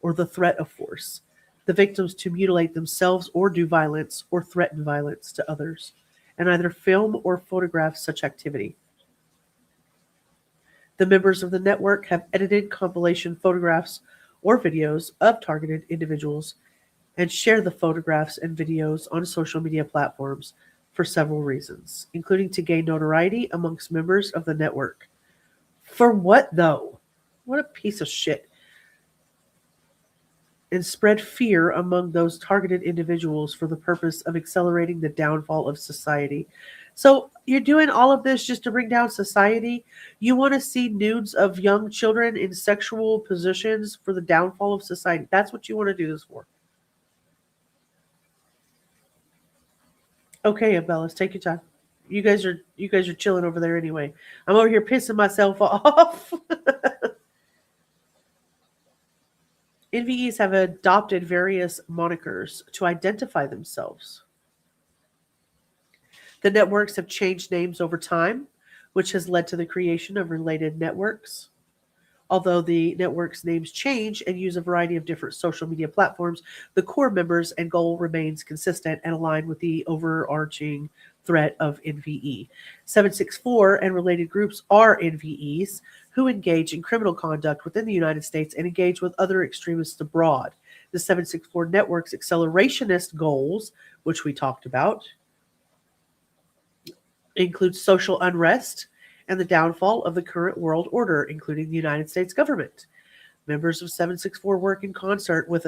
or the threat of force the victims to mutilate themselves or do violence or threaten violence to others, and either film or photograph such activity. The members of the network have edited compilation photographs or videos of targeted individuals and share the photographs and videos on social media platforms for several reasons, including to gain notoriety amongst members of the network. For what, though? What a piece of shit. And spread fear among those targeted individuals for the purpose of accelerating the downfall of society. So you're doing all of this just to bring down society? You want to see nudes of young children in sexual positions for the downfall of society? That's what you want to do this for? Okay, Abellis, take your time. You guys are chilling over there anyway. I'm over here pissing myself off. NVEs have adopted various monikers to identify themselves. The networks have changed names over time, which has led to the creation of related networks. Although the network's names change and use a variety of different social media platforms, the core members and goal remains consistent and aligned with the overarching threat of NVE. 764 and related groups are NVEs who engage in criminal conduct within the United States and engage with other extremists abroad. The 764 network's accelerationist goals, which we talked about, include social unrest and the downfall of the current world order, including the United States government. Members of 764 work in concert with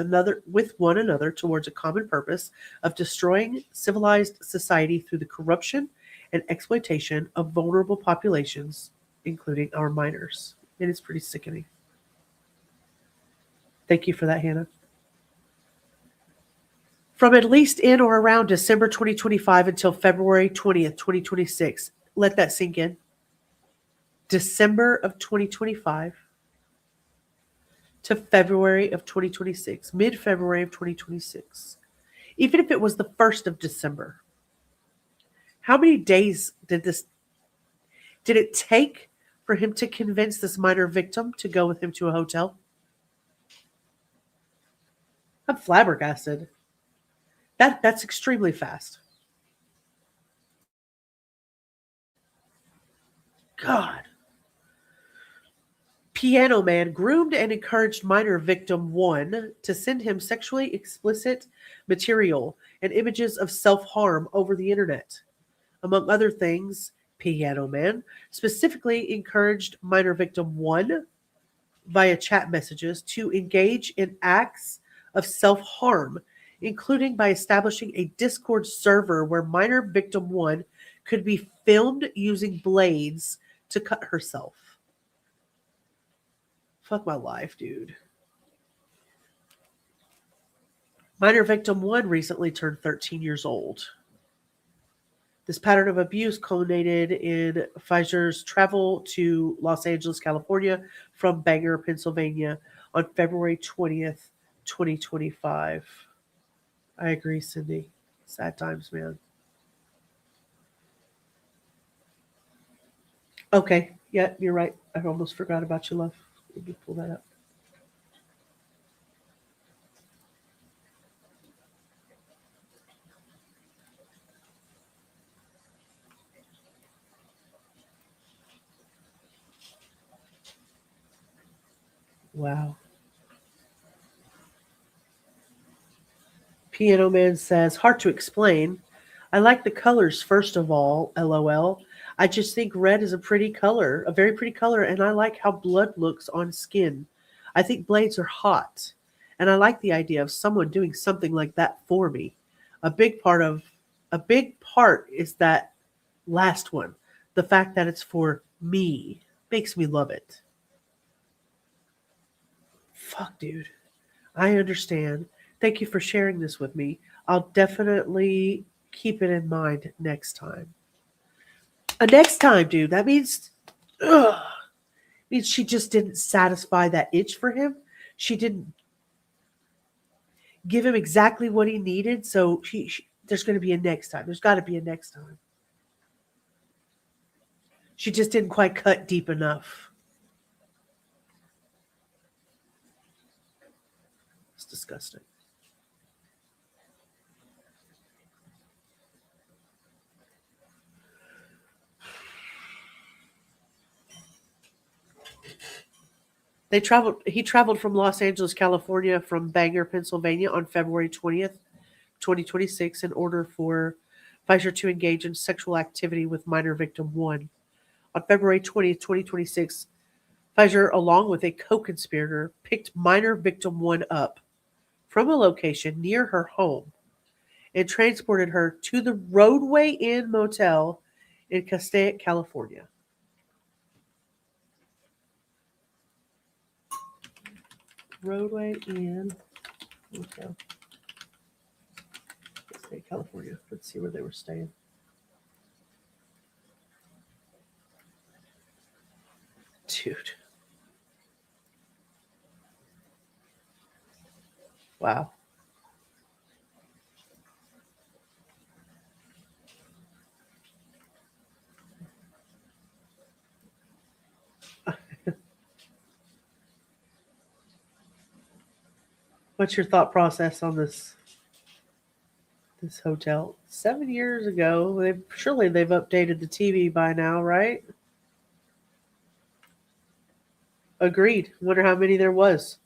one another towards a common purpose of destroying civilized society through the corruption and exploitation of vulnerable populations, including our minors. It is pretty sickening. Thank you for that, Hannah. From at least in or around December 2025 until February 20th, 2026. Let that sink in. December of 2025 to February of 2026, mid-February of 2026. Even if it was the 1st of December, how many days did it take for him to convince this minor victim to go with him to a hotel? I'm flabbergasted. That's extremely fast. God. Piano Man groomed and encouraged minor victim 1 to send him sexually explicit material and images of self-harm over the internet. Among other things, Piano Man specifically encouraged minor victim 1 via chat messages to engage in acts of self-harm, including by establishing a Discord server where minor victim 1 could be filmed using blades to cut herself. Fuck my life, dude. Minor victim 1 recently turned 13 years old. This pattern of abuse culminated in Pysher's travel to Los Angeles, California from Bangor, Pennsylvania on February 20th, 2025. I agree, Cindy. Sad times, man. Okay. Yeah, you're right. I almost forgot about you, love. Let me pull that up. Wow. Piano Man says, hard to explain. I like the colors, first of all, LOL. I just think red is a pretty color, a very pretty color, and I like how blood looks on skin. I think blades are hot, and I like the idea of someone doing something like that for me. A big part is that last one, the fact that it's for me, makes me love it. Fuck, dude. I understand. Thank you for sharing this with me. I'll definitely keep it in mind next time. Next time, dude. That means she just didn't satisfy that itch for him. She didn't give him exactly what he needed. So there's going to be a next time. There's got to be a next time. She just didn't quite cut deep enough. It's disgusting. He traveled from Los Angeles, California from Bangor, Pennsylvania on February 20th, 2026 in order for Pysher to engage in sexual activity with minor victim 1. On February 20th, 2026, Pysher, along with a co-conspirator, picked minor victim 1 up from a location near her home and transported her to the Roadway Inn Motel in Castaic, California. Roadway Inn Motel. Castaic, California. Let's see where they were staying. Dude. Wow. What's your thought process on this hotel? 7 years ago. Surely they've updated the TV by now, right? Agreed. Wonder how many there was.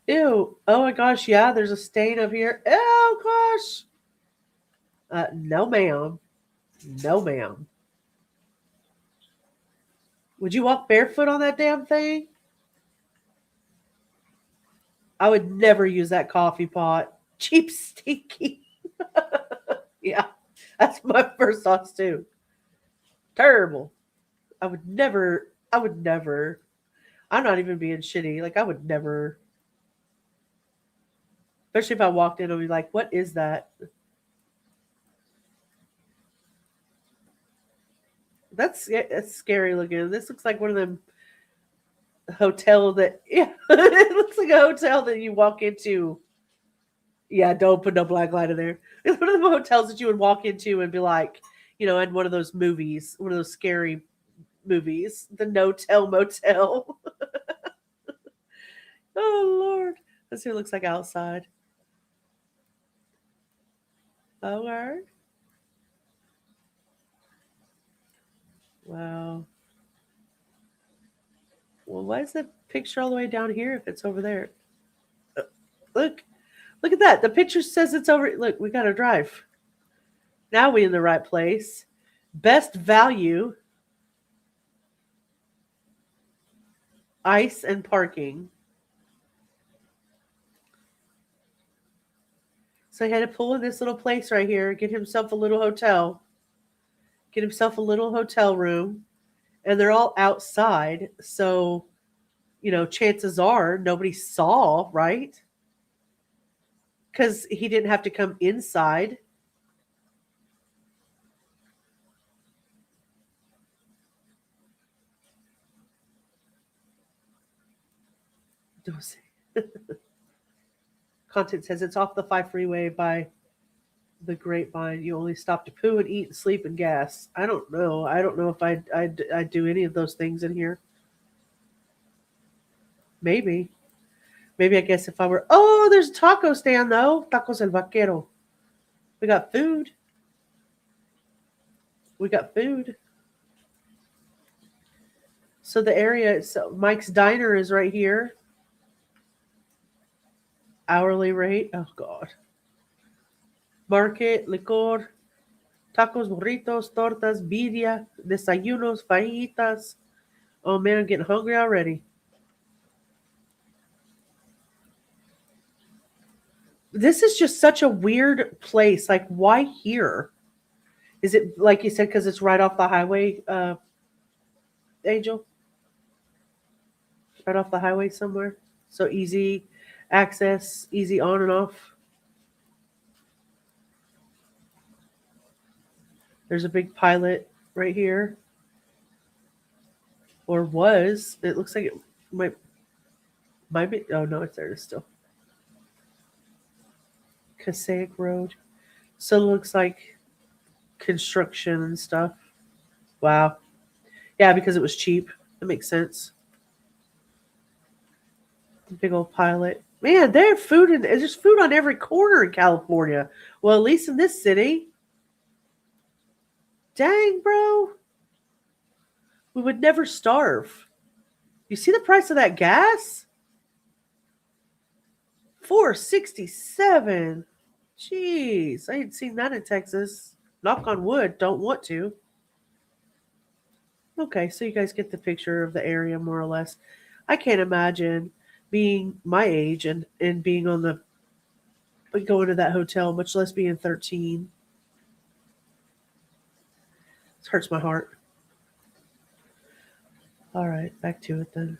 Ew. Oh my gosh, yeah, there's a stain up here. Oh gosh. No ma'am. No ma'am. Would you walk barefoot on that damn thing? I would never use that coffee pot. Cheap, stinky. Yeah, that's my first thoughts too. Terrible. I would never. I'm not even being shitty. Like, I would never. Especially if I walked in and be like, what is that? That's scary looking. This looks like one of them hotel that, yeah, it looks like a hotel that you walk into. Yeah, don't put no black light in there. It's one of the hotels that you would walk into and be like, in one of those movies, one of those scary movies, the No-Tell Motel. Oh, Lord. Let's see what it looks like outside. Okay. Wow. Well, why is the picture all the way down here if it's over there? Look at that. The picture says it's over. Look, we got to drive. Now we in the right place. Best value. Ice and parking. So he had to pull in this little place right here, get himself a little hotel. Get himself a little hotel room. And they're all outside. So, chances are nobody saw, right? Because he didn't have to come inside. Content says it's off the 5 freeway by the Grapevine. You only stop to poo and eat and sleep and gas. I don't know. I don't know if I'd do any of those things in here. Maybe I guess if I were. Oh, there's a taco stand though. Tacos El Vaquero. We got food. So the area, Mike's Diner is right here. Hourly rate. Oh, God. Market, licor, tacos, burritos, tortas, birria, desayunos, fajitas. Oh, man, I'm getting hungry already. This is just such a weird place. Like, why here? Is it, like you said, because it's right off the highway, Angel? Right off the highway somewhere? So easy access, easy on and off. There's a big pilot right here. Or was. It looks like it might be. Oh, no, it's there still. Passaic Road. So it looks like construction and stuff. Wow. Yeah, because it was cheap. That makes sense. Big old pilot. Man, there's food on every corner in California. Well, at least in this city. Dang, bro. We would never starve. You see the price of that gas? $4.67. Jeez, I ain't seen that in Texas. Knock on wood, don't want to. Okay, so you guys get the picture of the area more or less. I can't imagine being my age and being going to that hotel, much less being 13. This hurts my heart. All right, back to it then.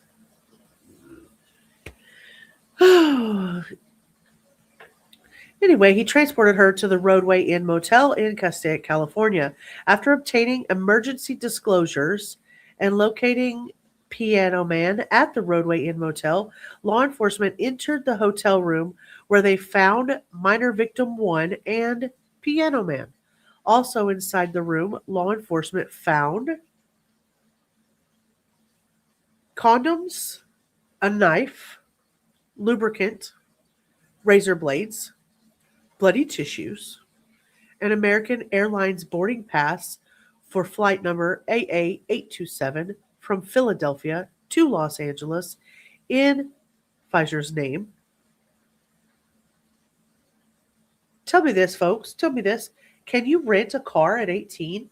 Anyway, he transported her to the Roadway Inn Motel in Castaic, California. After obtaining emergency disclosures and locating Piano Man at the Roadway Inn Motel, law enforcement entered the hotel room where they found minor victim 1 and Piano Man. Also inside the room, law enforcement found condoms, a knife, lubricant, razor blades, bloody tissues, an American Airlines boarding pass for flight number AA827 from Philadelphia to Los Angeles in Pysher's name. Tell me this, folks. Tell me this. Can you rent a car at 18?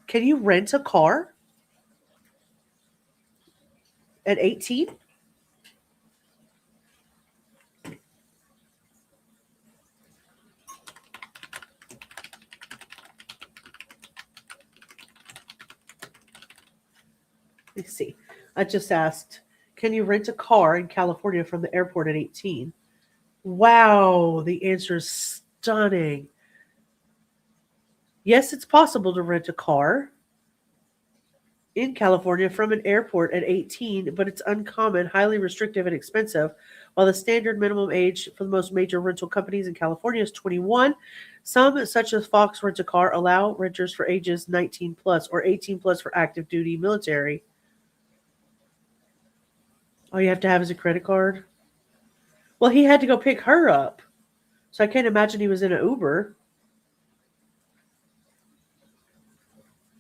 Can you rent a car at 18? Let's see. I just asked, can you rent a car in California from the airport at 18? Wow, the answer is stunning. Yes, it's possible to rent a car in California from an airport at 18, but it's uncommon, highly restrictive, and expensive. While the standard minimum age for the most major rental companies in California is 21, some, such as Fox Rent a Car, allow renters for ages 19 plus or 18 plus for active duty military. All you have to have is a credit card. Well, he had to go pick her up, so I can't imagine he was in an Uber.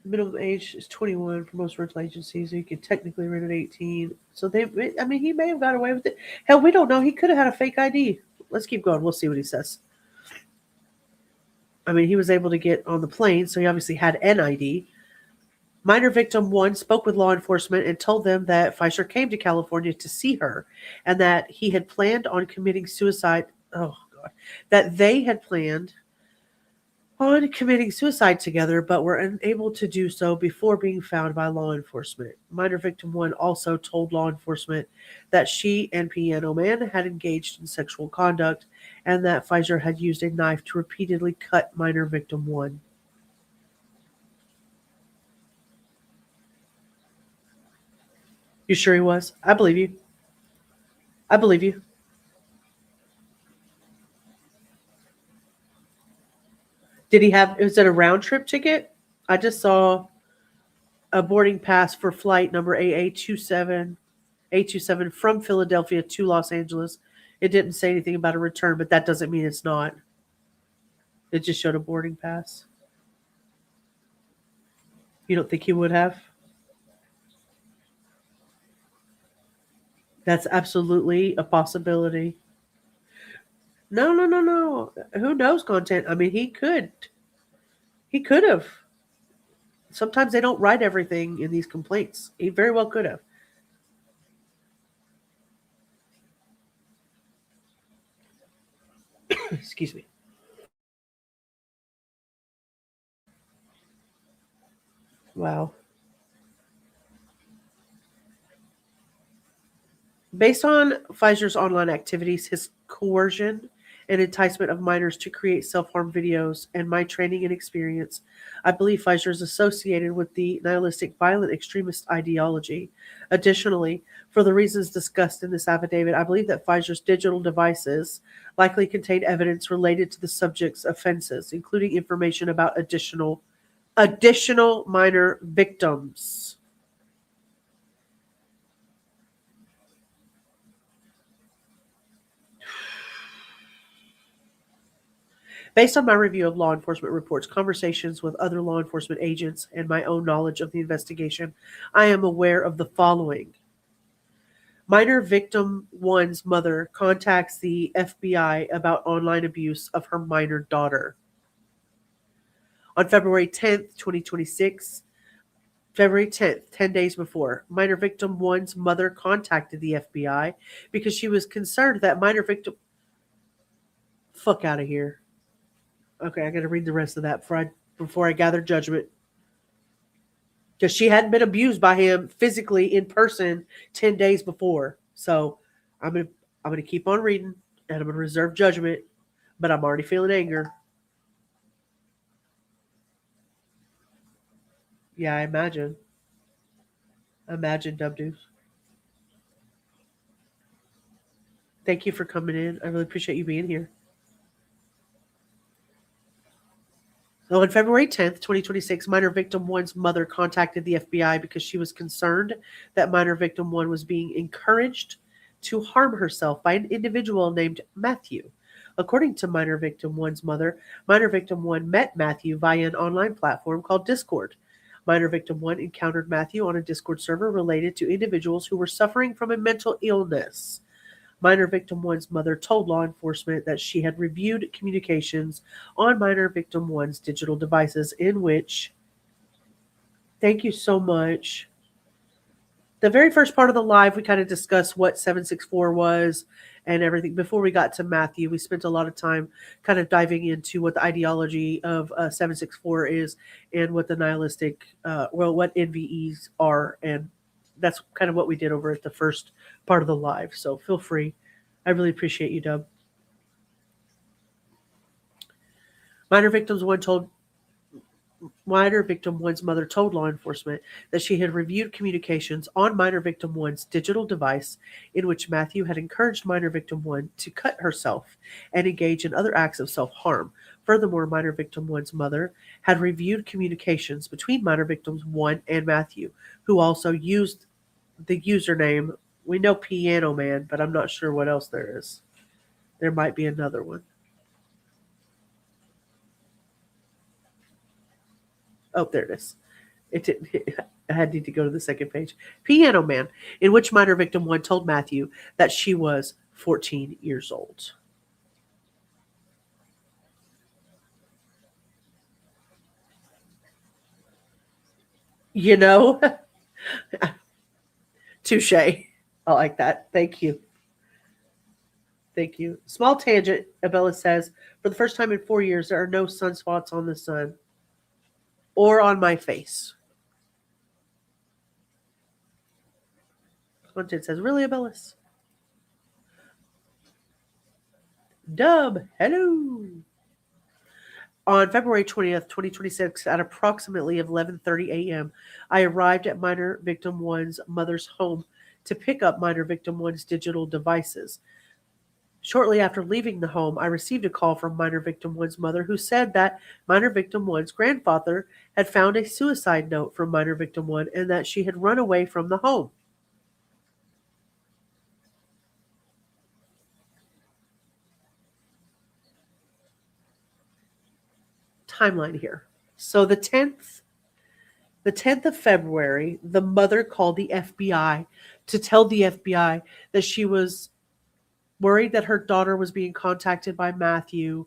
Minimum age is 21 for most rental agencies. So you can technically rent at 18. So he may have got away with it. Hell, we don't know. He could have had a fake ID. Let's keep going. We'll see what he says. I mean, he was able to get on the plane, so he obviously had an ID. Minor victim 1 spoke with law enforcement and told them that Pysher came to California to see her and that he had planned on committing suicide. Oh, God. That they had planned on committing suicide together, but were unable to do so before being found by law enforcement. Minor victim 1 also told law enforcement that she and Piano Man had engaged in sexual conduct and that Pysher had used a knife to repeatedly cut minor victim 1. You sure he was? I believe you. I believe you. Did he have, was it a round trip ticket? I just saw a boarding pass for flight number AA27 from Philadelphia to Los Angeles. It didn't say anything about a return, but that doesn't mean it's not. It just showed a boarding pass. You don't think he would have? That's absolutely a possibility. No. Who knows content? I mean, he could. He could have. Sometimes they don't write everything in these complaints. He very well could have. Excuse me. Wow. Based on Pysher's online activities, his coercion and enticement of minors to create self-harm videos, and my training and experience, I believe Pysher is associated with the nihilistic violent extremist ideology. Additionally, for the reasons discussed in this affidavit, I believe that Pysher's digital devices likely contain evidence related to the subject's offenses, including information about additional minor victims. Based on my review of law enforcement reports, conversations with other law enforcement agents, and my own knowledge of the investigation, I am aware of the following. Minor victim 1's mother contacts the FBI about online abuse of her minor daughter. On February 10th, 2026, February 10th, 10 days before, minor victim 1's mother contacted the FBI because she was concerned that minor victim... Fuck out of here. Okay, I got to read the rest of that before I gather judgment. Because she hadn't been abused by him physically in person 10 days before. So I'm gonna keep on reading and I'm gonna reserve judgment, but I'm already feeling anger. Yeah, I imagine. Imagine, Dubdoos. Thank you for coming in. I really appreciate you being here. So on February 10th, 2026, minor victim one's mother contacted the FBI because she was concerned that minor victim one was being encouraged to harm herself by an individual named Matthew. According to minor victim one's mother, minor victim one met Matthew via an online platform called Discord. Minor victim one encountered Matthew on a Discord server related to individuals who were suffering from a mental illness. Minor victim one's mother told law enforcement that she had reviewed communications on minor victim one's digital devices in which, thank you so much. The very first part of the live, we kind of discussed what 764 was and everything. Before we got to Matthew, we spent a lot of time kind of diving into what the ideology of 764 is and what the nihilistic, what NVEs are. And that's kind of what we did over at the first part of the live. So feel free. I really appreciate you, Dub. Minor victim one's mother told law enforcement that she had reviewed communications on minor victim one's digital device in which Matthew had encouraged minor victim one to cut herself and engage in other acts of self-harm. Furthermore, minor victim one's mother had reviewed communications between minor victims one and Matthew, who also used the username, we know Piano Man, but I'm not sure what else there is. There might be another one. Oh, there it is. It didn't. I had to go to the second page. Piano Man, in which minor victim one told Matthew that she was 14 years old. You know, touche. I like that. Thank you. Thank you. Small tangent, Abella says, for the first time in 4 years, there are no sunspots on the sun or on my face. Content says, really, Abellis? Dub, hello. On February 20th, 2026, at approximately 11:30 a.m., I arrived at minor victim one's mother's home to pick up minor victim one's digital devices. Shortly after leaving the home, I received a call from minor victim one's mother who said that minor victim one's grandfather had found a suicide note from minor victim one and that she had run away from the home. Timeline here. So the 10th of February, the mother called the FBI to tell the FBI that she was worried that her daughter was being contacted by Matthew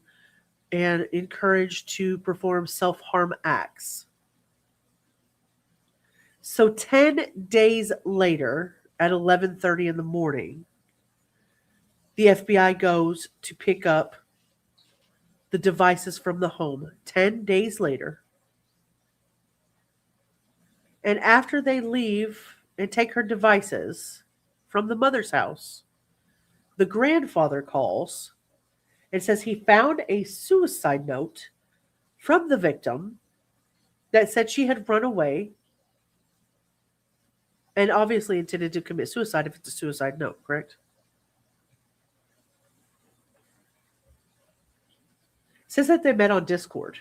and encouraged to perform self-harm acts. So 10 days later, at 11:30 in the morning, the FBI goes to pick up the devices from the home 10 days later. And after they leave and take her devices from the mother's house, the grandfather calls and says he found a suicide note from the victim that said she had run away and obviously intended to commit suicide if it's a suicide note, correct? Says that they met on Discord.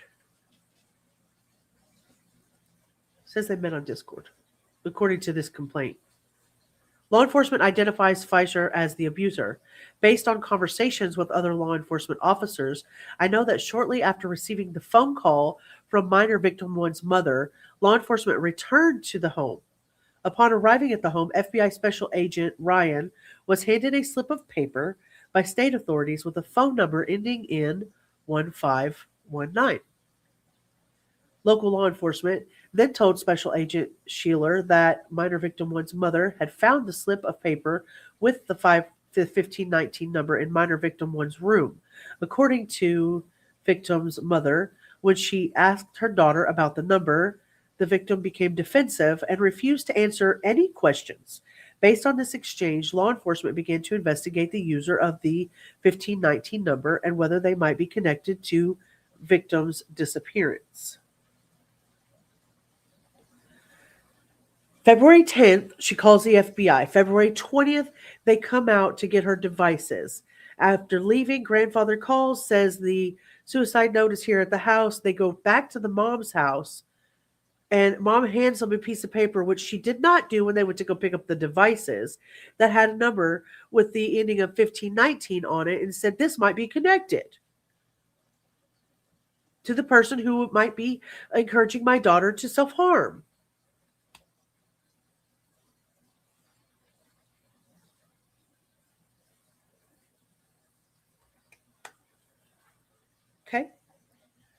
Says they met on Discord, according to this complaint. Law enforcement identifies Pysher as the abuser. Based on conversations with other law enforcement officers, I know that shortly after receiving the phone call from minor victim one's mother, law enforcement returned to the home. Upon arriving at the home, FBI Special Agent Ryan was handed a slip of paper by state authorities with a phone number ending in 1519. Local law enforcement then told Special Agent Sheeler that minor victim one's mother had found the slip of paper with the 1519 number in minor victim one's room. According to victim's mother, when she asked her daughter about the number, the victim became defensive and refused to answer any questions. Based on this exchange, law enforcement began to investigate the user of the 1519 number and whether they might be connected to victim's disappearance. February 10th, she calls the FBI. February 20th, they come out to get her devices. After leaving, grandfather calls, says the suicide note is here at the house. They go back to the mom's house, and mom hands them a piece of paper, which she did not do when they went to go pick up the devices, that had a number with the ending of 1519 on it, and said this might be connected to the person who might be encouraging my daughter to self-harm. Okay.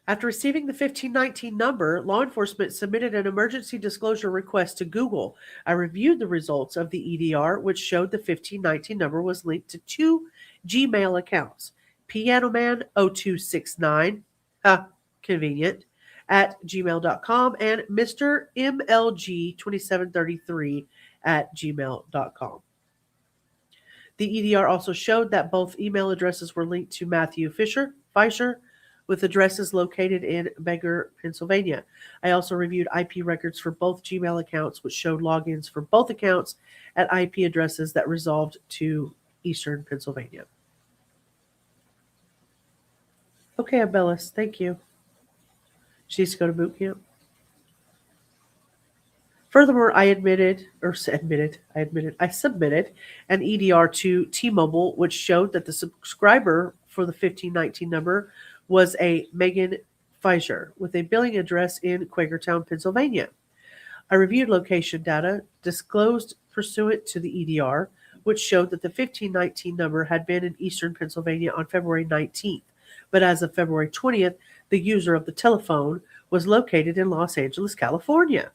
After receiving the 1519 number, law enforcement submitted an emergency disclosure request to Google. I reviewed the results of the EDR, which showed the 1519 number was linked to two Gmail accounts, pianoman0269, convenient, at gmail.com, and Mr. MLG2733 at gmail.com. The EDR also showed that both email addresses were linked to Matthew Pysher, with addresses located in Bangor, Pennsylvania. I also reviewed IP records for both Gmail accounts, which showed logins for both accounts at IP addresses that resolved to Eastern Pennsylvania. Okay, Abellis, thank you. She needs to go to boot camp. Furthermore, I submitted an EDR to T-Mobile, which showed that the subscriber for the 1519 number was a Megan Pysher with a billing address in Quakertown, Pennsylvania. I reviewed location data disclosed pursuant to the EDR, which showed that the 1519 number had been in Eastern Pennsylvania on February 19th, but as of February 20th, the user of the telephone was located in Los Angeles, California.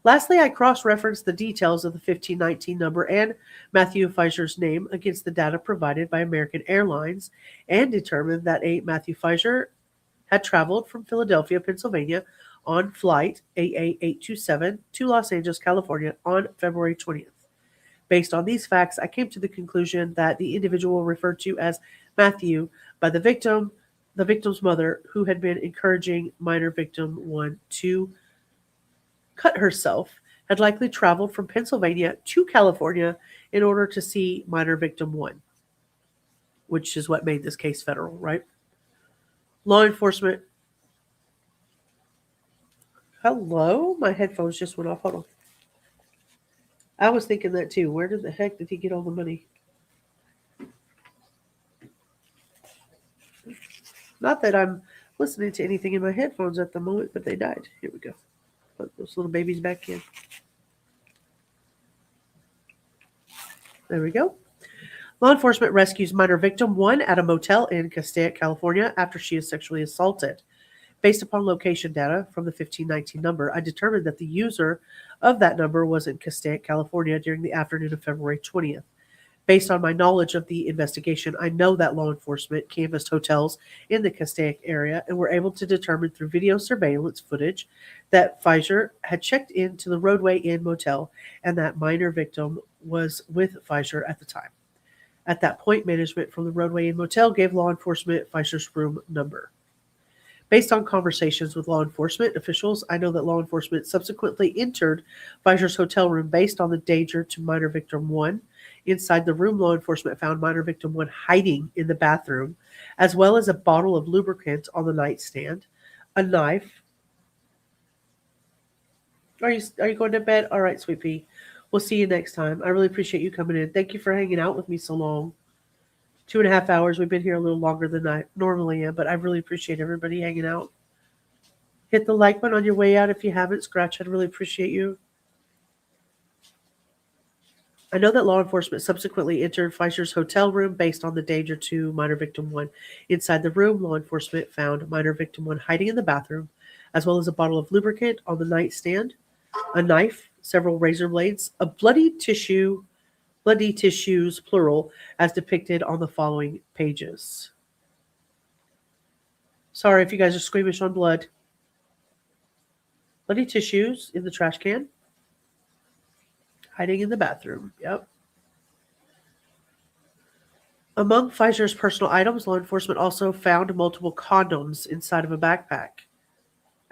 Lastly, I cross-referenced the details of the 1519 number and Matthew Pysher's name against the data provided by American Airlines and determined that a Matthew Pysher had traveled from Philadelphia, Pennsylvania on flight AA827 to Los Angeles, California on February 20th. Based on these facts, I came to the conclusion that the individual referred to as Matthew by the victim's mother, who had been encouraging minor victim 1 to cut herself, had likely traveled from Pennsylvania to California in order to see minor victim 1, which is what made this case federal, right? Law enforcement. Hello? My headphones just went off. Hold on. I was thinking that too. Where the heck did he get all the money? Not that I'm listening to anything in my headphones at the moment, but they died. Here we go. Put those little babies back in. There we go. Law enforcement rescues minor victim 1 at a motel in Castaic, California after she is sexually assaulted. Based upon location data from the 1519 number, I determined that the user of that number was in Castaic, California during the afternoon of February 20th. Based on my knowledge of the investigation, I know that law enforcement canvassed hotels in the Castaic area and were able to determine through video surveillance footage that Pysher had checked into the Roadway Inn motel and that minor victim was with Pysher at the time. At that point, management from the Roadway Inn motel gave law enforcement Pysher's room number. Based on conversations with law enforcement officials, I know that law enforcement subsequently entered Pysher's hotel room based on the danger to minor victim 1. Inside the room, law enforcement found minor victim 1 hiding in the bathroom, as well as a bottle of lubricant on the nightstand, a knife. Are you going to bed? All right, sweet pea. We'll see you next time. I really appreciate you coming in. Thank you for hanging out with me so long. 2.5 hours. We've been here a little longer than I normally am, but I really appreciate everybody hanging out. Hit the like button on your way out if you haven't. Scratch, I'd really appreciate you. I know that law enforcement subsequently entered Pysher's hotel room based on the danger to minor victim 1. Inside the room, law enforcement found minor victim 1 hiding in the bathroom, as well as a bottle of lubricant on the nightstand, a knife, several razor blades, a bloody tissues, plural, as depicted on the following pages. Sorry if you guys are squeamish on blood. Bloody tissues in the trash can. Hiding in the bathroom. Yep. Among Pysher's personal items, law enforcement also found multiple condoms inside of a backpack.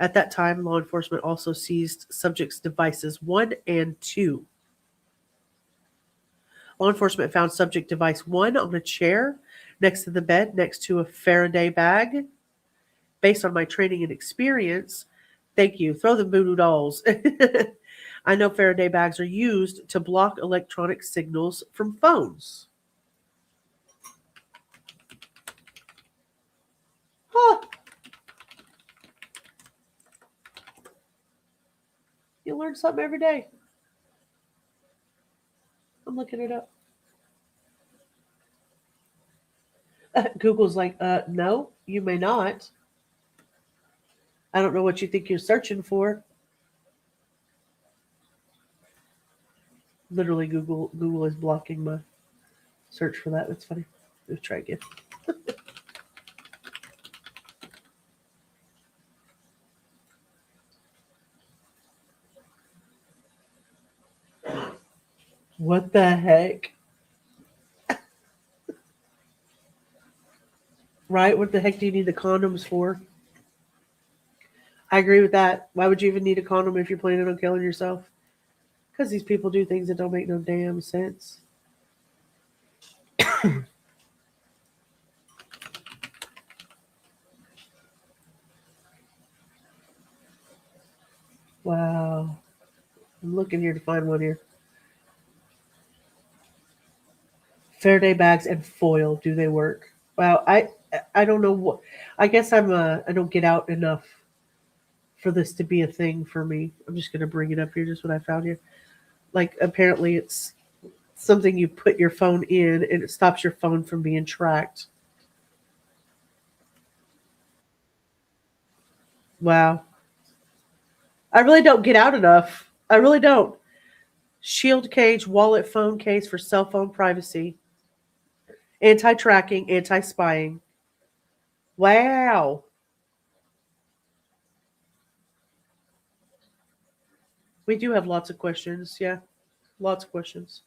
At that time, law enforcement also seized subjects' devices 1 and 2. Law enforcement found subject device 1 on a chair next to the bed, next to a Faraday bag. Based on my training and experience, thank you. Throw the voodoo dolls. I know Faraday bags are used to block electronic signals from phones. Huh. You learn something every day. I'm looking it up. Google's like, no, you may not. I don't know what you think you're searching for. Literally, Google is blocking my search for that. That's funny. Let's try again. What the heck? Right? What the heck do you need the condoms for? I agree with that. Why would you even need a condom if you're planning on killing yourself? Because these people do things that don't make no damn sense. Wow. I'm looking here to find one here. Faraday bags and foil, do they work? Wow, I don't know what. I guess I don't get out enough for this to be a thing for me. I'm just gonna bring it up here, just what I found here. Like apparently it's something you put your phone in and it stops your phone from being tracked. Wow. I really don't get out enough. I really don't. Shield cage, wallet, phone case for cell phone privacy. Anti-tracking, anti-spying. Wow. We do have lots of questions. Yeah. Lots of questions.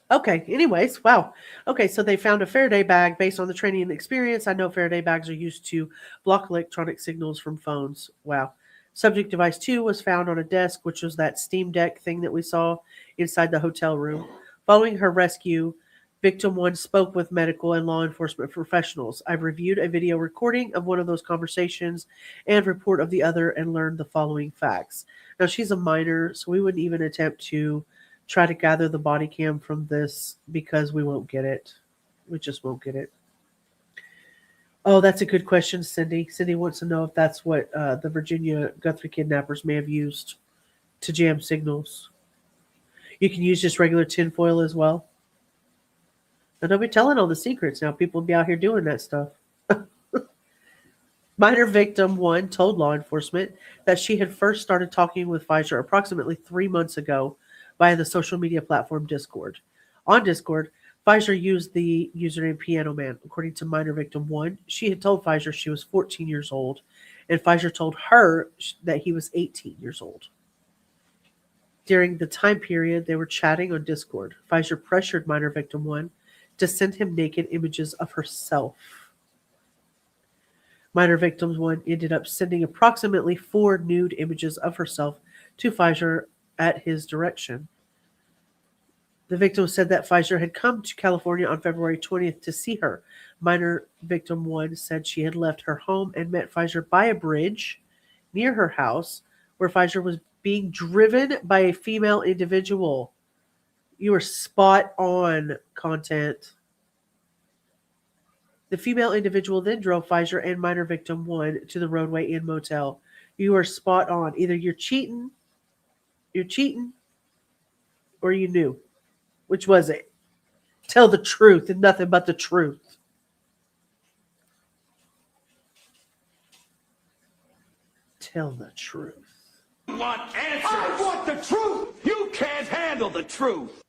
Okay, anyways, wow. Okay, so they found a Faraday bag based on the training and experience. I know Faraday bags are used to block electronic signals from phones. Wow. Subject device 2 was found on a desk, which was that Steam Deck thing that we saw inside the hotel room. Following her rescue, victim 1 spoke with medical and law enforcement professionals. I've reviewed a video recording of one of those conversations and report of the other and learned the following facts. Now, she's a minor, so we wouldn't even attempt to try to gather the body cam from this because we won't get it. We just won't get it. Oh, that's a good question, Cindy. Cindy wants to know if that's what the Virginia Guthrie kidnappers may have used to jam signals. You can use just regular tinfoil as well. Now, don't be telling all the secrets. Now, people will be out here doing that stuff. Minor victim 1 told law enforcement that she had first started talking with Pysher approximately 3 months ago via the social media platform Discord. On Discord, Pysher used the username Piano Man. According to minor victim 1, she had told Pysher she was 14 years old, and Pysher told her that he was 18 years old. During the time period they were chatting on Discord, Pysher pressured minor victim 1 to send him naked images of herself. Minor victim 1 ended up sending approximately 4 nude images of herself to Pysher at his direction. The victim said that Pysher had come to California on February 20th to see her. Minor victim 1 said she had left her home and met Pysher by a bridge near her house where Pysher was being driven by a female individual. You are spot on, content. The female individual then drove Pysher and minor victim 1 to the Roadway Inn motel. You are spot on. Either you're cheating, or you knew. Which was it? Tell the truth and nothing but the truth. Tell the truth. I want the truth. You can't handle the truth.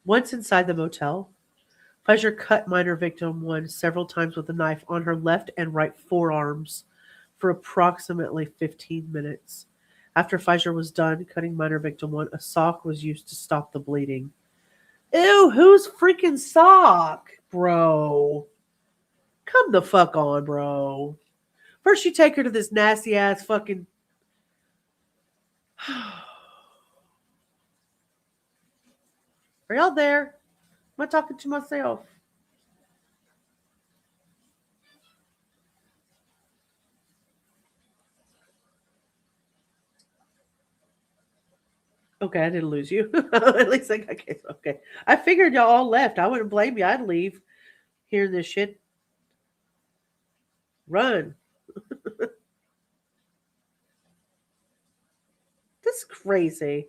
Once inside the motel, Pysher cut minor victim 1 several times with a knife on her left and right forearms for approximately 15 minutes. After Pfizer was done cutting minor victim 1, a sock was used to stop the bleeding. Ew, whose freaking sock, bro? Come the fuck on, bro. First you take her to this nasty ass fucking... Are y'all there? Am I talking to myself? Okay, I didn't lose you. At least I got case. Okay. I figured y'all all left. I wouldn't blame you. I'd leave hearing this shit. Run. This is crazy.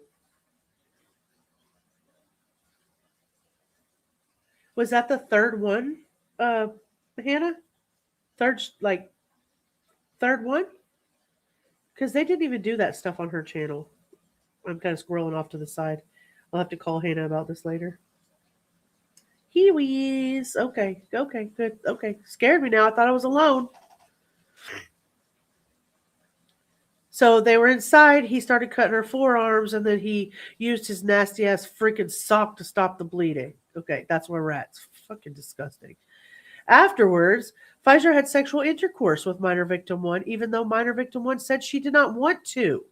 Was that the third one, Hannah? Third one? Because they didn't even do that stuff on her channel. I'm kind of scrolling off to the side. I'll have to call Hannah about this later. Kiwis. Okay, good. Okay. Scared me now. I thought I was alone. So they were inside. He started cutting her forearms, and then he used his nasty ass freaking sock to stop the bleeding. Okay, that's where we're at. It's fucking disgusting. Afterwards, Pfizer had sexual intercourse with minor victim 1, even though minor victim 1 said she did not want to.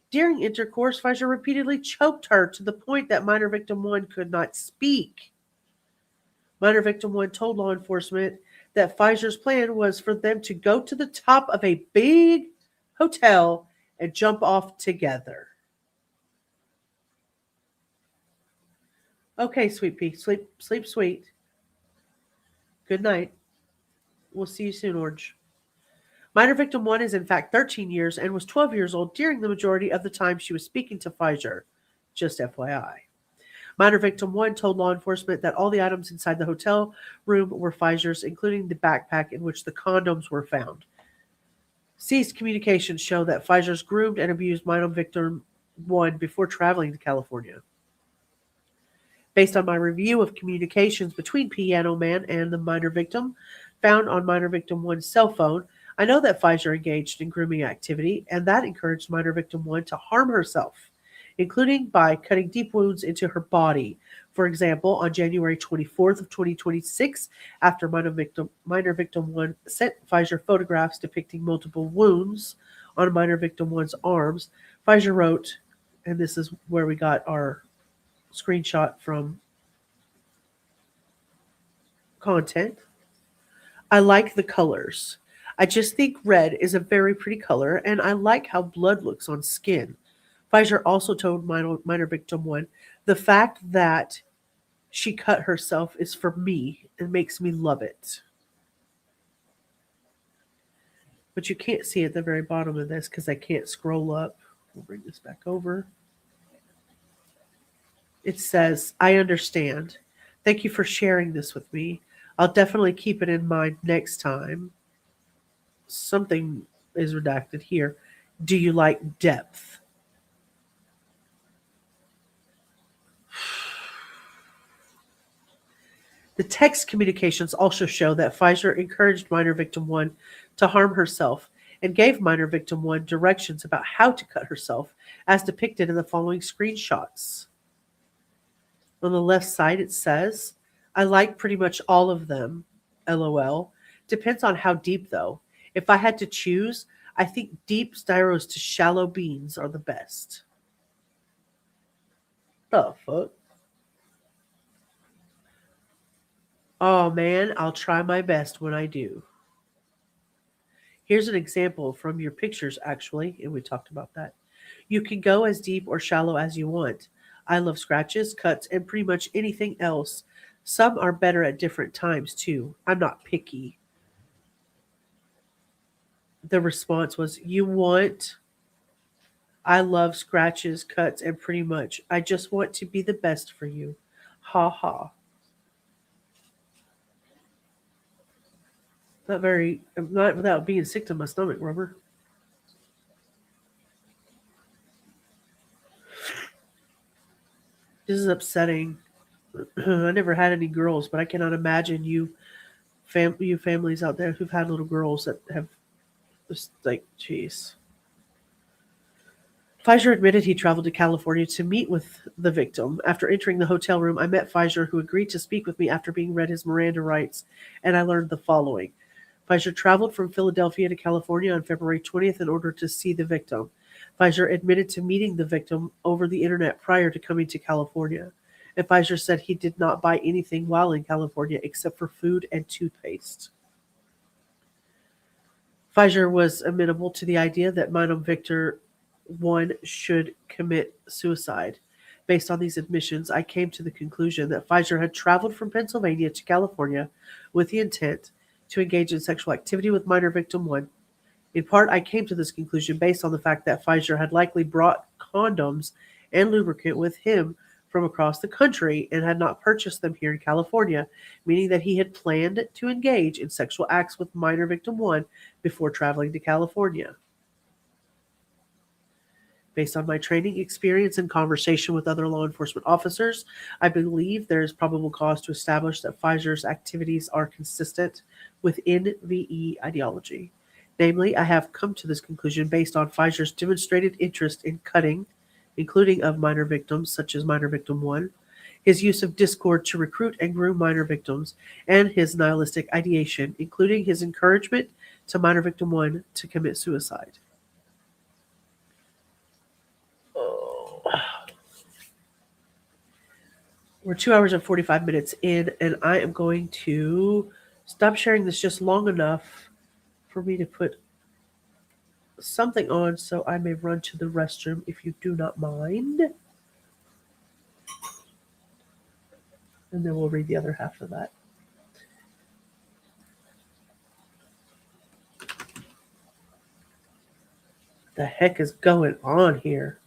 During intercourse, Pfizer repeatedly choked her to the point that minor victim 1 could not speak. Minor victim 1 told law enforcement that Pfizer's plan was for them to go to the top of a big hotel and jump off together. Okay, sweet pea. Sleep sweet. Good night. We'll see you soon, Orange. Minor victim 1 is in fact 13 years and was 12 years old during the majority of the time she was speaking to Pfizer. Just FYI. Minor victim 1 told law enforcement that all the items inside the hotel room were Pfizer's, including the backpack in which the condoms were found. Seized communications show that Pfizer's groomed and abused minor victim 1 before traveling to California. Based on my review of communications between Piano Man and the minor victim, found on minor victim 1's cell phone, I know that Pfizer engaged in grooming activity, and that encouraged minor victim 1 to harm herself, including by cutting deep wounds into her body. For example, on January 24th of 2026, after minor victim 1 sent Pfizer photographs depicting multiple wounds on minor victim 1's arms, Pfizer wrote, and this is where we got our screenshot from content, I like the colors. I just think red is a very pretty color, and I like how blood looks on skin. Pfizer also told minor victim 1, the fact that she cut herself is for me and makes me love it. But you can't see at the very bottom of this because I can't scroll up. We'll bring this back over. It says, I understand. Thank you for sharing this with me. I'll definitely keep it in mind next time. Something is redacted here. Do you like depth? The text communications also show that Pfizer encouraged minor victim 1 to harm herself and gave minor victim 1 directions about how to cut herself, as depicted in the following screenshots. On the left side, it says, I like pretty much all of them, LOL. Depends on how deep, though. If I had to choose, I think deep styros to shallow beans are the best. The fuck? Oh man, I'll try my best when I do. Here's an example from your pictures, actually, and we talked about that. You can go as deep or shallow as you want. I love scratches, cuts, and pretty much anything else. Some are better at different times, too. I'm not picky. The response was, you want... I love scratches, cuts, and pretty much. I just want to be the best for you. Ha ha. Not without being sick to my stomach, Rubber. This is upsetting. I never had any girls, but I cannot imagine you families out there who've had little girls that have just like, jeez. Pysher admitted he traveled to California to meet with the victim. After entering the hotel room, I met Pysher, who agreed to speak with me after being read his Miranda rights, and I learned the following. Pysher traveled from Philadelphia to California on February 20th in order to see the victim. Pysher admitted to meeting the victim over the internet prior to coming to California. And Pysher said he did not buy anything while in California except for food and toothpaste. Pysher was amenable to the idea that minor victim 1 should commit suicide. Based on these admissions, I came to the conclusion that Pysher had traveled from Pennsylvania to California with the intent to engage in sexual activity with minor victim 1. In part, I came to this conclusion based on the fact that Pysher had likely brought condoms and lubricant with him from across the country and had not purchased them here in California, meaning that he had planned to engage in sexual acts with minor victim 1 before traveling to California. Based on my training experience and conversation with other law enforcement officers, I believe there is probable cause to establish that Pysher's activities are consistent with NVE ideology. Namely, I have come to this conclusion based on Pysher's demonstrated interest in cutting, including of minor victims such as minor victim 1, his use of Discord to recruit and groom minor victims, and his nihilistic ideation, including his encouragement to minor victim 1 to commit suicide. We're 2 hours and 45 minutes in, and I am going to stop sharing this just long enough for me to put something on so I may run to the restroom if you do not mind. And then we'll read the other half of that. What the heck is going on here?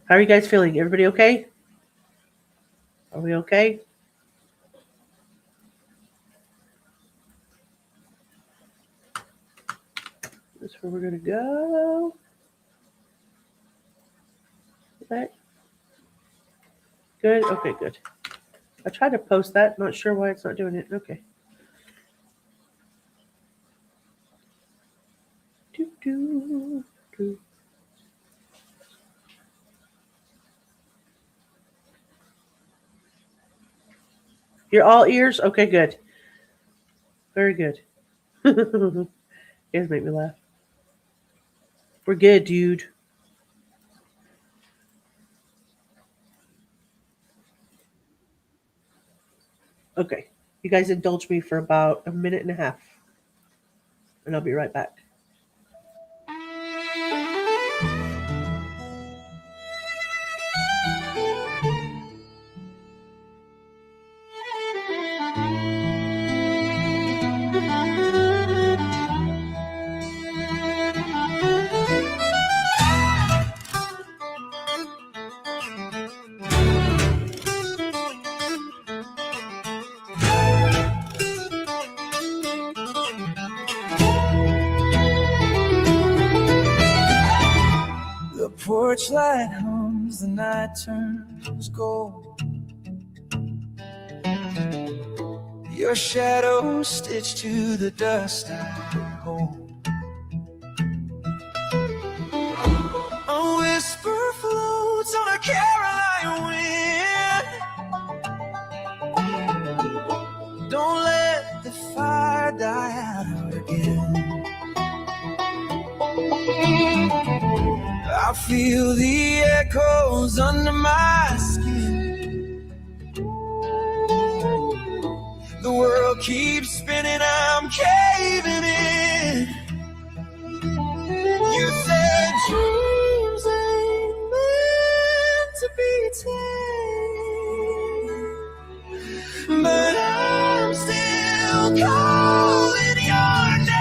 How are you guys feeling? Everybody okay? Are we okay? That's where we're going to go. Okay. Good. Okay, good. I tried to post that. Not sure why it's not doing it. Okay. Do. You're all ears? Okay, good. Very good. You guys make me laugh. We're good, dude. Okay. You guys indulge me for about a minute and a half. And I'll be right back. The porch light hums, the night turns gold. Your shadow stitched to the dust I hold. A whisper floats on a Carolina wind. Don't let the fire die out again. I feel the echoes under my skin. The world keeps spinning, I'm caving in. You said dreams ain't meant to be tamed, but I'm still calling your name.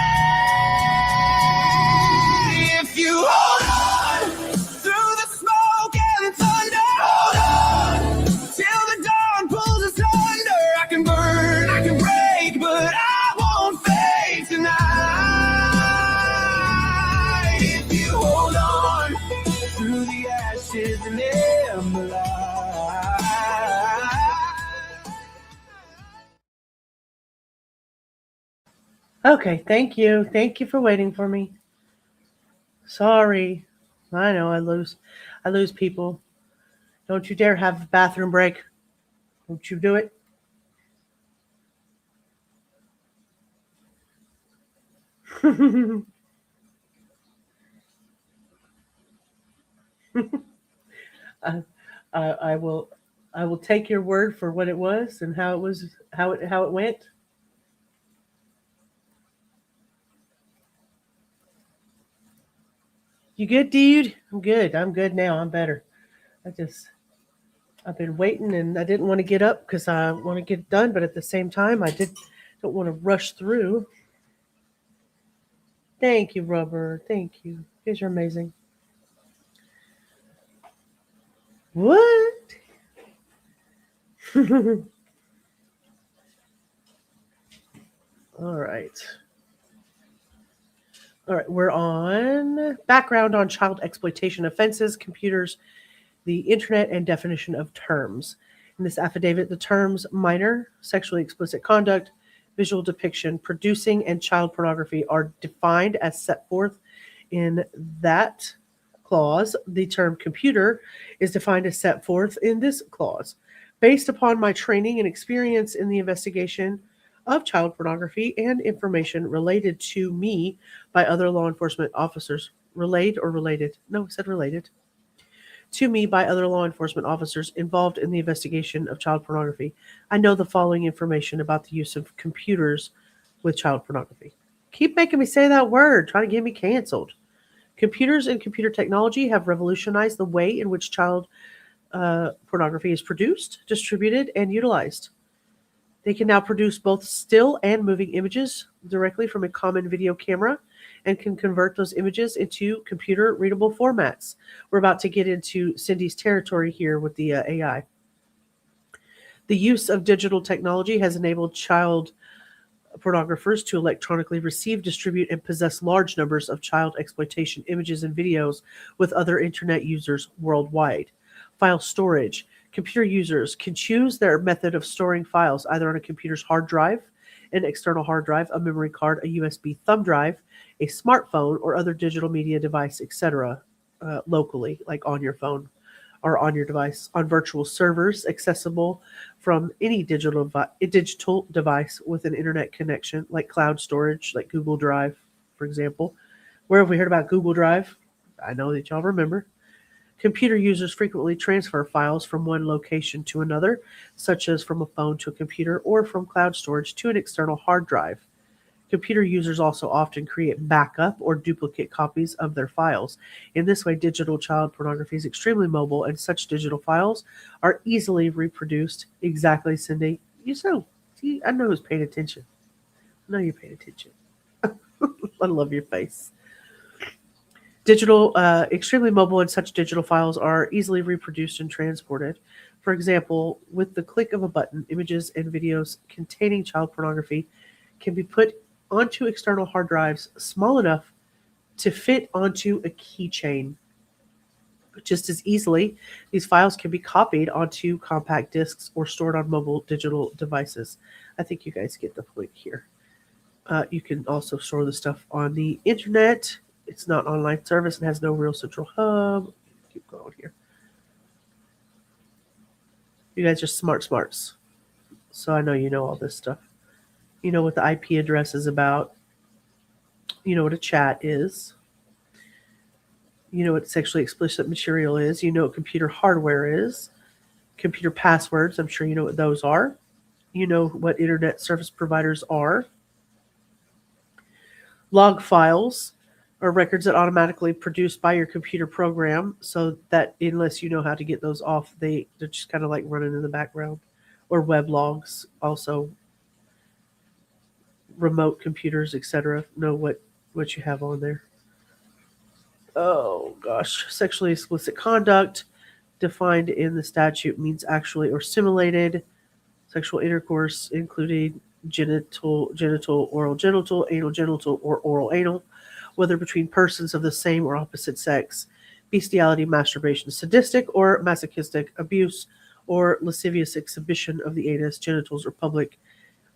If you hold on through the smoke and thunder, hold on till the dawn pulls us under. I can burn, I can break, but I won't fade tonight. Okay, thank you. Thank you for waiting for me. Sorry. I know I lose people. Don't you dare have a bathroom break. Don't you do it. I, I will take your word for what it was and how it was how it went. You good, dude? I'm good. I'm good now. I'm better. I've been waiting and I didn't want to get up because I want to get it done, but at the same time don't want to rush through. Thank you, Rubber. Thank you. You guys are amazing. What? All right. All right, we're on background on child exploitation offenses, computers, the internet, and definition of terms. In this affidavit, the terms minor, sexually explicit conduct, visual depiction, producing, and child pornography are defined as set forth in that clause. The term computer is defined as set forth in this clause. Based upon my training and experience in the investigation of child pornography and information related to me by other law enforcement officers, relayed or related? No, it said related. To me by other law enforcement officers involved in the investigation of child pornography, I know the following information about the use of computers with child pornography. Keep making me say that word, trying to get me canceled. Computers and computer technology have revolutionized the way in which child pornography is produced, distributed, and utilized. They can now produce both still and moving images directly from a common video camera and can convert those images into computer readable formats. We're about to get into Cindy's territory here with the AI. The use of digital technology has enabled child pornographers to electronically receive, distribute, and possess large numbers of child exploitation images and videos with other internet users worldwide. File storage. Computer users can choose their method of storing files either on a computer's hard drive, an external hard drive, a memory card, a USB thumb drive, a smartphone, or other digital media device, etc., locally, like on your phone or on your device, on virtual servers accessible from any digital device with an internet connection, like cloud storage, like Google Drive, for example. Where have we heard about Google Drive? I know that y'all remember. Computer users frequently transfer files from one location to another, such as from a phone to a computer or from cloud storage to an external hard drive. Computer users also often create backup or duplicate copies of their files. In this way, digital child pornography is extremely mobile, and such digital files are easily reproduced. Exactly, Cindy. I know who's paying attention. I know you're paying attention. I love your face. Extremely mobile, and such digital files are easily reproduced and transported. For example, with the click of a button, images and videos containing child pornography can be put onto external hard drives small enough to fit onto a keychain. Just as easily, these files can be copied onto compact discs or stored on mobile digital devices. I think you guys get the point here. You can also store the stuff on the internet. It's not online service and has no real central hub. Keep going here. You guys are smarts. So I know you know all this stuff. You know what the IP address is about. You know what a chat is. You know what sexually explicit material is. You know what computer hardware is. Computer passwords, I'm sure you know what those are. You know what internet service providers are. Log files are records that automatically produced by your computer program, so that unless you know how to get those off, they're just kind of like running in the background. Or web logs, also remote computers, etc. Know what you have on there. Oh gosh, sexually explicit conduct defined in the statute means actually or simulated sexual intercourse, including genital, oral genital, anal genital, or oral anal, whether between persons of the same or opposite sex, bestiality, masturbation, sadistic or masochistic abuse, or lascivious exhibition of the anus, genitals, or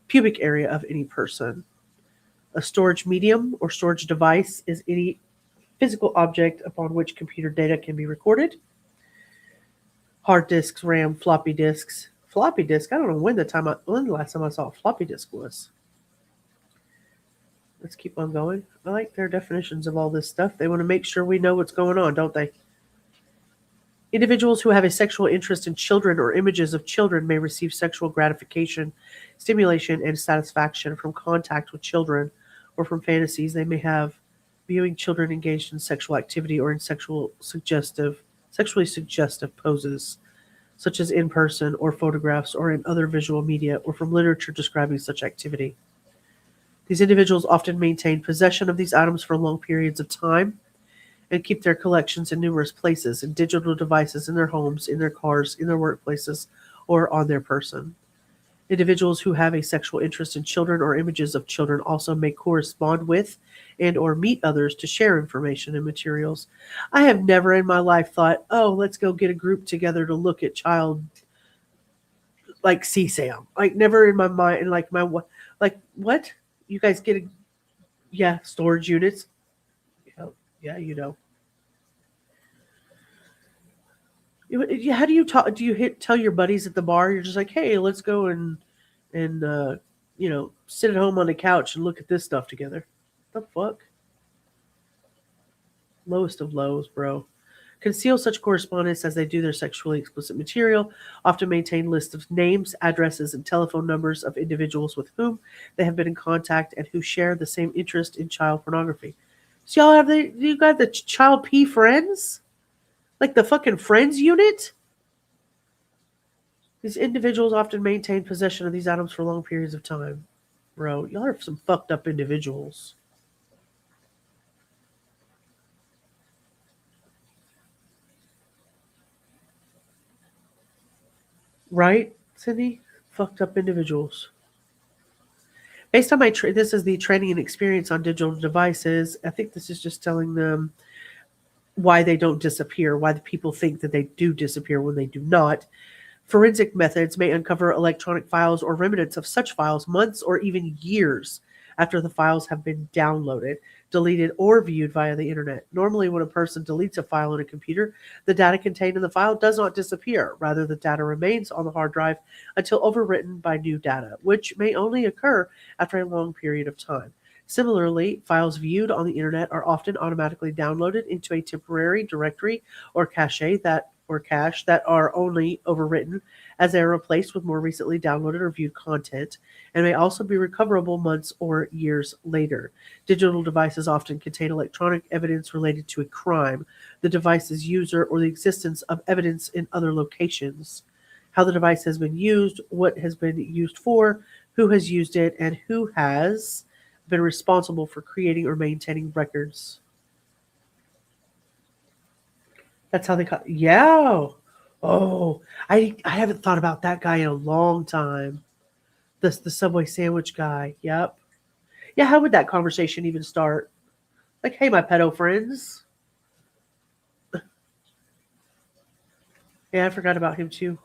pubic area of any person. A storage medium or storage device is any physical object upon which computer data can be recorded. Hard disks, RAM, floppy disks. Floppy disk, I don't know when the last time I saw a floppy disk was. Let's keep on going. I like their definitions of all this stuff. They want to make sure we know what's going on, don't they? Individuals who have a sexual interest in children or images of children may receive sexual gratification, stimulation, and satisfaction from contact with children or from fantasies they may have viewing children engaged in sexual activity or in sexually suggestive poses, such as in person or photographs or in other visual media or from literature describing such activity. These individuals often maintain possession of these items for long periods of time and keep their collections in numerous places, in digital devices, in their homes, in their cars, in their workplaces, or on their person. Individuals who have a sexual interest in children or images of children also may correspond with and or meet others to share information and materials. I have never in my life thought, oh, let's go get a group together to look at child, like CSAM. Like never in my mind, like what? You guys get storage units. Yeah, you know. How do you talk? Do you tell your buddies at the bar? You're just like, hey, let's go and sit at home on the couch and look at this stuff together. The fuck? Lowest of lows, bro. Conceal such correspondence as they do their sexually explicit material. Often maintain lists of names, addresses, and telephone numbers of individuals with whom they have been in contact and who share the same interest in child pornography. So you got the child P friends? Like the fucking friends unit? These individuals often maintain possession of these items for long periods of time. Bro, y'all are some fucked up individuals. Right, Cindy? Fucked up individuals. Based on this is the training and experience on digital devices. I think this is just telling them why they don't disappear, why the people think that they do disappear when they do not. Forensic methods may uncover electronic files or remnants of such files months or even years after the files have been downloaded, deleted, or viewed via the internet. Normally, when a person deletes a file on a computer, the data contained in the file does not disappear. Rather, the data remains on the hard drive until overwritten by new data, which may only occur after a long period of time. Similarly, files viewed on the internet are often automatically downloaded into a temporary directory or cache that are only overwritten as they are replaced with more recently downloaded or viewed content, and may also be recoverable months or years later. Digital devices often contain electronic evidence related to a crime, the device's user, or the existence of evidence in other locations. How the device has been used, what has been used for, who has used it, and who has been responsible for creating or maintaining records. That's how they call it. Yeah. Oh, I haven't thought about that guy in a long time. The Subway sandwich guy. Yep. Yeah, how would that conversation even start? Like, hey, my pedo friends. Yeah, I forgot about him too.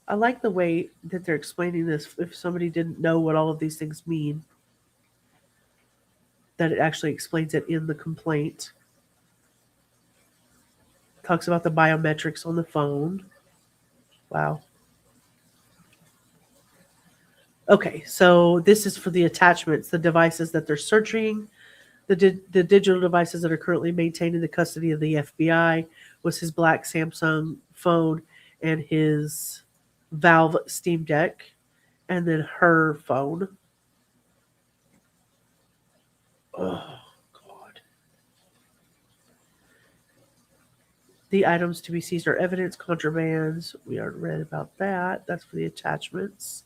I like the way that they're explaining this. If somebody didn't know what all of these things mean, that it actually explains it in the complaint. Talks about the biometrics on the phone. Wow. Okay, so this is for the attachments, the devices that they're searching. The digital devices that are currently maintained in the custody of the FBI was his black Samsung phone and his Valve Steam Deck, and then her phone. Oh, God. The items to be seized are evidence, contrabands. We already read about that. That's for the attachments.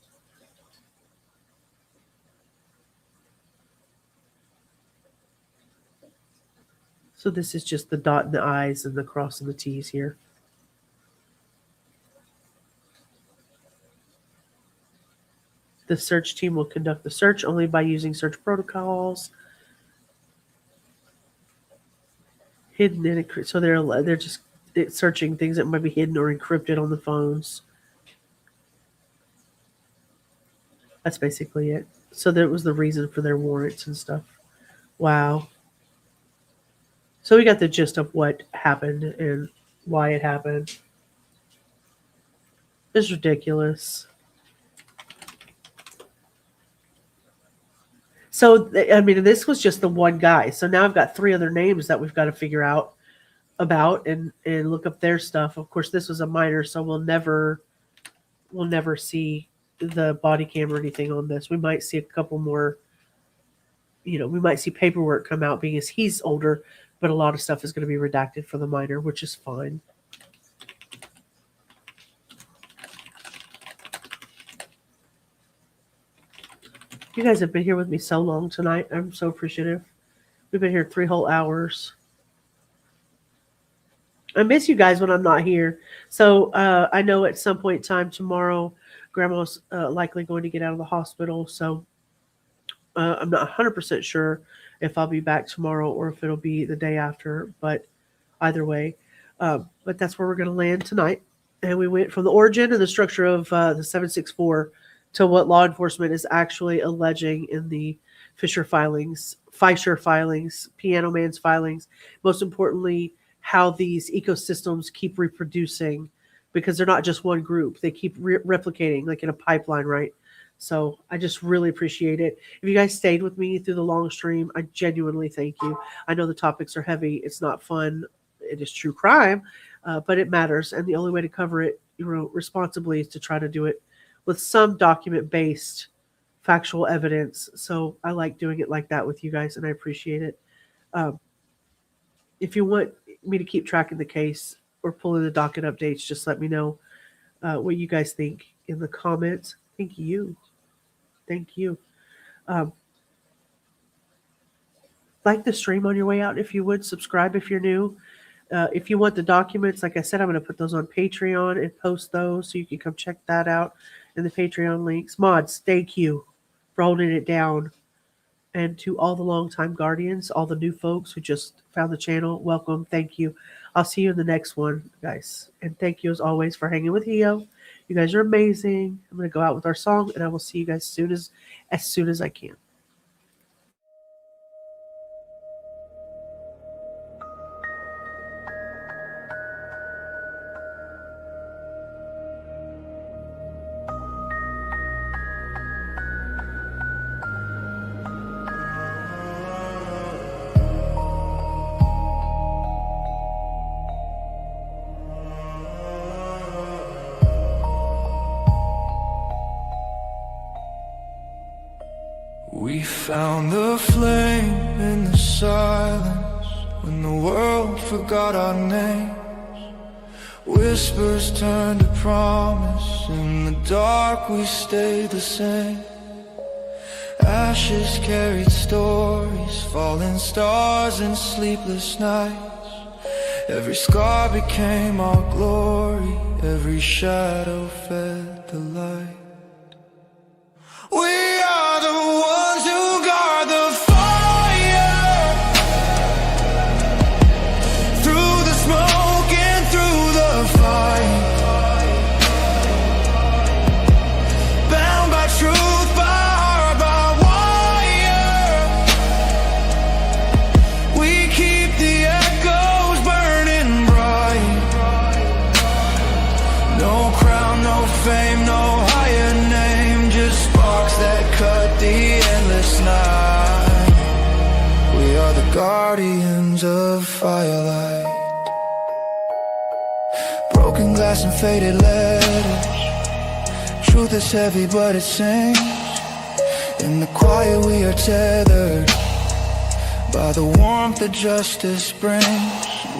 So this is just the dot in the I's and the cross in the T's here. The search team will conduct the search only by using search protocols. Hidden and encrypted. So they're just searching things that might be hidden or encrypted on the phones. That's basically it. So that was the reason for their warrants and stuff. Wow. So we got the gist of what happened and why it happened. It's ridiculous. So, I mean, this was just the one guy. So now I've got 3 other names that we've got to figure out about and look up their stuff. Of course, this was a minor, so we'll never see the body cam or anything on this. We might see a couple more, we might see paperwork come out because he's older, but a lot of stuff is going to be redacted for the minor, which is fine. You guys have been here with me so long tonight. I'm so appreciative. We've been here 3 whole hours. I miss you guys when I'm not here. So I know at some point in time tomorrow, Grandma's likely going to get out of the hospital. So I'm not 100% sure if I'll be back tomorrow or if it'll be the day after. But either way, but that's where we're going to land tonight. And we went from the origin and the structure of the 764 to what law enforcement is actually alleging in the Pysher filings, Piano Man's filings. Most importantly, how these ecosystems keep reproducing, because they're not just one group. They keep replicating like in a pipeline, right? So I just really appreciate it. If you guys stayed with me through the long stream, I genuinely thank you. I know the topics are heavy. It's not fun. It is true crime, but it matters. And the only way to cover it responsibly is to try to do it with some document-based factual evidence. So I like doing it like that with you guys, and I appreciate it. If you want me to keep tracking the case or pulling the docket updates, just let me know what you guys think in the comments. Thank you. Thank you. Like the stream on your way out if you would. Subscribe if you're new. If you want the documents, like I said, I'm going to put those on Patreon and post those so you can come check that out in the Patreon links. Mods, thank you for holding it down. And to all the longtime guardians, all the new folks who just found the channel, welcome. Thank you. I'll see you in the next one, guys. And thank you as always for hanging with Hio. You guys are amazing. I'm going to go out with our song, and I will see you guys as soon as I can. We found the flame in the silence when the world forgot our names. Whispers turned to promise. In the dark we stayed the same. Ashes carried stories, falling stars and sleepless nights. Every scar became our glory, every shadow fed the light. We are the ones who guard the fire, through the smoke and through the fight, bound by truth, by heart, by wire. We keep the echoes burning bright. No crown, no fame, no higher name, just sparks that cut the endless night. We are the guardians of firelight. Broken glass and faded letters. Truth is heavy but it sings. In the quiet we are tethered by the warmth that justice brings.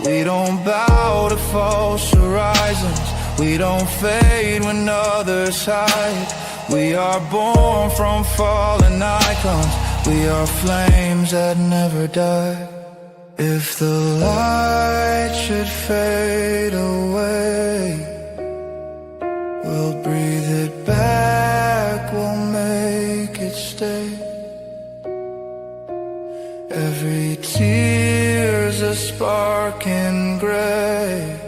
We don't bow to false horizons. We don't fade when others hide. We are born from fallen icons. We are flames that never die. If the light should fade away, we'll breathe it back, we'll make it stay. Every tear's a spark in gray.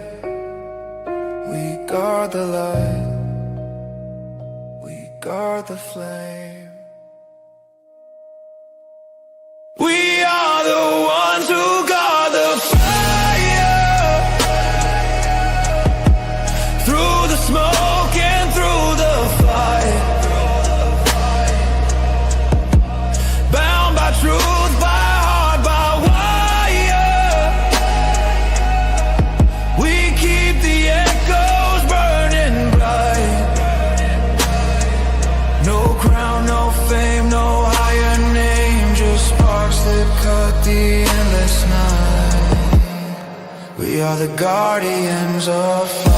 We guard the light. We guard the flame. We are the ones who guard the fire. Through the smoke and through the fight. Bound by truth, by heart, by wire. We keep the echoes burning bright. No crown, no fame, no higher name, just sparks that cut the endless night. We are the guardians of fire.